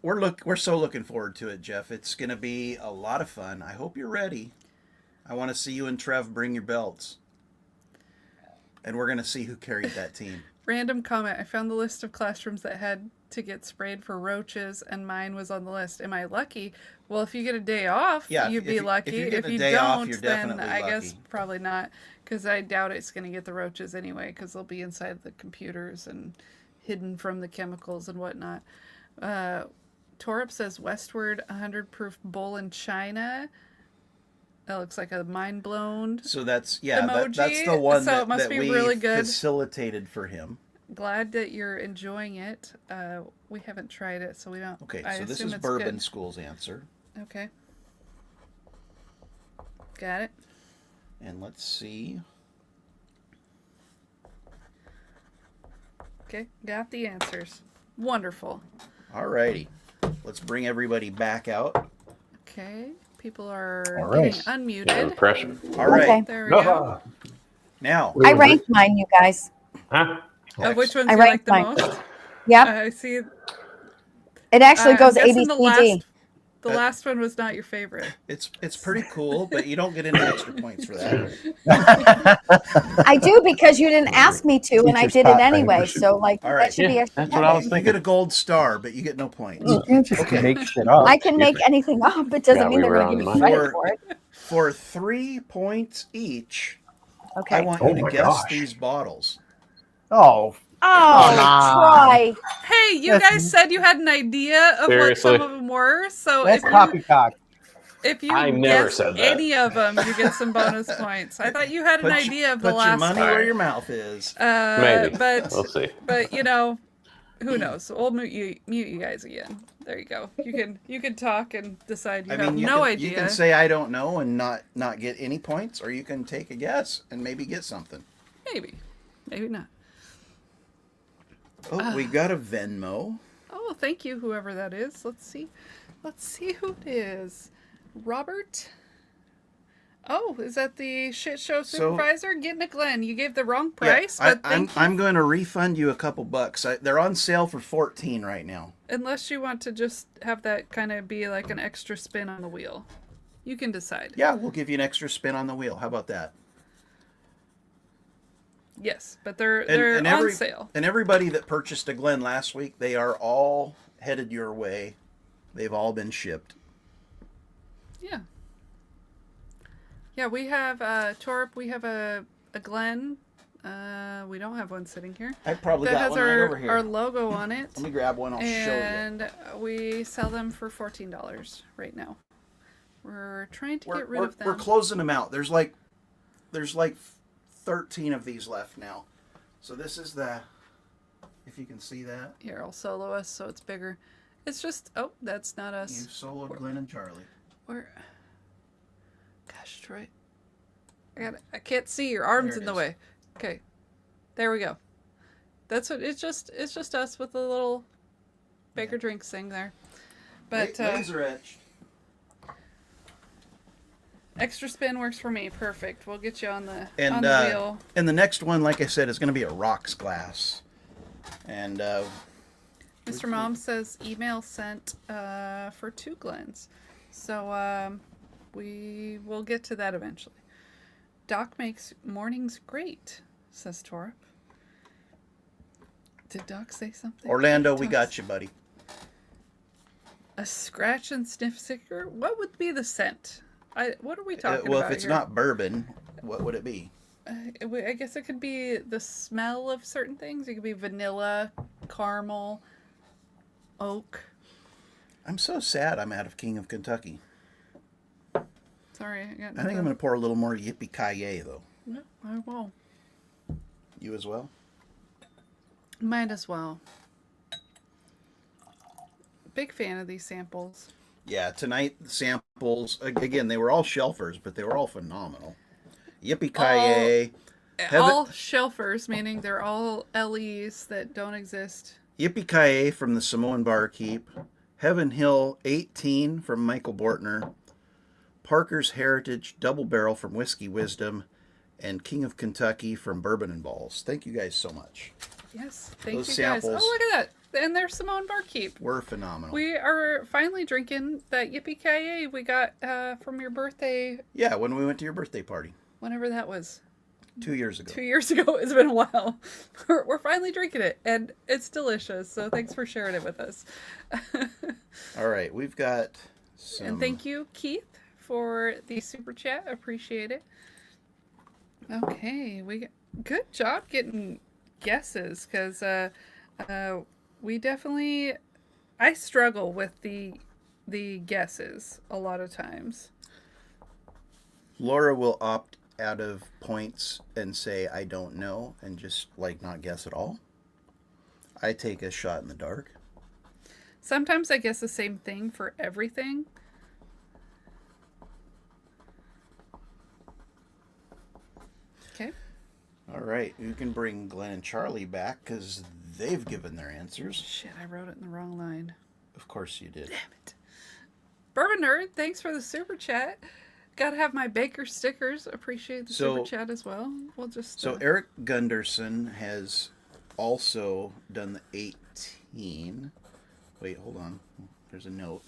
We're so looking forward to it, Jeff. It's going to be a lot of fun. I hope you're ready. I want to see you and Trev bring your belts. And we're going to see who carried that team. Random comment. I found the list of classrooms that had to get sprayed for roaches, and mine was on the list. Am I lucky? Well, if you get a day off, Yeah, you'd if be you- lucky. if you're If getting a you day off, don't, you're then definitely I guess lucky. probably not, because I doubt it's going to get the roaches anyway, because they'll be inside the computers and hidden from the chemicals and whatnot. Torup says Westward 100 proof bowl in China. That looks like a mind blown. So that's Emoji, that's the one so it must that be we really good. facilitated for him. Glad that you're enjoying it. We haven't tried it, so we don't. Okay, I so this assume is it's Bourbon good. School's answer. Okay. Got it. And let's see. Okay, got the answers. Wonderful. Alrighty. Let's bring everybody back out. Okay. People are All right. getting unmuted. Yeah, pressure. All right. Okay. There we go. Now, I ranked mine, you guys. Huh? Of which ones I do you like ranked the mine. most? Yep. I see. It actually I'm goes A, guessing B, C, D. the last one was not your favorite. it's pretty cool, but you don't get any extra points for that. I do because you didn't ask me to, and I Teacher's did pet, it right? anyway. So, like, All right. that should be Yeah, extra. that's what I was You thinking. get a gold star, but you get no points. You can't just Okay. make shit up. I can make me. anything up. It doesn't Yeah, mean we they're were going to give on me mine. credit for it. For 3 points each, Okay. I want Oh you to my guess gosh. these bottles. Oh, Oh, Come on. try. Hey, you That's- guys said you had an idea of Seriously? what some of them were. So that's if you poppycock. I never guess said that. any of them, you get some bonus points. I thought you had an idea of the Put your last money one. where your mouth is. Maybe. But We'll see. you know, who knows? We'll mute you guys again. There you go. You can talk and decide you have you no can, idea. You can say I don't know and not get any points, or you can take a guess and maybe get something. Maybe not. Oh, we got a Venmo. Oh, thank you, whoever that is. Let's see who it is. Robert. Oh, is that the shit show supervisor? Getting a Glenn. You gave the wrong price, Yeah, but thank you. I'm going to refund you a couple bucks. They're on sale for 14 right now. Unless you want to just have that kind of be like an extra spin on the wheel. You can decide. Yeah, we'll give you an extra spin on the wheel. How about that? Yes, but they're on sale. And everybody that purchased a Glen last week, they are all headed your way. They've all been shipped. Yeah. Yeah, we have Torp. We have a Glen. We don't have one sitting here. I probably That got has one right over here. our logo on it. Let me grab one. I'll show you. And we sell them for $14 right now. We're trying to get rid of them. We're closing them out. There's like 13 of these left now. So this is if you can see that. Here, I'll solo us so it's bigger. It's just, oh, that's not us. You've soloed Glenn and Charlie. Where? Gosh, Troy. I can't see. Your arm's There it in the is. way. Okay. There we go. That's what it's just us with a little Baker Drinks thing there. But Laser etched. extra spin works for me. Perfect. We'll get you on the And wheel. and the next one, like I said, is going to be a rocks glass. And Mr. Mom says email sent for 2 Glens. So we will get to that eventually. Doc makes mornings great, says Torp. Did Doc say something? Orlando, we Doc- got you, buddy. A scratch and sniff sticker? What would be the scent? What are we talking Well, about if it's here? not bourbon, what would it be? I guess it could be the smell of certain things. It could be vanilla, caramel, oak. I'm so sad I'm out of King of Kentucky. Sorry, I got I think I'm going to pour a little more Yippee-Ki-Yay, though. No, I won't. You as well? Might as well. Big fan of these samples. Yeah, tonight, the samples, again, they were all shelfers, but they were all phenomenal. Yippee-Ki-Yay. All shelfers, meaning they're all LEs that don't exist. Yippee-Ki-Yay from the Samoan Barkeep. Heaven Hill 18 from Michael Bortner. Parker's Heritage Double Barrel from Whiskey Wisdom. And King of Kentucky from Bourbon and Balls. Thank you guys so much. Yes, thank Those you guys. Oh, samples- look at that. And there's Simone Barkeep. We're phenomenal. We are finally drinking that Yippee-Ki-Yay we got from your birthday, Yeah, when we went to your birthday party whenever that was. 2 years ago. 2 years ago. It's been a while. We're finally drinking it, and it's delicious. So thanks for sharing it with us. All right, we've got some... And thank you, Keith, for the super chat. Appreciate it. Okay, good job getting guesses, because we definitely, I struggle with the guesses a lot of times. Laura will opt out of points and say, I don't know, and just, not guess at all. I take a shot in the dark. Sometimes I guess the same thing for everything. Okay. All right, you can bring Glenn and Charlie back, because they've given their answers. Shit, I wrote it in the wrong line. Of course you did. Damn it. Bourbon Nerd, thanks for the super chat. Gotta have my Baker stickers. Appreciate the super chat as well. We'll just. So Eric Gunderson has also done the 18. Wait, hold on. There's a note.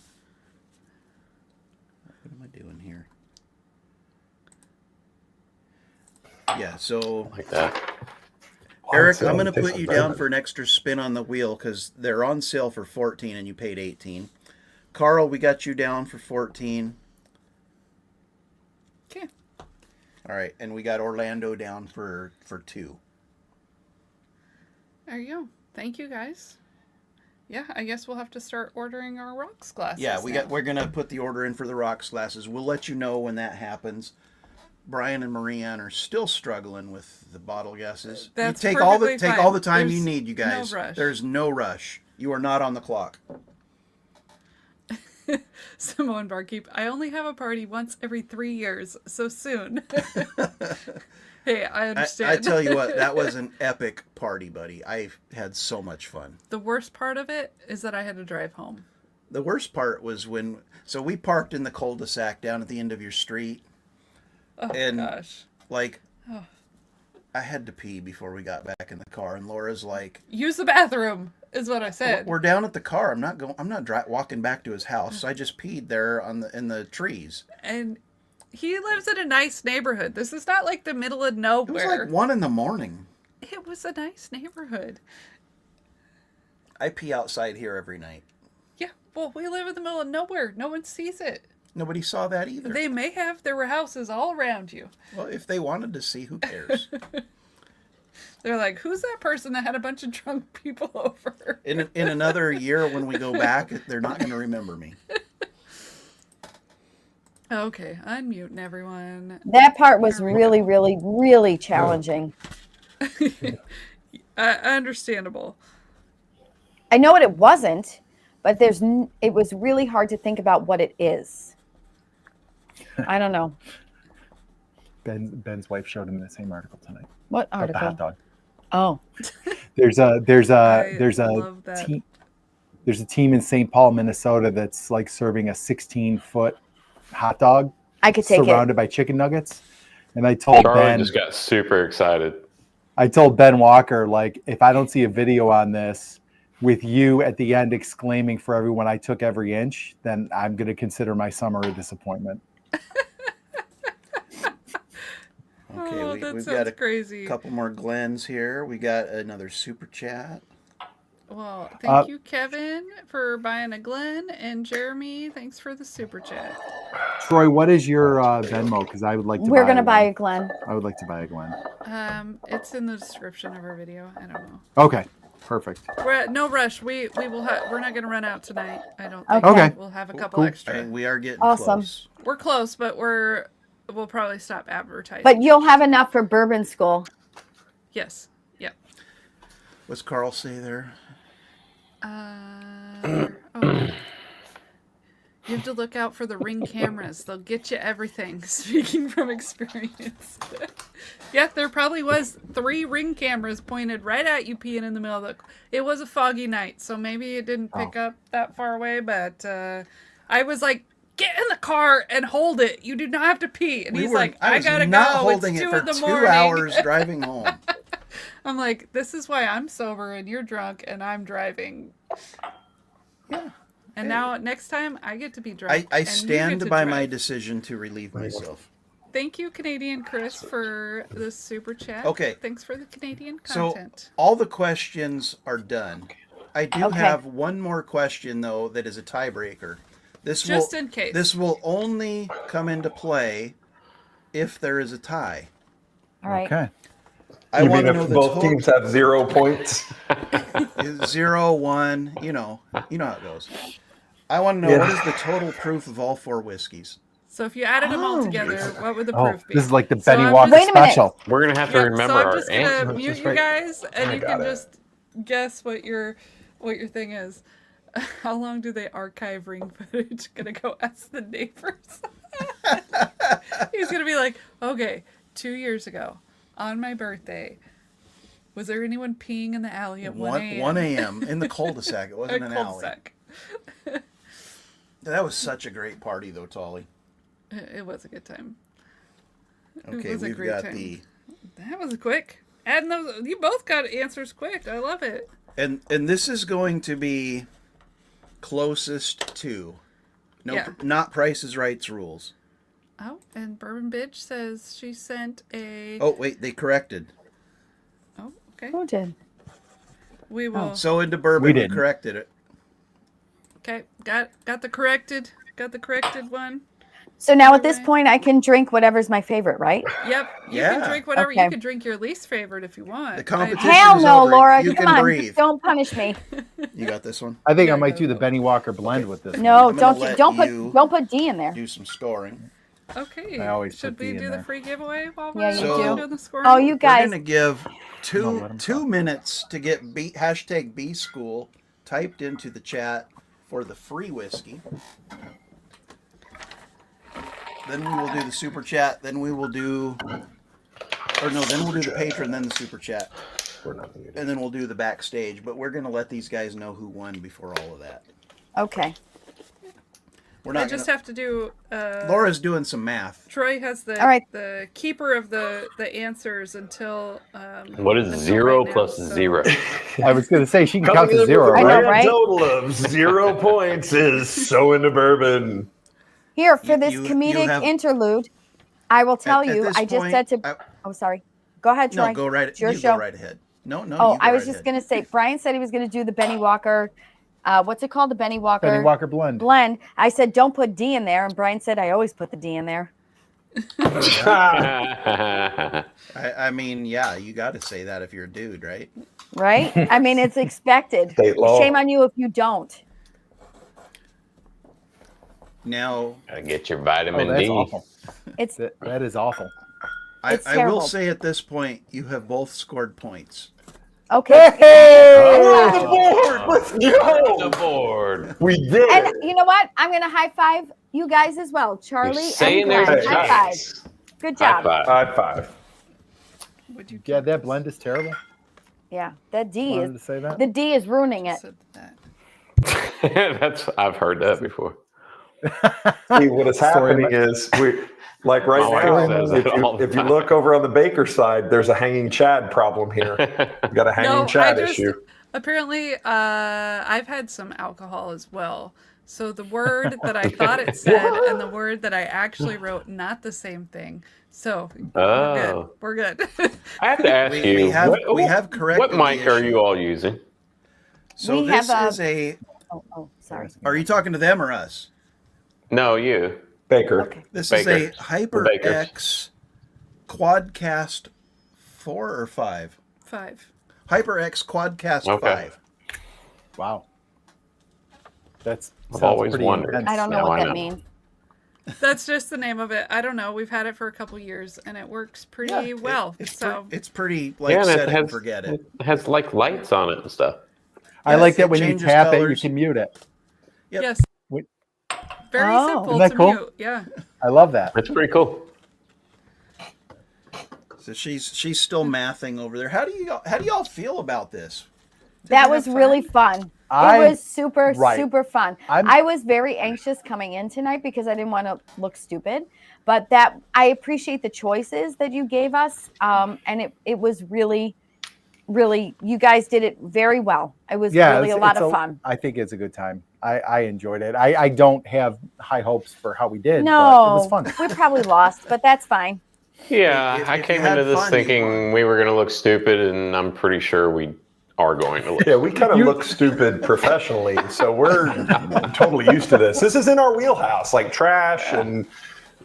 What am I doing here? Yeah, so Like that. Eric, I'm going to put you down for an extra spin on the wheel because they're on sale for 14 and you paid 18. Carl, we got you down for 14. Okay. All right, and we got Orlando down for 2. There you go. Thank you guys. Yeah, I guess we'll have to start ordering our rocks glasses. Yeah, now. we're going to put the order in for the rocks glasses. We'll let you know when that happens. Brian and Marianne are still struggling with the bottle guesses. That's you take all perfectly the fine. time There's you need, you guys. no rush. There's no rush. You are not on the clock. Samoan Barkeep, I only have a party once every 3 years, so soon. Hey, I understand. I tell you what, that was an epic party, buddy. I had so much fun. The worst part of it is that I had to drive home. The worst part was so we parked in the cul-de-sac down at the end of your street. Oh, And gosh. like, I had to pee before we got back in the car, and Laura's like, Use the bathroom, is what I said. "We're down at the car. I'm not walking back to his house. So I just peed there in the trees." And he lives in a nice neighborhood. This is not like the middle of It was nowhere. like 1 a.m. It was a nice neighborhood. I pee outside here every night. Yeah, well, we live in the middle of nowhere. No one sees it. Nobody saw that either. They may have. There were houses all around you. Well, if they wanted to see, who cares? They're like, who's that person that had a bunch of drunk people over? In another year when we go back, they're not going to remember me. Okay, unmuting everyone. That part was really, really, really challenging. Understandable. I know what it wasn't, but it was really hard to think about what it is. I don't know. Ben's wife showed him the same article tonight. What About the hot article? dog. Oh, There's I a love that. there's a team in St. Paul, Minnesota that's like serving a 16-foot hot dog I could take it. surrounded by chicken nuggets. And I told Charlie Ben, just got super excited. I told Ben Walker, like, if I don't see a video on this with you at the end exclaiming for everyone I took every inch, then I'm going to consider my summer a disappointment. Okay, Oh, we've that got sounds a crazy. couple more Glens here. We got another super chat. Well, thank you, Kevin, for buying a Glen, and Jeremy, thanks for the super chat. Troy, what is your Venmo? Because I would like to We're buy going to one. buy a Glen. I would like to buy a Glen. It's in the description of our video. I don't know. Okay, perfect. We're at no rush. We will we're not gonna run out tonight. I don't think. Okay. We'll have a couple Cool. extra. We are getting Awesome. close. We're close, but we'll probably stop advertising. But you'll have enough for bourbon school. yes. Yep. What's Carl say there? Oh. You have to look out for the Ring cameras. They'll get you everything. Speaking from experience. Yeah, there probably was 3 Ring cameras pointed right at you peeing in the middle of the... It was a foggy night, so maybe it didn't pick up that far away, but I was like, get in the car and hold it. You do not have to pee. And he's like, I gotta not go. holding It's it 2 for in the 2 morning. hours driving home. I'm like, this is why I'm sober and you're drunk and I'm driving. Yeah. And now next time I get to be drunk. I and you get stand to by drive. my decision to relieve myself. Thank you, Canadian Chris, for the super chat. Okay. Thanks for the Canadian So content. all the questions are done. I do Okay. have one more question though that is a tiebreaker. Just in case. This will only come into play if there is a tie. All right. Okay. I You want mean to know if the both total. teams have 0 points? 0, 1, you know how it goes. I want to know what is the total proof of all 4 whiskeys. So if you added them all Oh. together, what would the Oh, proof be? this is like the So Benny I'm Walker just- Wait a minute. special. We're gonna have to Yep, remember so I'm our just gonna answers. mute Just you wait. guys, and I you got can it. just guess what your thing is. How long do they archive Ring footage? Gonna go ask the neighbors. He's gonna be like, okay, 2 years ago, on my birthday, was there anyone peeing in the alley at 1 a.m.? 1 a.m. in the cul-de-sac. It wasn't A an alley. cul-de-sac. That was such a great party, though, Tolly. It was a good time. Okay, was a we've great got time. That was quick. Adding those, you both got answers quick. I love it. and this is going to be closest to, not Price is Right's rules. Oh, and Bourbon Bitch says she sent a. Oh wait, they corrected. Oh, okay. Who did? We will. So into Bourbon, We we didn't. corrected it. Okay, got the corrected one. So now at this Okay. point, I can drink whatever's my favorite, right? Yep, you Yeah. can drink whatever. Okay. You can drink your least favorite if you want. The competition Hell is no, over. Laura. You Come can on. breathe. Don't punish me. You got this one. I think Yeah, I might go, do the go. Benny Walker blend with this. No, I'm gonna don't let don't you put D in there. Do some scoring. Okay. I always Should put D we in do the there. free giveaway while Yeah, we're you So- doing the scoring? Oh, you We're guys. gonna give No, let 'em two talk. minutes to get hashtag B School typed into the chat for the free whiskey. Then we will do the super chat. Then we will do, then we'll do the patron, then the super chat, We're not gonna do and then we'll do the backstage. But we're gonna let these guys know who won before all of that. Okay. We're I not. just Gonna, have to do. Laura's doing some math. Troy has the All right. the keeper of the answers until. What is until 0 right now, plus so- 0? I was going to say she can count Coming to in zero, with a I know, right? grand right? total of 0 points is so into bourbon. Here for You- this you comedic have- interlude, I will tell At you. this I just point, said to. Oh, sorry. Go ahead, Troy. No, go right. It's your You show. go right ahead. No. Oh, you go I was right just ahead. gonna say. Brian said he was gonna do the Benny Walker. What's it called? The Benny Walker. Benny Walker blend. blend. I said don't put D in there, and Brian said I always put the D in there. I mean, yeah, you got to say that if you're a dude, right? Right? I mean, it's expected. State law. Shame on you if you don't. Now, Gotta get your Oh, vitamin that's D. awful. It's That is awful. It's I will terrible. say at this point, you have both scored points. okay. On the board. Let's go. The board. We did And it. you know what? I'm gonna high five you guys as well, Charlie You're and saying Glenn. there's a High chance. five. Good High job. five. High five. Would you Yeah, that blend is terrible. Yeah, that D Wanted to is say that. the D is ruining it. said that? I've heard that before. See, what is happening is we, like right My wife now, says that all the if you time. look over on the baker side, there's a hanging Chad problem here. We've got a hanging Chad issue. Apparently, I've had some alcohol as well. So the word that I thought it said and the word that I actually wrote, not the same thing. So Oh. we're good. I have to ask We you, have corrected what the mic are issue. you all using? So We this have is a. Oh, sorry. Are you talking to them or us? No, you. Baker. Okay. This Bakers. is a Bakers. HyperX Quadcast 4 or 5. 5. HyperX Quadcast Okay. 5. Wow. That's I've sounds always pretty wondered. intense. I don't know Now what I that know. means. That's just the name of it. I don't know. We've had it for a couple years and it works pretty well. It's, So it's pretty like Yeah, and set it it and has, forget it. it has like lights on it and stuff. I Yes, like that it when you changes tap it, you colors. can mute it. Yep. yes. Wait. Very Oh. simple Isn't that to cool? mute. Yeah. I love that. That's pretty cool. So she's still mathing over there. How do y'all feel about this? That you was have really fun. I- It was super, right. super fun. I'm- I was very anxious coming in tonight because I didn't want to look stupid. But that I appreciate the choices that you gave us. And it was really, really, you guys did it very well. It was Yeah, really a lot of fun. I think it's a good time. I enjoyed it. I don't have high hopes for how we did, but it No, was fun. we probably lost, but that's fine. Yeah, If I you came had into this fun, you thinking won. we were going to look stupid, and I'm pretty sure we are going to look. Yeah, we kind of look stupid professionally, so we're totally used to this. This is in our wheelhouse, like trash and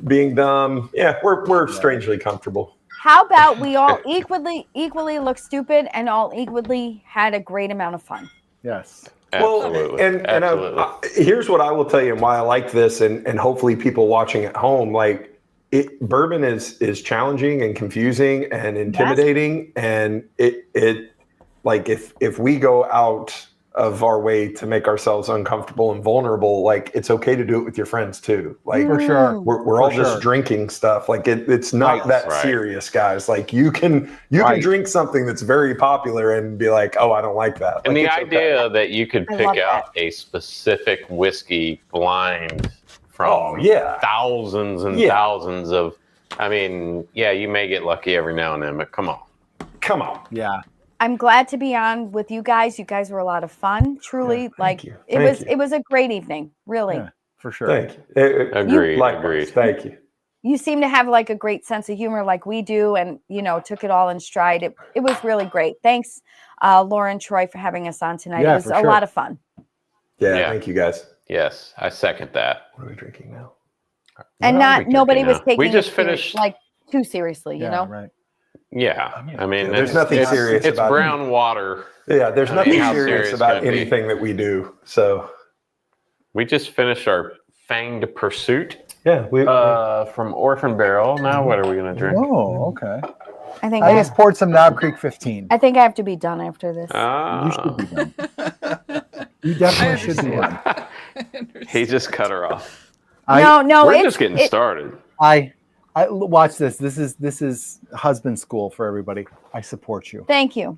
being dumb. Yeah, we're strangely comfortable. How about we all equally look stupid and all equally had a great amount of fun? Yes. Absolutely. Well, and Absolutely. here's what I will tell you and why I like this, and hopefully people watching at home, like bourbon is challenging and confusing and intimidating, and it like if we go out of our way to make ourselves uncomfortable and vulnerable. Like, it's okay to do it with your friends too. Like, For sure. we're all For just sure. drinking stuff. Like, it's not Right. that Right. serious, guys. Like, you can Right. drink something that's very popular and be like, oh, I don't like that. And Like, the it's okay. idea that you could I pick love out a specific whiskey blind from Oh, yeah. thousands and Yeah. thousands of, I mean, yeah, you may get lucky every now and then, but come on. Come on. Yeah. I'm glad to be on with you guys. You guys were a lot of fun. Truly, Yeah, like you. it Thank was. you. It was a great evening. Really, Yeah. For sure. Thank you. Agreed. Likewise. Agreed. Thank you. you seem to have like a great sense of humor, like we do, and took it all in stride. It was really great. Thanks, Lauren, Troy, for having us on tonight. Yeah, It was for a sure. lot of fun. Yeah. Thank you, guys. Yes, I second that. What are we drinking now? And What are we nobody drinking was now? taking We just it serious- finished. like too seriously. You Yeah, know. right. Yeah, I mean, Yeah, there's it's- nothing it's- serious It's about it. brown water. Yeah, there's I nothing mean, how serious serious about can it be? anything that we do. So We just finished our Fanged Pursuit yeah, from Orphan Barrel. Now, what are we gonna drink? Oh, okay. I think I just poured some Knob Creek 15. I think I have to be done after this. You should be done. You I definitely should be understand. done. He just cut her off. no, We're it's just getting started. I watch this. This is husband school for everybody. I support you. Thank you.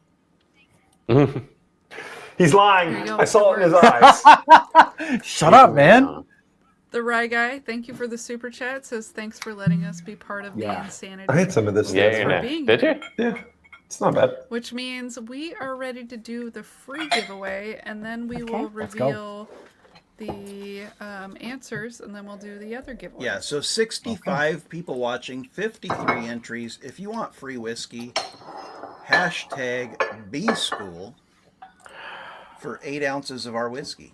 he's lying. There you go. I saw it in his It eyes. Shut up, man. The Rye Guy, thank you for the super chat. Says thanks for letting us be part of the Yeah. insanity. I had some of this. Yeah, That's you fine. know. being Did here. you? Yeah, it's not bad. Which means we are ready to do the free giveaway, and then we Okay, will let's go. reveal the answers, and then we'll do the other giveaway. Yeah, so 65 people watching, 53 entries. If you want free whiskey, hashtag BSchool for 8 ounces of our whiskey.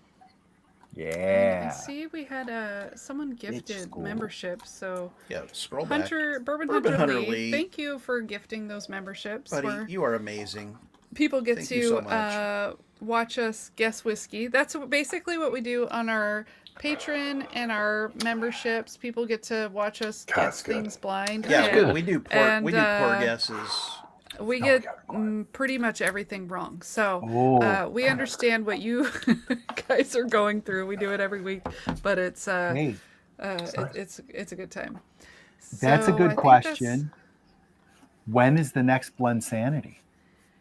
And Yeah. see, we had someone gifted school. membership. So Yeah, scroll back. Bourbon Bourbon Hunter Hunter Lee, Lee. thank you for gifting those memberships. Buddy, Where you are amazing. people get thank you so to much. watch us guess whiskey. That's basically what we do on our Patreon and our memberships. People get to watch us God, guess that's good. things blind. Yeah, good. we do pour And, guesses. We get pretty much everything wrong. So Oh. we understand what you guys are going through. We do it every week, but it's Hey, it's a good time. that's a So I good think question. When is the next Blend Sanity?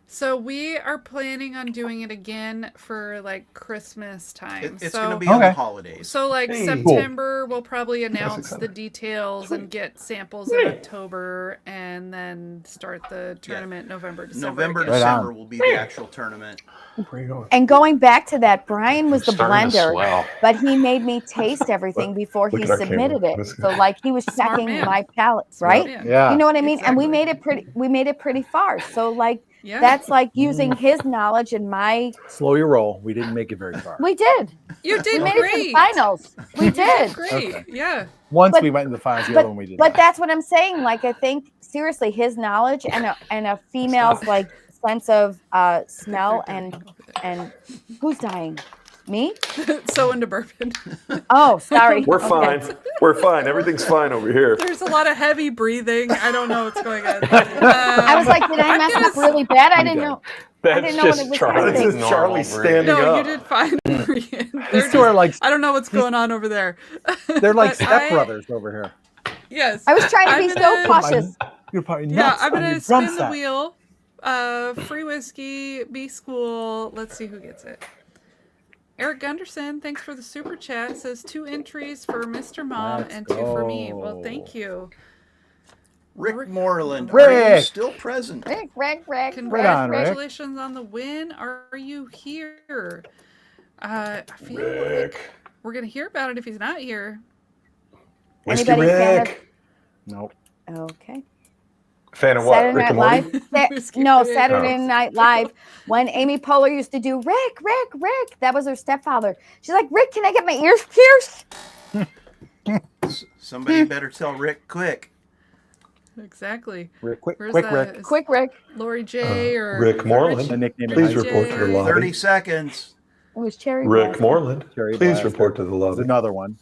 So we are planning on doing it again for like Christmas time. It's so, going to be on the Okay. holidays. So like Hey. September, we'll probably announce exciting. the details and get samples in October, and then start the tournament November, December. November, again. Right on. December will be the actual tournament. Where are you going? And going back to that, Brian was the Starting to blender, swell. but he made me taste everything before Look he at our submitted camera. it. Let's So go. like he was Smart checking man. my palates, right? Yeah. Yeah. You know what I mean? And we Exactly. made it pretty far. So like Yeah. that's like using his knowledge and my. Slow your roll. We didn't make it very far. We did. You We did made it to great. the finals. We did. Great. Okay. Yeah. Once But- we went in the finals, the other one we didn't. But that's what I'm saying. Like I think seriously, his knowledge and a female's like sense of smell and who's dying? Me? So into bourbon. Oh, sorry. We're Okay. fine. We're fine. Everything's fine over here. There's a lot of heavy breathing. I don't know what's going on. I was like, did I mess up really bad? I didn't know. That's didn't know what just it was Charlie. happening. This is Charlie standing No, up. you did fine. These two are like I don't know what's going on over there. they're like But I- stepbrothers over here. Yes. I was trying to be I'm so gonna- cautious. You're probably Yeah, nuts I'm on gonna your drum spin the set. wheel. Free whiskey, B school. Let's see who gets it. Eric Gunderson, thanks for the super chat. Says 2 entries for Mr. Mom Let's and 2 for me. go. Well, thank you. Rick Moreland, are you Rick! still present? Rick. Right on, Rick. Congratulations on the win. Are you here? I feel like Rick. we're gonna hear about it if he's not here. Whiskey Anybody fan Rick. Nope. Okay. Fan of what? Saturday Rick Night and Morty? Live. Whiskey No, Rick. Saturday Oh. Night Live. When Amy Poehler used to do Rick. That was her stepfather. She's like, Rick, can I get my ears pierced? Somebody better tell Rick quick. Exactly. Rick, quick, Where's quick, that? Rick. Is Quick, Rick. Lori J or Rick Moreland. The nickname in Please high report to the lobby. 30 seconds. It was Cherry. Rick Blossom. Moreland. Cherry Please Blaster. report to the There's lobby. another one.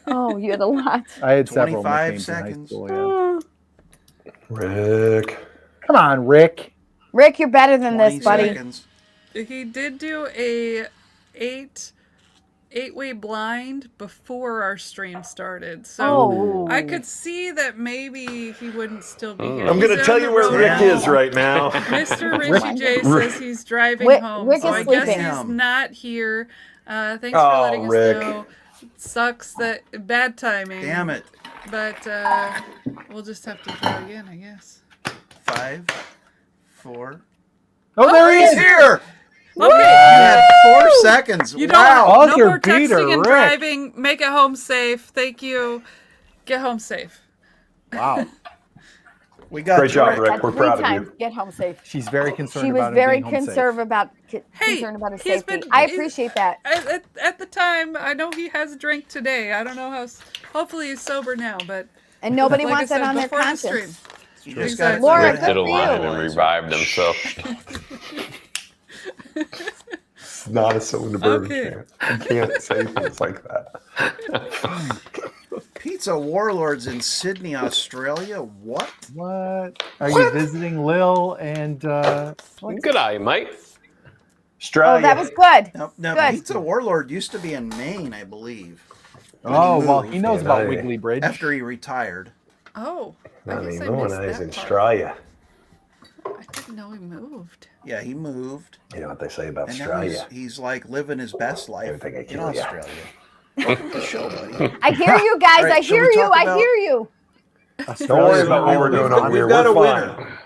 Oh, you had a lot. I had several 25 nicknames in high seconds. school. Yeah. Rick. Come on, Rick. Rick, you're better than 20 this, buddy. seconds. He did do a eight-way blind before our stream started. So Oh. I could see that maybe he wouldn't still be here. I'm He's going to on tell the you where road Rick home. is right now. Mr. Richie J says he's driving home, Rick so is I guess sleeping. he's not here. Thanks for Oh, letting Rick. us know. Sucks that bad timing. Damn it. But we'll just have to try again, I guess. 5, 4. Oh, there he is. Here. Okay. You had 4 seconds. You Wow. don't. How's No your more beater, texting and Rick? driving. Make it home safe. Thank you. Get home safe. Wow. We got Great job, Rick. Rick. Had We're 3 proud of times. you. Get home safe. She's very concerned She about was him very being home safe. concerned about Hey, concerned about his he's safety. been- I he's- appreciate that. At the time, I know he has a drink today. I don't know how. Hopefully, he's sober now. But And nobody like I wants that said, on their before the conscience. You just Exactly. gotta Laura, do good it. Did a for line you. and revived himself. It's not a cylinder bourbon Okay. fan. I can't say things like that. Pizza Warlords in Sydney, Australia. What? What? Are you visiting Lil and Good eye, mate. Australia. Oh, that was good. Now Good. Pizza Warlord used to be in Maine, I believe. Oh, well, moved. he knows Yeah, about I- Wiggly Bridge. After he retired. oh, I I guess mean, I no one missed is that in part. Australia. I didn't know he moved. Yeah, he moved. You know what they say about And now Australia? he's like living his best life Everything I in kill ya. Australia. Welcome to the show, buddy. I hear you guys. All right, I shall hear we you. talk I about- hear you. Don't worry about what we're doing over We've here. got We're a fine. winner.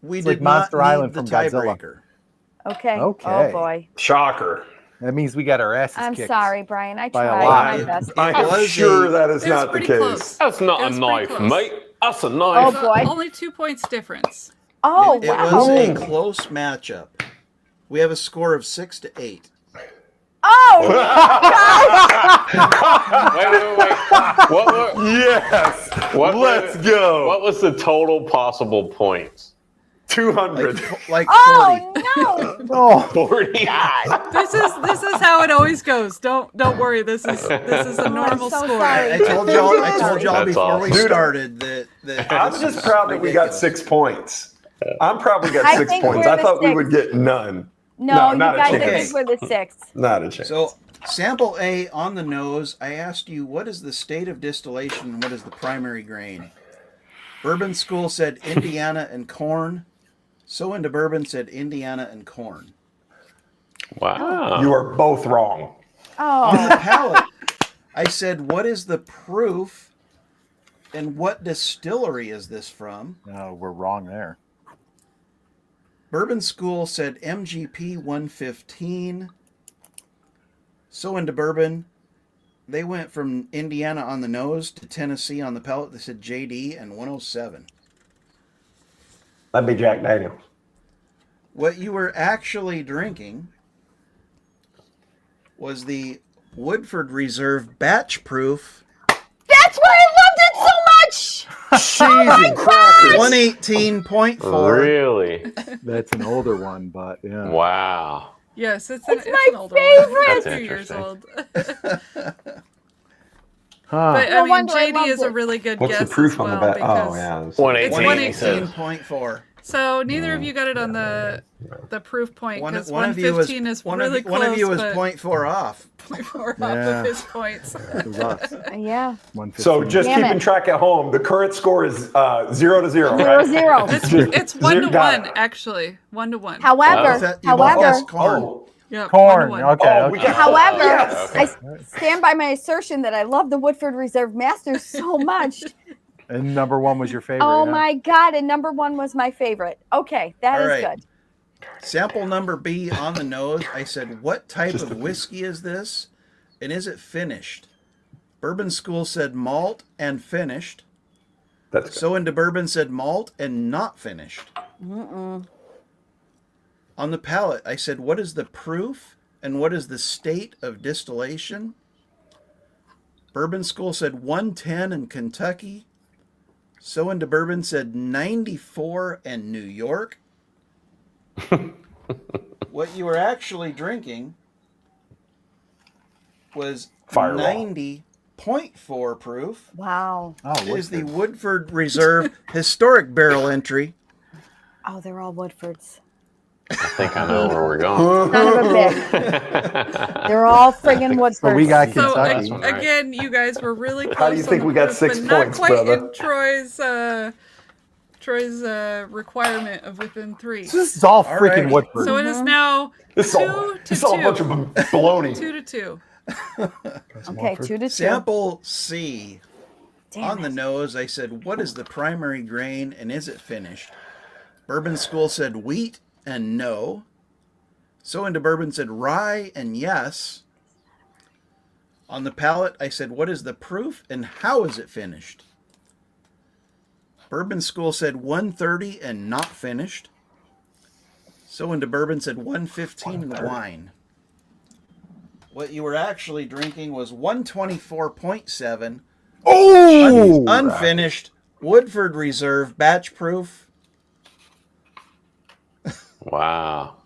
We It's did like not Monster need Island the from Godzilla. tiebreaker. Okay. Okay. Oh boy. Shocker. That means we got our asses I'm kicked. sorry, Brian. I By a tried lot. my best. I It am was sure a- that is It was not the pretty case. close. That's not It a was pretty knife, close. mate. That's a Oh knife. boy. Only 2 points difference. Oh It wow. was a close matchup. We have a score of 6 to 8. Oh. Wait. What were, Yes. What were- Let's go. what was the total possible points? 200. Like 40. Oh no. Oh, 40. This is how it always goes. Don't worry. This is a normal so score. sorry. I told y'all That's before we awesome. started that I'm this just is proud that we got ridiculous. 6 points. I'm probably got I 6 think points. we're I the thought we sixth. would get none. No, you not a guys. I chance. think we're the sixth. Not a chance. So, sample A on the nose, I asked you what is the state of distillation and what is the primary grain? Bourbon School said Indiana and corn. So into Bourbon said Indiana and corn. Wow. you are both wrong. On Oh. the palate, I said what is the proof and what distillery is this from? no, we're wrong there. Bourbon School said MGP 115. So into Bourbon, they went from Indiana on the nose to Tennessee on the palate. They said JD and 107. That'd be Jack Daniels. What you were actually drinking was the Woodford Reserve Batch Proof That's why I loved it so much. Cheese and crackers. 118.4. Really? That's an older one, but yeah. Wow. Yes, it's It's an my older favorite. one. It's That's 2 years interesting. old. Huh. But No I mean, wonder I JD loved is a it. really good What's guess the proof as on the well back? Oh, because- yeah. It's 118. 118.4. So neither of you got it on the proof point One, because one of you was 115 is one really of, close. one of you was but 0.4 off. 0.4 off Yeah. of his points. It was us. Yeah. 115. So just Damn keeping it. track at home, the current score is 0-0, Zero right? zero. It's 1 to Got 1 it. actually. 1 to 1. However, You both guessed corn. Oh, Yeah, corn. 1 to 1. Okay. Oh, okay. we got- however, Yes. I stand by my assertion that I love the Woodford Reserve Masters so much. And number one was your favorite. Oh huh? my God. And number one was my favorite. Okay. That All is right. good. Sample number B on the nose. I said, what type of whiskey is this? And is it finished? Bourbon School said malt and finished. that's good. So into Bourbon said malt and not finished. Mm-mm. On the palate, I said, what is the proof and what is the state of distillation? Bourbon School said 110 in Kentucky. So into Bourbon said 94 in New York. What you were actually drinking was Fireball. 90.4 proof. Wow. Oh, It is the Woodford. Woodford Reserve Historic Barrel Entry. Oh, they're all Woodfords. I think I know where we're going. Son of a bitch. They're all friggin' Woodfords. So we got So Kentucky. Right. again, you guys were really close. How do you think on we the got proof, 6 but not points, quite brother? in Troy's requirement of within 3. This is all freaking Alrighty. Woodford. So it is now This is all, 2 to this is all a 2. bunch of baloney. 2 to 2. Okay, 2 to 2. Sample C. Damn On the it. nose, I said, what is the primary grain and is it finished? Bourbon School said wheat and no. So into Bourbon said rye and yes. On the palate, I said, what is the proof and how is it finished? Bourbon School said 130 and not finished. So into Bourbon said 115 in wine. What you were actually drinking was 124.7. Oh, Unfinished Woodford Reserve batch proof. Wow.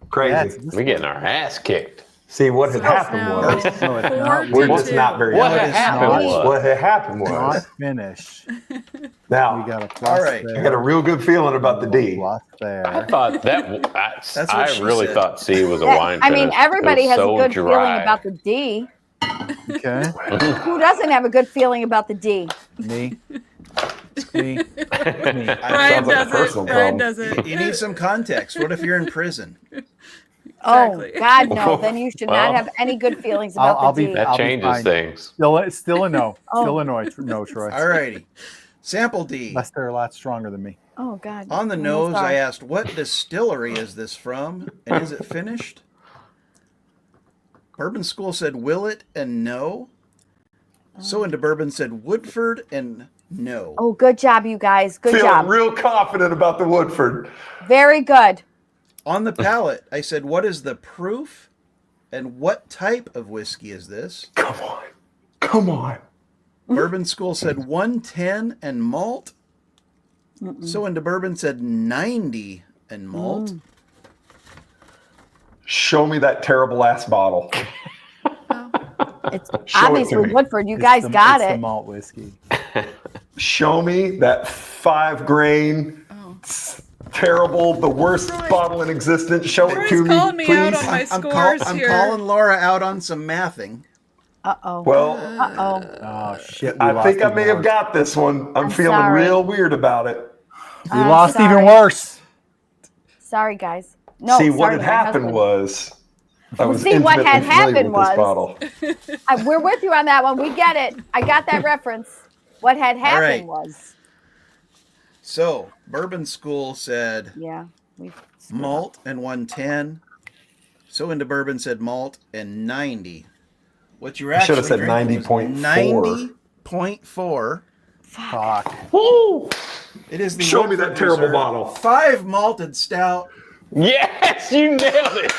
Crazy. We're getting our ass kicked. See, what had happened now was, No, it's 4 not. to we're 2. just not very What good. had happened not. was, What had happened not was, finished. now, We got a plus All right. I there. got a real good feeling about the D. Plus I there. thought that what I she really said. thought C was a wine. I mean, finish. everybody It was has so a good dry. feeling about the D. Okay. Who doesn't have a good feeling about the D? Me. Me. Me. Ryan Sounds like a does personal it. Ryan problem. does it. You need some context. What if you're in prison? Exactly. Oh, God, no. Then you should Well, not have any good feelings about I'll the be D. That I'll be changes fine. things. Still a no. Oh. Still a no, Troy. All righty. Sample D. Unless they're a lot stronger than me. Oh, God. On the I'm nose, I sorry. asked, what distillery is this from? And is it finished? Bourbon School said Willet and no. So into Bourbon said Woodford and no. Oh, good job, you guys. Good Feeling job. real confident about the Woodford. Very good. On the palate, I said, what is the proof? And what type of whiskey is this? Come on. Come on. Bourbon School said 110 and malt. So into Bourbon said 90 and malt. Show me that terrible ass bottle. It's Show it obviously to me. Woodford. You guys got it's it. the malt whiskey. Show me that 5 grain, terrible, the worst Troy. bottle in existence. Show it Troy's to me, calling me out please. on my I'm scores here. calling Laura out on some mathing. Uh-oh. Well, Uh-oh. Oh shit! We I lost think I even may have worse. got this one. I'm I'm feeling sorry. real weird about it. We I'm lost sorry. even worse. Sorry, guys. No, See, what sorry, had my happened husband. was I was see, what intimately had familiar happened with this was- bottle. We're with you on that one. We get it. I got that reference. What had happened was, So, Bourbon School said yeah, we malt and 110. So into Bourbon said malt and 90. What you were I should actually have said drinking was 90.4. 90.4. Fuck. Woo! It is the Show me Woodford that terrible Reserve bottle. 5 malted stout. Yes, you nailed it.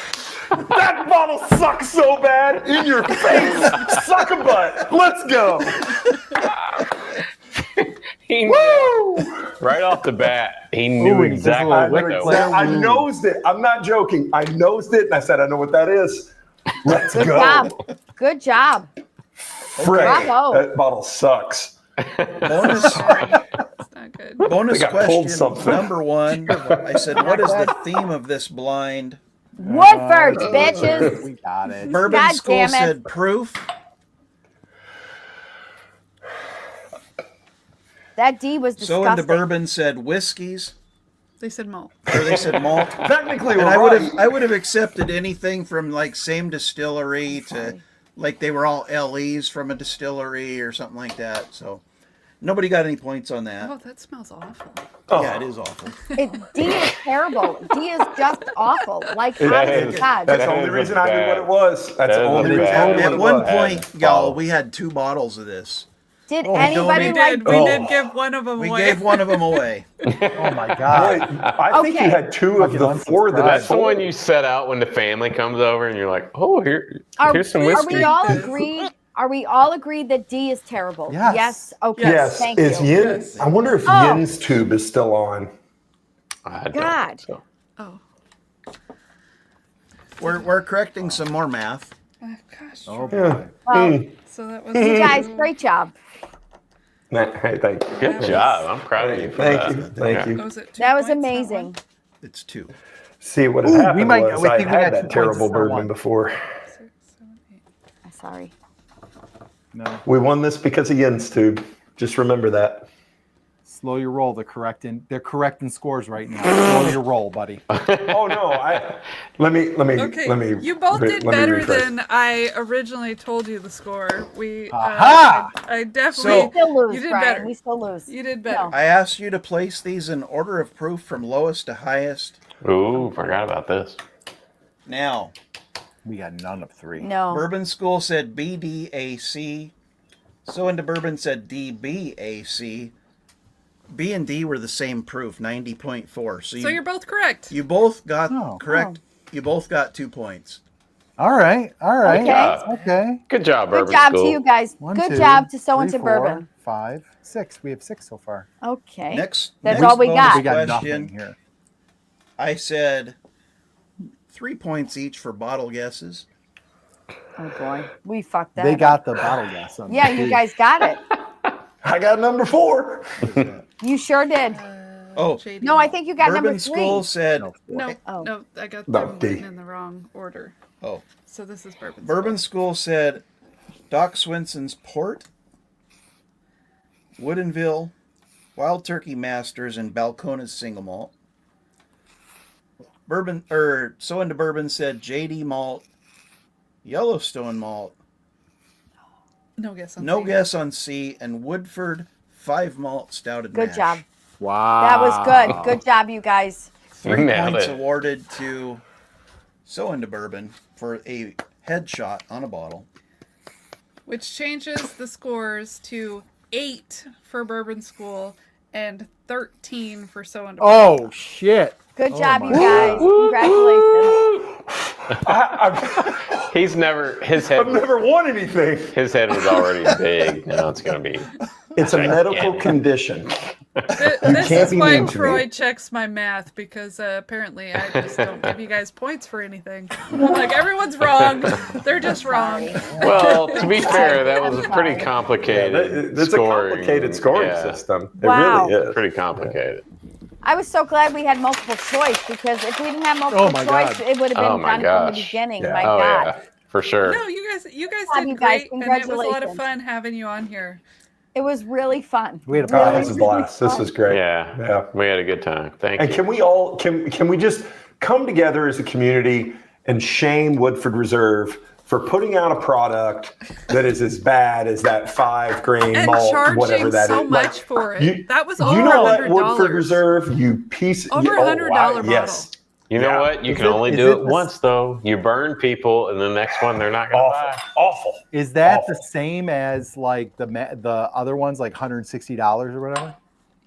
That bottle sucks so bad. In your face. Suck a butt. Let's go. He knew Woo! right off the bat. He knew Ooh, he just exactly let what it that play. was. I nosed it. I'm not joking. I nosed it and I said, I know what that is. Let's good go. job. Good job. Frick, Bravo. that bottle sucks. Bonus, It's not good. bonus I think I pulled question something. number 1. I said, what is the theme of this blind? Woodford, bitches. We got it. Bourbon God School damn it. said proof. That D was So disgusting. into Bourbon said whiskeys. They said malt. Or they said malt. Technically, And we're I would have accepted anything from like same distillery to sorry. like they were all LEs from a distillery or something like that. So nobody got any points on that. Oh, that smells awful. Yeah, it is awful. D is terrible. D is just awful. Like, That honest is- to God. That's the That only is reason a I knew bad- what it was. That's that the is a only reason I bad- knew what At it one was. point, y'all, bottle. we had 2 bottles of this. Did Oh, anybody We don't like did. We Oh. did give one of them We away. gave one of them away. Oh my Boy, god. I think you Okay. had 2 of Fucking the 4 that I That's the sold. one you set out when the family comes over and you're like, oh, here's some Are whiskey. we all agreed? Are we all agreed that D is terrible? Yes. Okay. Yes. Thank Is you. Yin? Yes. I wonder if Oh. Yin's tube is still on. I don't God. think so. Oh. We're correcting some more math. Gosh. Oh Troy. boy. Well, So that was. you guys, great job. Hey, thank you. Good job. I'm proud of you for Thank that. you. Thank Yeah. you. Was it 2 That was points, not amazing. one? It's 2. See, what Ooh, had we happened might- was we I think we had got 2 that points terrible instead of bourbon 1. before. 6, 7, 8. Sorry. No. We won this because of Yen's tube. Just remember that. Slow your roll. They're correcting scores right now. Slow your roll, buddy. Oh no! Let me. Okay, you both did let me better rephrase. than I originally told you the score. Aha! I definitely. So- We still lose, you did Brian. better. We still lose. You did better. No. I asked you to place these in order of proof from lowest to highest. Ooh, forgot about this. Now, We got none of 3. No. Bourbon School said BDAC. So into Bourbon said DBAC. B and D were the same proof, 90.4. So So you're both correct. you both got Oh. correct. You both got 2 points. All right. Okay. Okay. Good job, Good Bourbon job School. to you guys. 1, Good 2, job to sew 3, into 4, bourbon. 5, 6. We have 6 so far. Okay. Next, That's next all we bonus got. We got question. nothing here. I said 3 points each for bottle guesses. Oh boy, we fucked that. They up. got the bottle gas on. Yeah, you guys got it. I got number 4. You sure did. Oh, JD. No, I think you got Bourbon number 3. School said No, Oh. no, I got No, them D. written in the wrong order. Oh, So this is bourbon. Bourbon School said Doc Swinson's Port, Woodinville, Wild Turkey Masters, and Balcones Single Malt. So into Bourbon said JD Malt, Yellowstone Malt, No guess on no C. guess on C, and Woodford 5 Malt Stouted Good Mash. job. Wow. That was good. Good job, you guys. 3 Nailed points it. awarded to So into Bourbon for a headshot on a bottle. Which changes the scores to 8 for Bourbon School and 13 for So and Oh shit. Good Oh job, my you guys. Congratulations. He's never his head I've never won anything. his head was already big. Now it's gonna be It's a medical condition. This can't is be why mean to me. Troy checks my math because apparently I just don't give you guys points for anything. I'm like, everyone's wrong. They're just wrong. well. To be fair, that was a pretty complicated. It's a complicated scoring yeah, system. It Wow. really is. Pretty complicated. I was so glad we had multiple choice because if we didn't have multiple Oh my choice, God. it would have Oh been my done from the gosh. beginning. Yeah. My Oh God. yeah, for sure. No, you guys Love did you guys. great, and it was a lot of Congratulations. fun having you on here. It was really fun. We had a Oh, really, this is a blast. This is great. Yeah, Yeah. we had a good time. Thank And you. can we all can we just come together as a community and shame Woodford Reserve for putting out a product that is as bad as that 5 grain And malt, charging whatever that so is. much for it. That was you over know what, $100. Woodford Reserve, you piece Over yeah, $100 bottle. Yes. You know Yeah. what? You Is can it- only is do it it the- once, though. You burn people, and the next one they're not going to Awful. buy. Awful. is that Awful. the same as like the other ones, like $160 or whatever?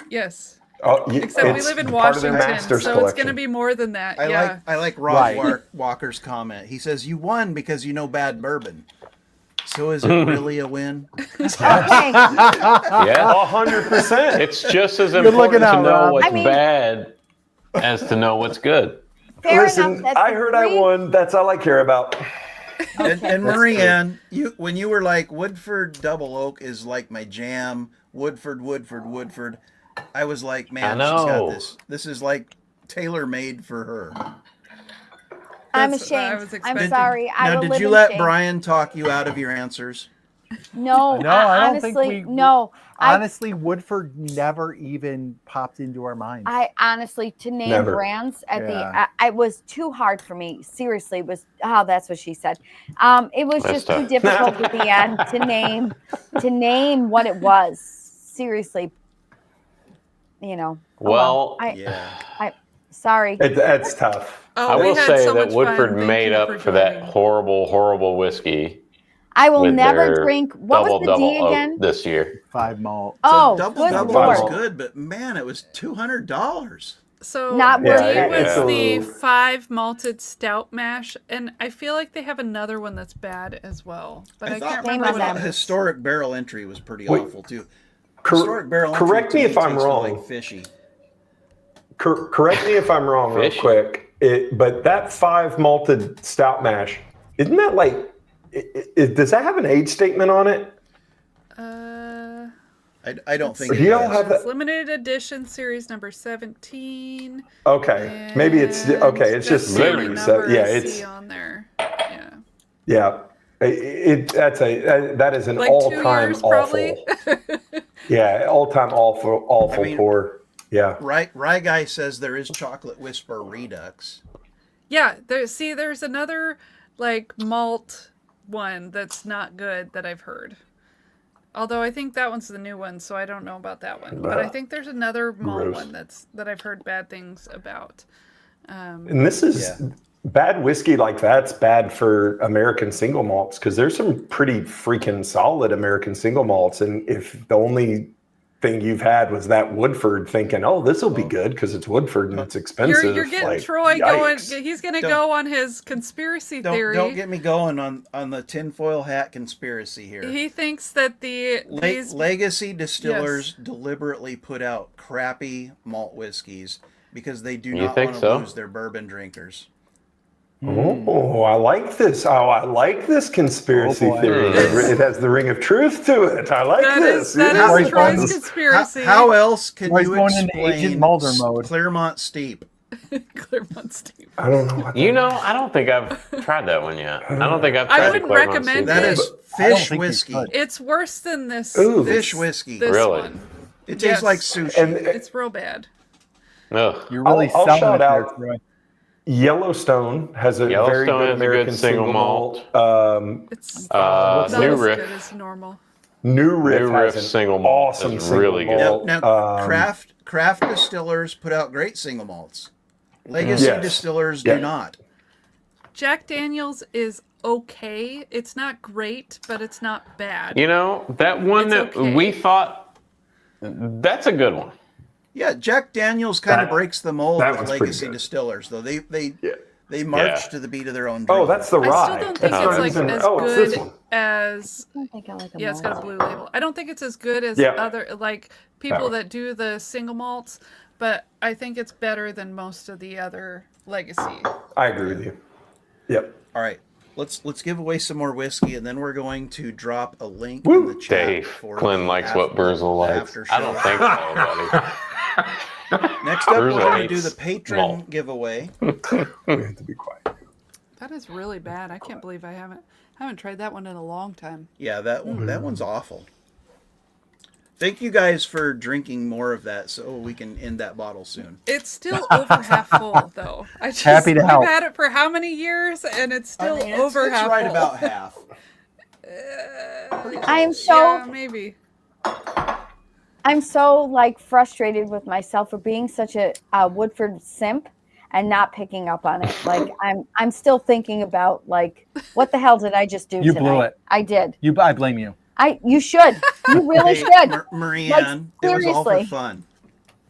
Yes. Oh, Except we it's live in part of their Washington, master's so it's going to collection. be more than that. Yeah. I like Rob Right. Walker's comment. He says, "You won because you know bad bourbon." So is it really a win? Okay. Yeah, 100%. it's just as looking important to out, know Rob. what's I mean- bad as to know what's good. Fair Listen, enough. That's I the heard I three- won. That's all I care about. And Marianne, when you were like Woodford Double Oak is like my jam. Woodford. I was like, man, I she's got know. this. This is like tailor made for her. I'm That's what I was ashamed. I'm expecting. sorry. I Now, will did live you in let shame. Brian talk you out of your answers? No, No, I don't think honestly, we- no. Honestly, Woodford never even popped into our minds. I honestly, to name Never. brands at Yeah. it was too hard for me. Seriously, it was that's what she said. It was That's just too tough. difficult at the end to name what it was. Seriously, oh Well, I sorry. That's tough. Oh, I we will had say so that much Woodford fun. Thank made you up for that joining. horrible whiskey. I will with never their drink. What was the D double again? oak this year. 5 malt. Oh, double good double lord. was good, but man, it was $200. So Not D worth it. was It's the a little- 5 malted stout mash, and I feel like they have another one that's bad as well. But I, thought can't Name remember on what them. it is. Historic barrel entry was pretty Wait. awful too. Cor- Historic barrel entry correct to me if I'm tasted wrong. Like fishy. Correct me if I'm wrong, real Fish? quick. But that 5 malted stout mash, isn't that like? Does that have an age statement on it? I don't think Do it y'all does. have It's that? limited edition series number 17. Okay, maybe it's okay. It's just the only series. So, number yeah, I it's see on there. Yeah. yeah. That is an Like 2 all-time years, probably. awful. Yeah, all-time awful, I mean- poor. Yeah. Rye Guy says there is Chocolate Whisper Redux. Yeah, there's another like malt one that's not good that I've heard. Although I think that one's the new one, so I don't know about that one. But I think there's another malt Gross. one that I've heard bad things about. And this is Yeah. bad whiskey like that's bad for American single malts because there's some pretty freaking solid American single malts. And if the only thing you've had was that Woodford thinking, oh, this will be good because it's Woodford and it's expensive. You're getting like, Troy yikes. going. He's gonna Don't- go on his conspiracy theory. Don't get me going on the tinfoil hat conspiracy here. He thinks that these Legacy distillers deliberately put out crappy malt whiskeys because they do You not think want to so? lose their bourbon drinkers. Oh, I like this. Oh, I like this conspiracy Oh, boy. theory. It has the ring of truth to it. I like this. that Yeah. is Troy's How- conspiracy. How else can Troy's you going into explain Agent Mulder mode. Claremont Steep? Claremont Steep. I don't know. What You know, I don't think I've tried that one yet. I don't think I've tried I the wouldn't Claremont recommend Steep That it. yet. is I don't fish think you whiskey. could. It's worse than this. Ooh. Fish whiskey. This Really? one. It tastes Yes. like sushi. And It's real bad. Ugh. You're really I'll selling shout it there, out- Troy. Yellowstone has a very Yellowstone good is a American good single single malt. It's New not as Riff. good as normal. New Riff New has Riff an single malt awesome is single really good. malt. Now, craft distillers put out great single malts. Legacy Yes. distillers Yeah. do not. Jack Daniels is okay. It's not great, but it's not bad. You know, that one It's that okay. we thought, that's a good one. Yeah, Jack Daniels kind of That- breaks the mold that with one's pretty legacy good. distillers, though. They Yeah. march Yeah. to the beat of their own drum. Oh, that's the rye. I still don't think That's it's not like even- as oh, it's this good one. as I don't think I like a yeah, it's got a malt. blue label. I don't think it's as good as Yeah. other like people one. that do the single malts, but I think it's better than most of the other legacy. I agree with you. Yep. All right, let's give away some more whiskey, and then we're going to drop a link Woo. in the chat. Dave, for Glenn the likes what Burzel likes. after I don't show. think so, buddy. Next up, we're Burzel going to do hates the patron malt. giveaway. We have to be quiet. That is really bad. I can't believe I haven't tried that one in a long time. Yeah, that one's awful. Thank you guys for drinking more of that, so we can end that bottle soon. It's still over half full though. I just Happy to help. we've had it for how many years and it's still over it's half right full. about half. I am so Yeah, maybe. I'm so like frustrated with myself for being such a Woodford simp and not picking up on it. Like I'm still thinking about like what the hell did I just do You tonight? blew it. I did. I blame you. You should. You really Hey, should. Marianne, it was all for seriously. fun.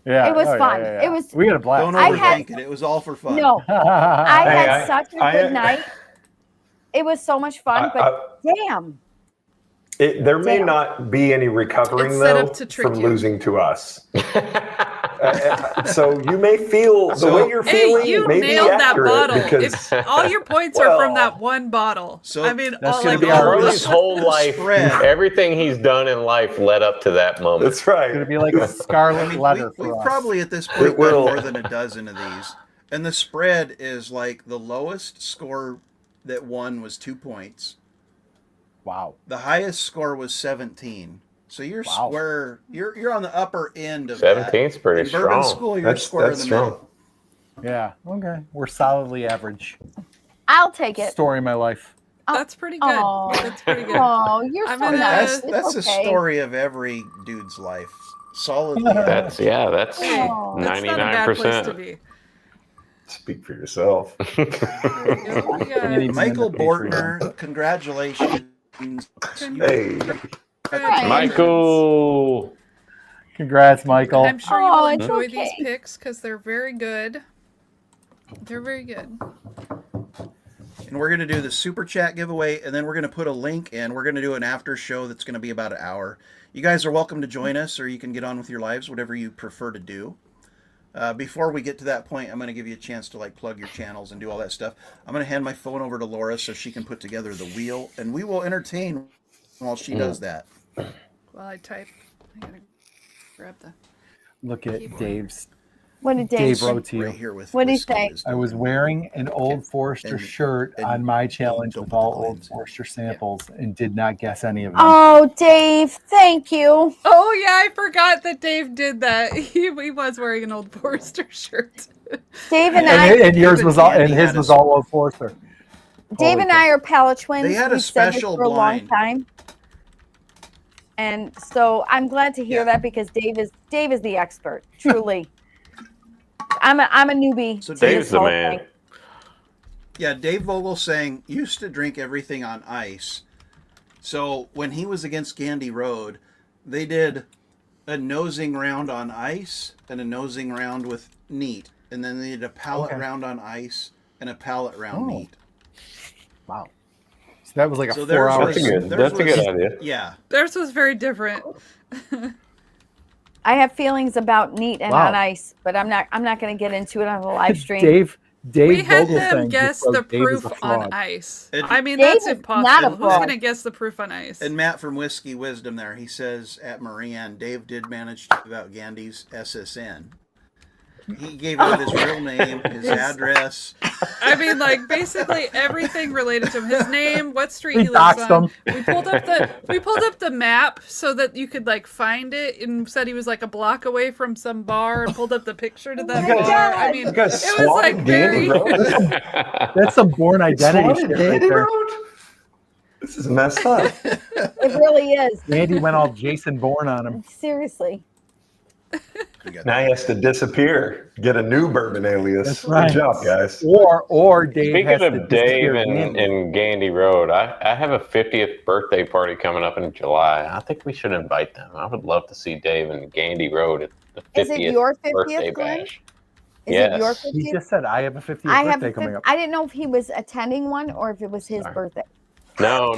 Yeah, It was fun. It was- We had a blast. Don't I overthink had- it. It was all for fun. No, I Hey, had I- such a I- good night. It was so much fun, but damn. There may Damn. not be any recovering It's set though up to trick from you. losing to us. So you may feel the way you're Hey, feeling you may be nailed that accurate bottle. because If all your points are from Well, that one bottle. so I mean, that's all, gonna like be all our of His them. whole life, spread. everything he's done in life led up to that moment. that's right. It's gonna be like a scarlet I mean, letter we've for us. probably at this point will. done more than a dozen of these, and the spread is like the lowest score that won was 2 points. Wow. The highest score was 17. So you're Wow. square. You're on the upper end of 17's that. pretty In Bourbon strong. School, you're That's- square that's in the strong. middle. Yeah. Okay. We're solidly average. I'll take it. Story of my life. That's pretty good. Oh. That's pretty good. Oh, you're I'm so gonna- nice. That's It's the okay. story of every dude's life. Solidly. average. That's Hey, Oh. that's not a bad place to 99%. be. Speak for yourself. There you go. We got- Need- Michael Send the Patreon. Bortner, congratulations. Hey, Michael. Congrats, Michael. I'm sure Oh, you'll it's enjoy okay. these picks because they're very good. They're very good. And we're going to do the super chat giveaway, and then we're going to put a link in. We're going to do an after show that's going to be about an hour. You guys are welcome to join us, or you can get on with your lives, whatever you prefer to do. Before we get to that point, I'm going to give you a chance to like plug your channels and do all that stuff. I'm going to hand my phone over to Laura so she can put together the wheel, and we will entertain while she does that. While I type. I gotta grab the. Look at Keyboard. Dave's. What did Dave Dave? wrote to you. Right here with What'd he whiskey say? wisdom. I was wearing an Old Forester And- shirt and on my challenge don't with put the all Old coins in. Forester samples and did not guess any of them. Oh, Dave, thank you. Oh yeah, I forgot that Dave did that. He was wearing an Old Forester shirt. Dave and and, I, and yours was all, and Candy his had was a- all Old Forester. Dave Holy and cow. I are palate twins. They had a We've said this special for a long blind. time. And so I'm glad to hear Yeah. that because Dave is the expert, truly. I'm a newbie. So to Dave's this the whole man. thing. Yeah, Dave Vogel saying used to drink everything on ice. So when he was against Gandy Road, they did a nosing round on ice and a nosing round with neat, and then they did a palate Okay. round on ice and a palate round Oh. neat. Wow. So that was like a So theirs 4 hour. was- That's a good. theirs That's a good was- idea. Yeah, Theirs was very different. I have feelings about neat and Wow. on ice, but I'm not going to get into it on the live stream. Dave We had Vogel them thing guess just wrote the Dave is proof a on fraud. ice. And- I mean, Dave that's is not a impossible. Who's fraud. gonna guess the proof on ice? and Matt from Whiskey Wisdom there, he says at Marianne, Dave did manage to give out Gandy's SSN. He gave out his real name, his address. I mean, like basically everything related to him. His name, what street We he lives doxed on. him. We pulled up the map so that you could like find it, and said he was like a block away from some bar, and pulled up the picture to that my bar. God. I mean, You guys it was like swatted very. Gandy Road? That's some born identity Swatted shit right Gandy there. Road? This is messed up. It really is. Andy went all Jason Bourne on him. Seriously. We got Now he has to disappear, get a new bourbon alias. That's right. Good job, guys. Or Dave Speaking has to of Dave disappear and Gandy. Gandy Road, I have a 50th birthday party coming up in July. I think we should invite them. I would love to see Dave and Gandy Road at the 50th Is it your 50th, birthday Glenn? bash. Is Yes. it your He 50th? just said I have a 50th I have birthday a coming 50th. up. I didn't know if he was attending one or if it was his Sorry. birthday. No,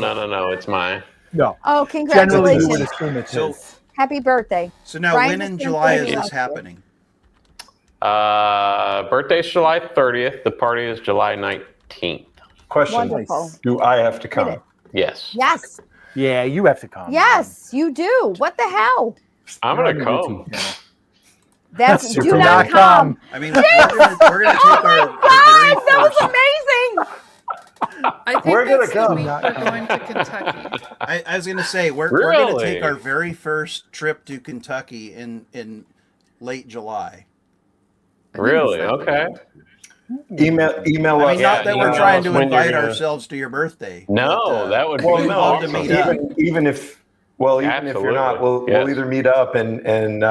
it's mine. No. Oh, Generally, you would congratulations. assume it's So- his. Happy birthday. So now, Brian when just in turned July is 30 this last year. happening? Birthday's July 30th. The party is July 19th. Question: Wonderful. Do I have to Did it. come? Yes. Yes. Yeah, you have to come. Yes, you do. What the hell? I'm You're going to on your come. YouTube channel. That's You do cannot not come. I mean, we're gonna take Oh our my God, that was first, amazing. I think We're gonna that's the come. week we're going to Kentucky. I was gonna say we're gonna Really? take our very first trip to Kentucky in late July. Really? Okay. Email I mean, us. not that we're email trying us to when you're invite gonna- ourselves to your birthday. No, but, that would Well, be we'd no, love to awesome. meet up. even if you're not, we'll Absolutely. either meet up and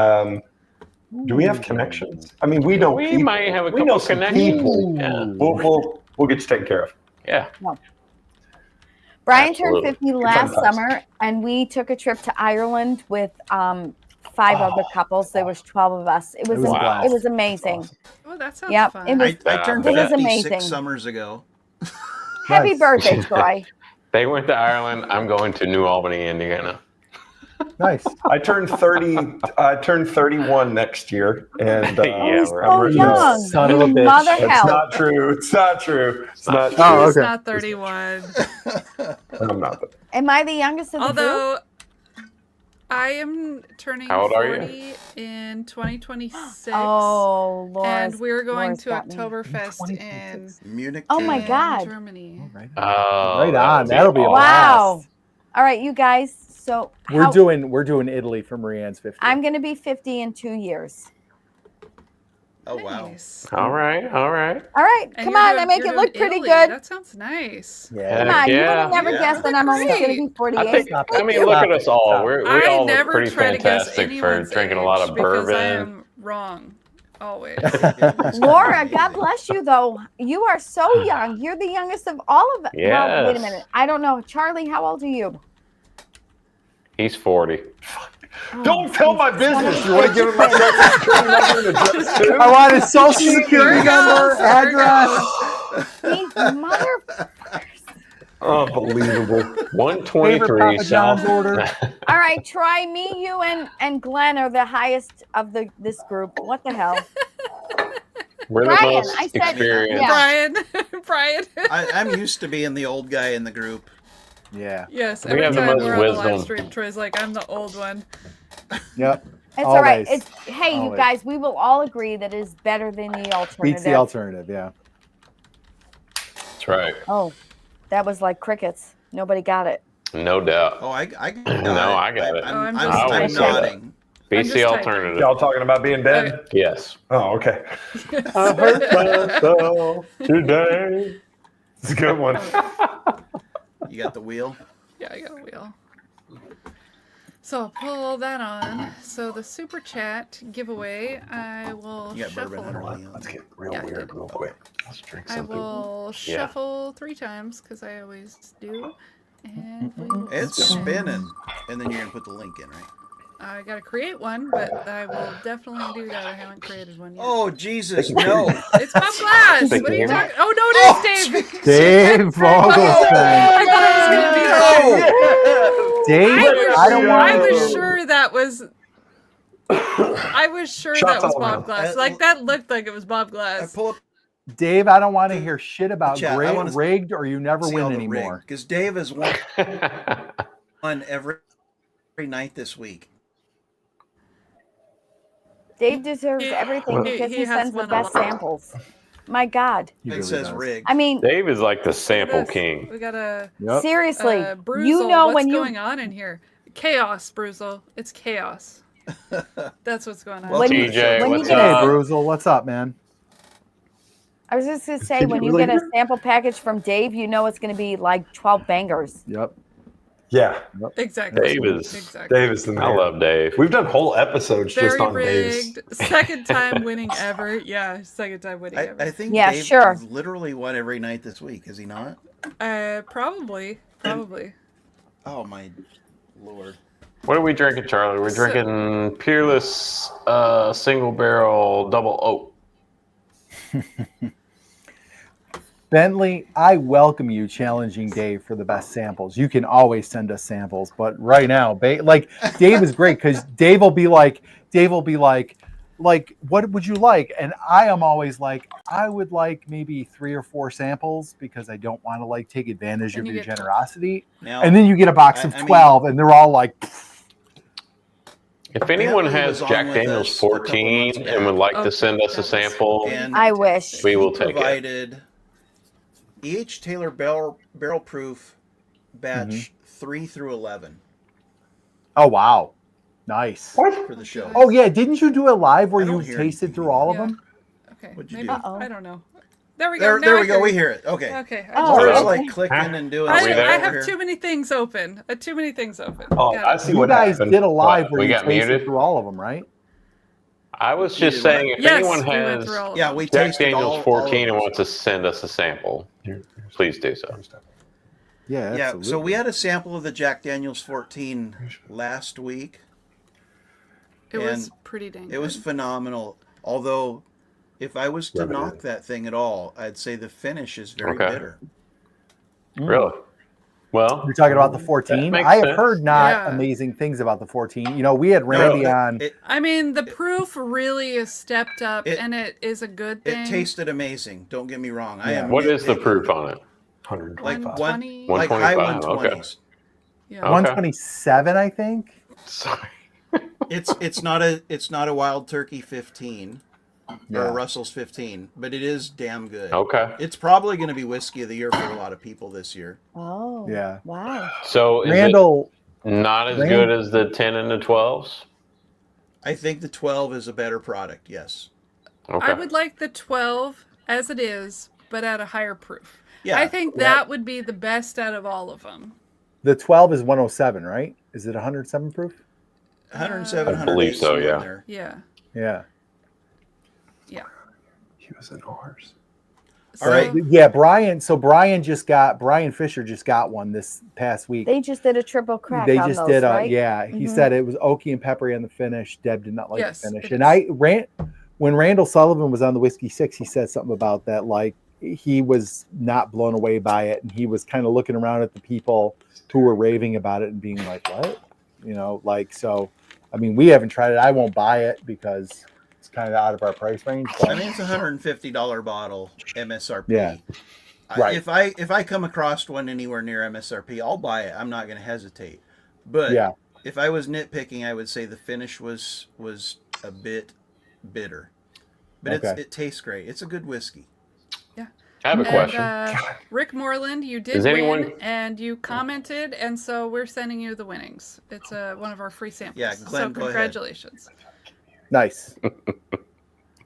do we have connections? I mean, we know We people. might have a we know couple some connections. people. Yeah. We'll get you taken care of. Yeah. Brian Absolutely. turned 50 last fantastic. summer, and we took a trip to Ireland with 5 other couples. There was 12 of us. It was was a it blast. was amazing. Oh, that sounds Yep, fun. it was I turned It was 56 amazing. summers ago. Happy Nice. birthday, Troy. They went to Ireland. I'm going to New Albany, Indiana. Nice. I turned 30. I turned 31 next year, and Yeah, Oh, he's we're- so I'm young. Son of You a bitch. mother it's hell. not true. It's not true. It's not true. Oh, He's okay. not 31. I'm not. Am I the youngest of the group? Although I am turning How old are you? 40 in 2026. Oh, Lord. and we're going Laura's to got me. Oktoberfest in Munich. Oh my Germany. God. Germany. Right, Oh, right on. That'll be a Wow. blast. All right, you guys. So We're doing Italy for Marianne's 50th. I'm going to be 50 in 2 years. Oh wow. Nice. All right. All right, And come you're on. doing- I make you're it look doing pretty Italy. good. That sounds nice. Yeah. Come Heck on, you would yeah. have never Yeah. guessed that I'm only Great. going to be 48. I think. Stop I it. mean, look at us all. Stop. We I all look never pretty try to guess fantastic for anyone's drinking a age lot of because I bourbon. am wrong. Always. Laura, God bless you, though. You are so young. You're the youngest of all of them. Well, wait a Yes. minute. I don't know. Charlie, how old are you? He's 40. Don't tell my business. You want to give it my social security number and address too? I want his social security number, address. These mother. Unbelievable. Favorite 123 Papa John's South. order. All right, Troy, me, you, and Glenn are the highest of this group. What the hell? We're Brian, the most I said- experienced. Yeah. Brian. I'm used to being the old guy in the group. Yeah. Yes, We every have the time most we're on the live wisdom. stream, Troy's like, I'm the old one. Yep. It's all right. Always. It's hey, you Always. guys, we will all agree that is better than the alternative. Beats the alternative, yeah. That's right. Oh, that was like crickets. Nobody got it. No doubt. Oh, I got it. No, I got it. I'm I'm just I'm typing. nodding. Beats I'm the just typing. alternative. Y'all talking about being dead? Yes. Oh, okay. I hurt myself today. It's a good one. You got the wheel? Yeah, I got a wheel. So I'll pull that on. So the super chat giveaway, I will You got shuffle. bourbon under Leon. Let's get real Yeah, I weird did. real quick. Let's drink I something. will shuffle 3 times because I always do. And we will It's spin. spinning. And then you're going to put the link in, right? I gotta create one, but I will definitely do that. I haven't created one yet. Oh, Jesus, no. It's Bob Glass. Thank What are you. you talking? Oh no, it is Dave. Dave Vogelstein. I thought it was gonna be. Dave, I don't I want was sure that was. I was sure Shots that was all Bob around. Glass. Like that looked like it was Bob I Glass. pull up Dave, I don't want to hear shit about Chat, I wanna rigged or you never see win all the anymore. Because Dave has won every night this week. Dave deserves He- everything he- because he he has sends the one best on. samples. My God. He It really says does. rigged. I mean, Dave is like the sample This. king. We got a Yep. seriously, Bruzel. you know what's when you going on in here? Chaos, Bruzel. It's chaos. That's what's going on. Well, when you, TJ, when you what's get Hey, a, up? Bruzel, what's up, man? I was just gonna say Did when you you really get a hear? sample package from Dave, you know it's gonna be like 12 bangers. Yep. Yeah, Exactly. Dave is. Exactly. Dave is the man. I love Dave. We've done whole episodes just Very on Dave's. rigged. Second time winning ever. Yeah, second time winning ever. I think Yeah, Dave sure. literally won every night this week, is he not? Probably. Oh, my Lord. What are we drinking, Charlie? We're drinking Peerless Single Barrel Double Oak. Bentley, I welcome you challenging Dave for the best samples. You can always send us samples, but right now, like Dave is great because Dave will be like, what would you like? And I am always like, I would like maybe 3 or 4 samples because I don't want to like take advantage And of you your get 12. generosity. Now, And then you get a box of I mean- 12, and they're all like, If anyone Bentley has was on Jack with Daniels us a couple months 14 back. and would like Okay, to send us a that was- sample, And I wish. we will he take it. provided E.H. Taylor barrel proof batch Mm-hmm. 3 through 11 oh, wow. Nice. for the show. Oh, yeah. Didn't you do it live where I don't you hear tasted anything. through all of Yeah. them? Okay. What'd you Maybe. do? Uh-oh. I don't know. There we go. There Now we I go. hear We you. hear it. Okay. Okay. Oh, Laura's okay. like clicking and doing Are we stuff there? I over have here. too many things open. Too many things open. Oh, Got I it. see You what guys happened. did a live What, where we you got tasted muted? through all of them, right? I was You just did what? saying, if Yes, anyone we went has through all of Yeah, them. we Jack tasted Daniels all 14 and of wants to send us a sample, please do so. Yeah, Yeah, absolutely. so we had a sample of the Jack Daniels 14 last week. It was and pretty dang It was good. phenomenal. Although, if I was to Rub it knock in. that thing at all, I'd say the finish is very Okay. bitter. Really? Well, You're talking about the 14. makes I have sense. heard not Yeah. amazing things about the 14. You know, we had Randy but on. I mean, the proof really is stepped up, it- and it is a good thing. It tasted amazing. Don't get me wrong. I Yeah. am what is the nitpicking. proof on it? 125. Like 120. like high 125, 120s. Yeah. Okay. 127, I think. Sorry. It's not a Wild Turkey 15 or Yeah. a Russell's 15, but it is damn good. Okay. It's probably going to be whiskey of the year for a lot of people this year. Oh. Yeah. Wow. So is Randall, it not as Rand- good as the 10 and the 12s? I think the 12 is a better product. Yes. Okay. I would like the 12 as it is, but at a higher proof. Yeah. I think that would be the best out of all of them. the 12 is 107, right? Is it 107 proof? 107, I believe 108 so, somewhere yeah. in there. Yeah. Yeah. Yeah. He was in ours. So, All right. Yeah, Brian Fisher just got one this past week. They just did a triple crack. They on just those, did right? yeah. He Mhm. said it was oaky and peppery on the finish. Deb did not like Yes, the finish. it And is. when Randall Sullivan was on the Whiskey 6, he said something about that, like he was not blown away by it, and he was kind of looking around at the people who were raving about it and being like, what? You know, like, so I mean, we haven't tried it. I won't buy it because it's kind of out of our price range. But I mean, it's a $150 bottle MSRP. Yeah. Right. If I come across one anywhere near MSRP, I'll buy it. I'm not going to hesitate. But yeah. If I was nitpicking, I would say the finish was a bit bitter, but Okay. it tastes great. It's a good whiskey. I have a question. Rick Moreland, you did Is anyone- win, and you commented, and so we're sending you the winnings. It's one of our free samples. Yeah, Glenn, so go ahead. congratulations. Nice.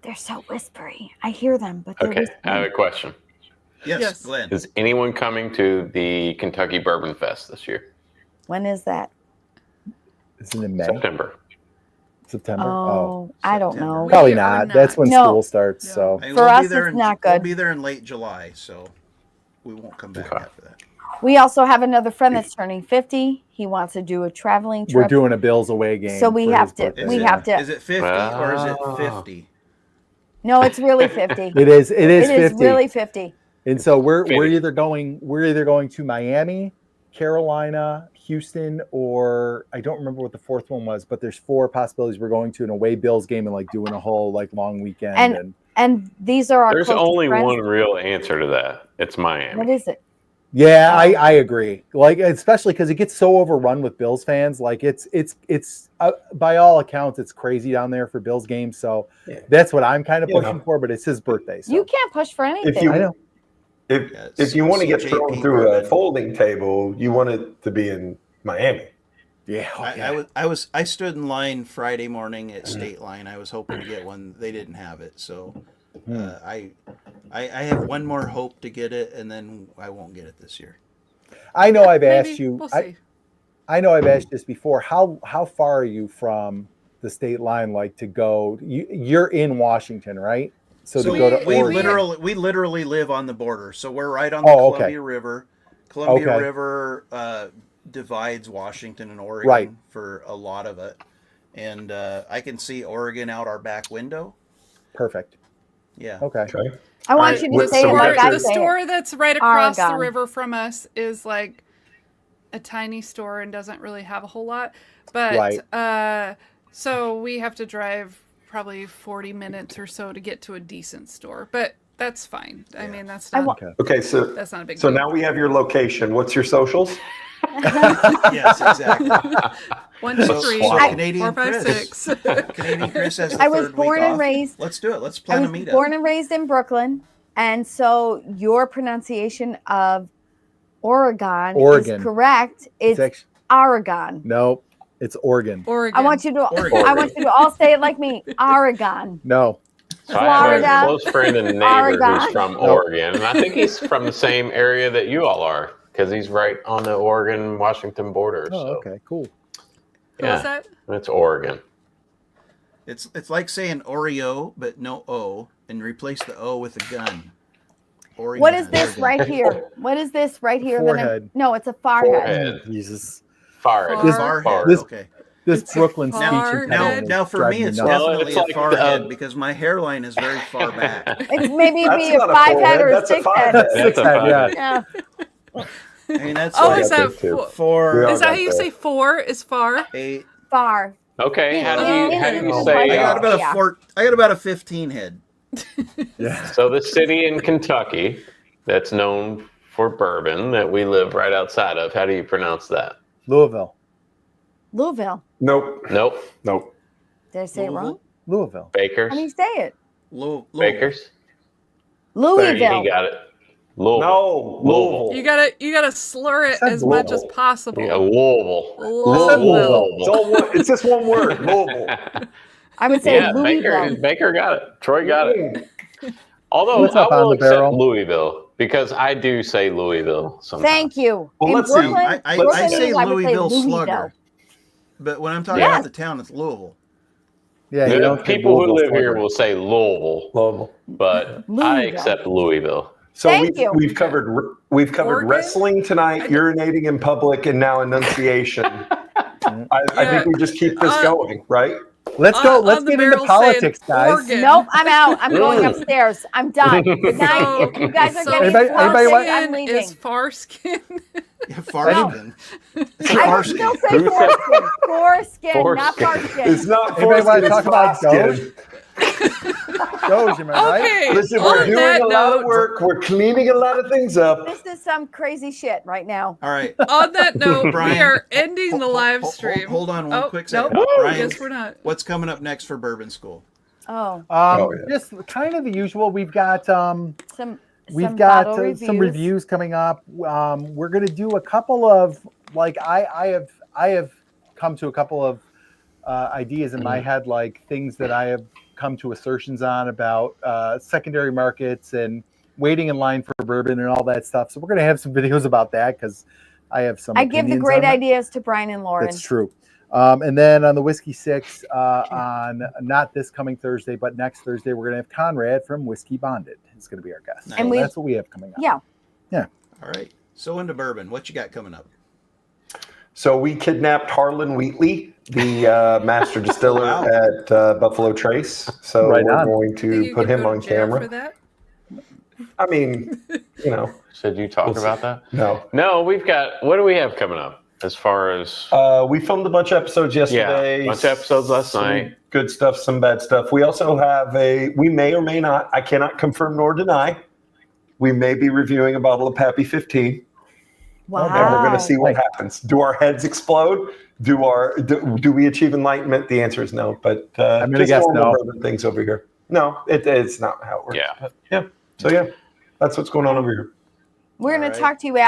They're so whispery. I hear them, but they're Okay, whispery. I have a question. Yes, Glenn. Is anyone coming to the Kentucky Bourbon Fest this year? When is that? Is it in May? September. Oh, I don't know. Probably We are not. That's when No. school starts. Yeah. So Hey, For us, be there it's not We'll good. be there in late July, so we won't come back Okay. after that. We also have another friend that's turning 50. He wants to do a traveling trip. we're doing a Bills away game. So we for have his to- birthday. we have to- Is it 50 or is it Ah. 50? No, it's really 50. It is. It is It is 50. really 50. And so we're 50. either going to Miami, Carolina, Houston, or I don't remember what the fourth one was, but there's 4 possibilities. We're going to an away Bills game and like doing a whole like long weekend. And- And these are our There's closest only friends. one real answer to that. It's Miami. What is it? yeah, I agree. Like especially because it gets so overrun with Bills fans. Like it's by all accounts it's crazy down there for Bills games. So Yeah. that's what I'm kind of You pushing know. for. But it's his birthday. So. You can't push for anything. I know. If Yeah, if you want to get CJP thrown through a bourbon. folding table, you want it to be in Miami. Yeah. I stood in line Friday morning at State Line. I was hoping to get one. They didn't have it, so I have one more hope to get it, and then I won't get it this year. I know I've Maybe. asked you. We'll see. I know I've asked this before. How far are you from the state line? Like to go? You're in Washington, right? So to go to we Oregon. literally live on the border, so we're right on the Oh, okay. Columbia River. Columbia Okay. River divides Washington and Oregon Right. for a lot of it, and I can see Oregon out our back window. Perfect. Yeah. Okay. Okay. I want Alright, you to so say it we like got I The say it. store that's right across the Oregon. river from us is like a tiny store and doesn't really have a whole lot. But so we have to drive probably 40 minutes or so to get to a decent store. But that's fine. I mean, that's not Okay, so that's not a big so deal. now we have your location. What's your socials? Yes, exactly. 1, 2, So- 3, so 4, Canadian 5, Chris. 6. Canadian Chris has the I was third born week and off. raised- Let's do it. Let's I plan a was meetup. born and raised in Brooklyn, and so your pronunciation of Oregon Oregon. is correct. It's actually, Oregon. no, it's Oregon. Oregon. I want you to. Oregon. I want you to all say it like me. Oregon. No. So I have Florida, a close friend and neighbor Oregon. who's from Oregon, and I think he's from the same area that you all are because he's right on the Oregon-Washington border. Oh, so okay, cool. Who yeah, was that? it's Oregon. It's like saying Oreo, but no O, and replace the O with a gun. Oregon. What is this right here? What is this right here? that I'm- Forehead. No, it's a forehead. Forehead. Jesus. Far. This- Forehead. this- Okay. This It's Brooklyn far speech head. impediment Now is for driving me, it's nuts. Well, definitely it's like, a forehead because my hairline is very far back. It's maybe That's be a not a 5 head forehead, or a that's a 6 five head. head. That's a Six head, five. yeah. Yeah, I mean, that's Oh, like is that too. four? for We all Is that got how you that. say 4 is far? 8. far. Okay, how do you Oh, say? I got about Yeah. I got about a 15 head. Yeah. So the city in Kentucky that's known for bourbon that we live right outside of. How do you pronounce that? Louisville. Louisville. Nope. Nope. Nope. Did I say it wrong? Louisville. Bakers. How do you say it? Bakers. Louisville. He got it. Louisville. No. Louisville. You gotta slur it Said as much as Louisville. possible. Yeah, Louisville. Louisville. It's all one. It's just one word. Louisville. I would say Yeah, Louisville. Baker got it. Troy got it. Although What's up I will on the accept barrel? Louisville because I do say Louisville sometimes. Thank you. Well, In let's see. Brooklyn, I Brooklyn say means I would Louisville Louisville. Slugger, but when I'm talking Yes. about the town, it's Louisville. Yeah, you The don't say people who Louisville live here Slugger. will say Louisville, Louisville. but I Louisville. accept Louisville. So Thank you. we've covered Oregon? wrestling tonight, urinating in public, and now enunciation. I think we just keep this going, right? Let's go. On Let's the get into barrel politics, saying guys. Oregon. Nope, I'm out. I'm going Mm. upstairs. I'm done. Good night. If you guys are So getting Anybody- anybody foreskin, want- I'm foreskin leaving. is farskin. Yeah, Farskin. It's a I would Farskin. still say foreskin. Foreskin, not Foreskin. farskin. It's not Anybody want foreskin, to talk it's about foreskin. Doge? goes. Am I right? Okay. Listen, on we're doing that a lot of note, work. We're cleaning a lot of things up. This is some crazy shit right now. All right. On that note, we Brian, are ending the live stream. Hold on one Oh, quick second. nope. Brian, Guess we're not. what's coming up next for Bourbon School? Oh, Oh, yeah. Just kind of the usual. We've got some some reviews coming up. We're going to do a couple of I have come to a couple of ideas in my head, like things that I have come to assertions on about secondary markets and waiting in line for bourbon and all that stuff. So we're going to have some videos about that because I have some. I give the opinions great on that. ideas to Brian and Lauren. That's true. And then on the Whiskey 6, on not this coming Thursday, but next Thursday, we're going to have Conrad from Whiskey Bonded. It's going to be our guest. Nice. And So that's what we have coming up. Yeah. All right. So into bourbon, what you got coming up? So we kidnapped Harlan Wheatley, the master distiller Wow. at Buffalo Trace. So Right we're on. going Think to you put could him go to on jail camera. For that? I mean, you know, Should you talk We'll see. about that? no. No, we've got. What do we have coming up as far as? We filmed a bunch of episodes yesterday. Yeah, bunch of episodes last Some night. Good stuff, some bad stuff. We also have we may or may not, I cannot confirm nor deny, we may be reviewing a bottle of Pappy 15. Wow. And we're going to see what happens. Do our heads explode? Do we achieve enlightenment? The answer is no. But I'm gonna just guess normal no. bourbon things over here. No, it's not how it works. Yeah. But yeah. So yeah, that's what's going on over here. We're going All to right. talk to you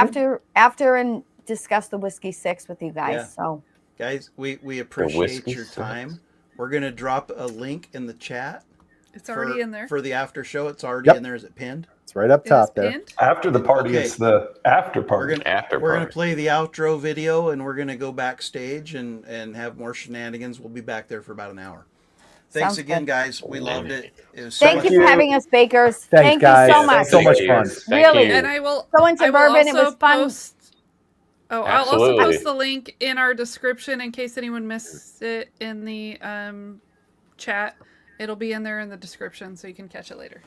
after and discuss the Whiskey 6 with you guys. Yeah. So Guys, we appreciate Whiskey your 6. time. We're going to drop a link in the chat. It's already in there. For the after show. It's already Yep. in there. Is it pinned? It's right up It is top there. pinned. After the party, Okay. it's the after We're party. gonna After we're gonna party. play the outro video and we're gonna go backstage and have more shenanigans. We'll be back there for about an hour. Thanks Sounds again, good. guys. We loved it. It was so thank much you for fun. having us, Bakers. Thanks, Thank guys. you so much. So much fun. Thank Really. you. And I will So into I will bourbon, it also was fun. I'll also Absolutely. post the link in our description in case anyone missed it in the chat. It'll be in there in the description so you can catch it later.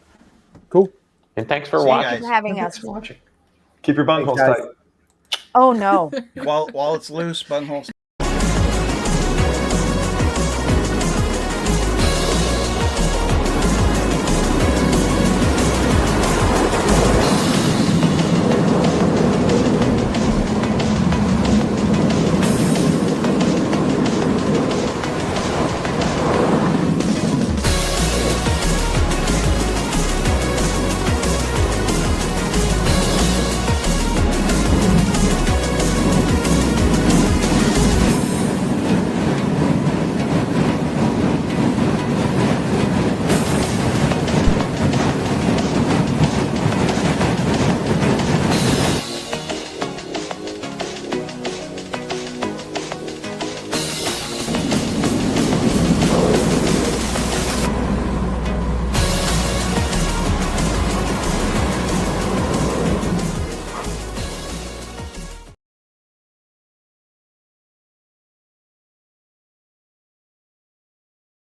Cool. And thanks for See you watching. Thank you for having Thanks us. for watching. Keep your bungholes Thanks, tight. guys. Oh no. while it's loose, bunghole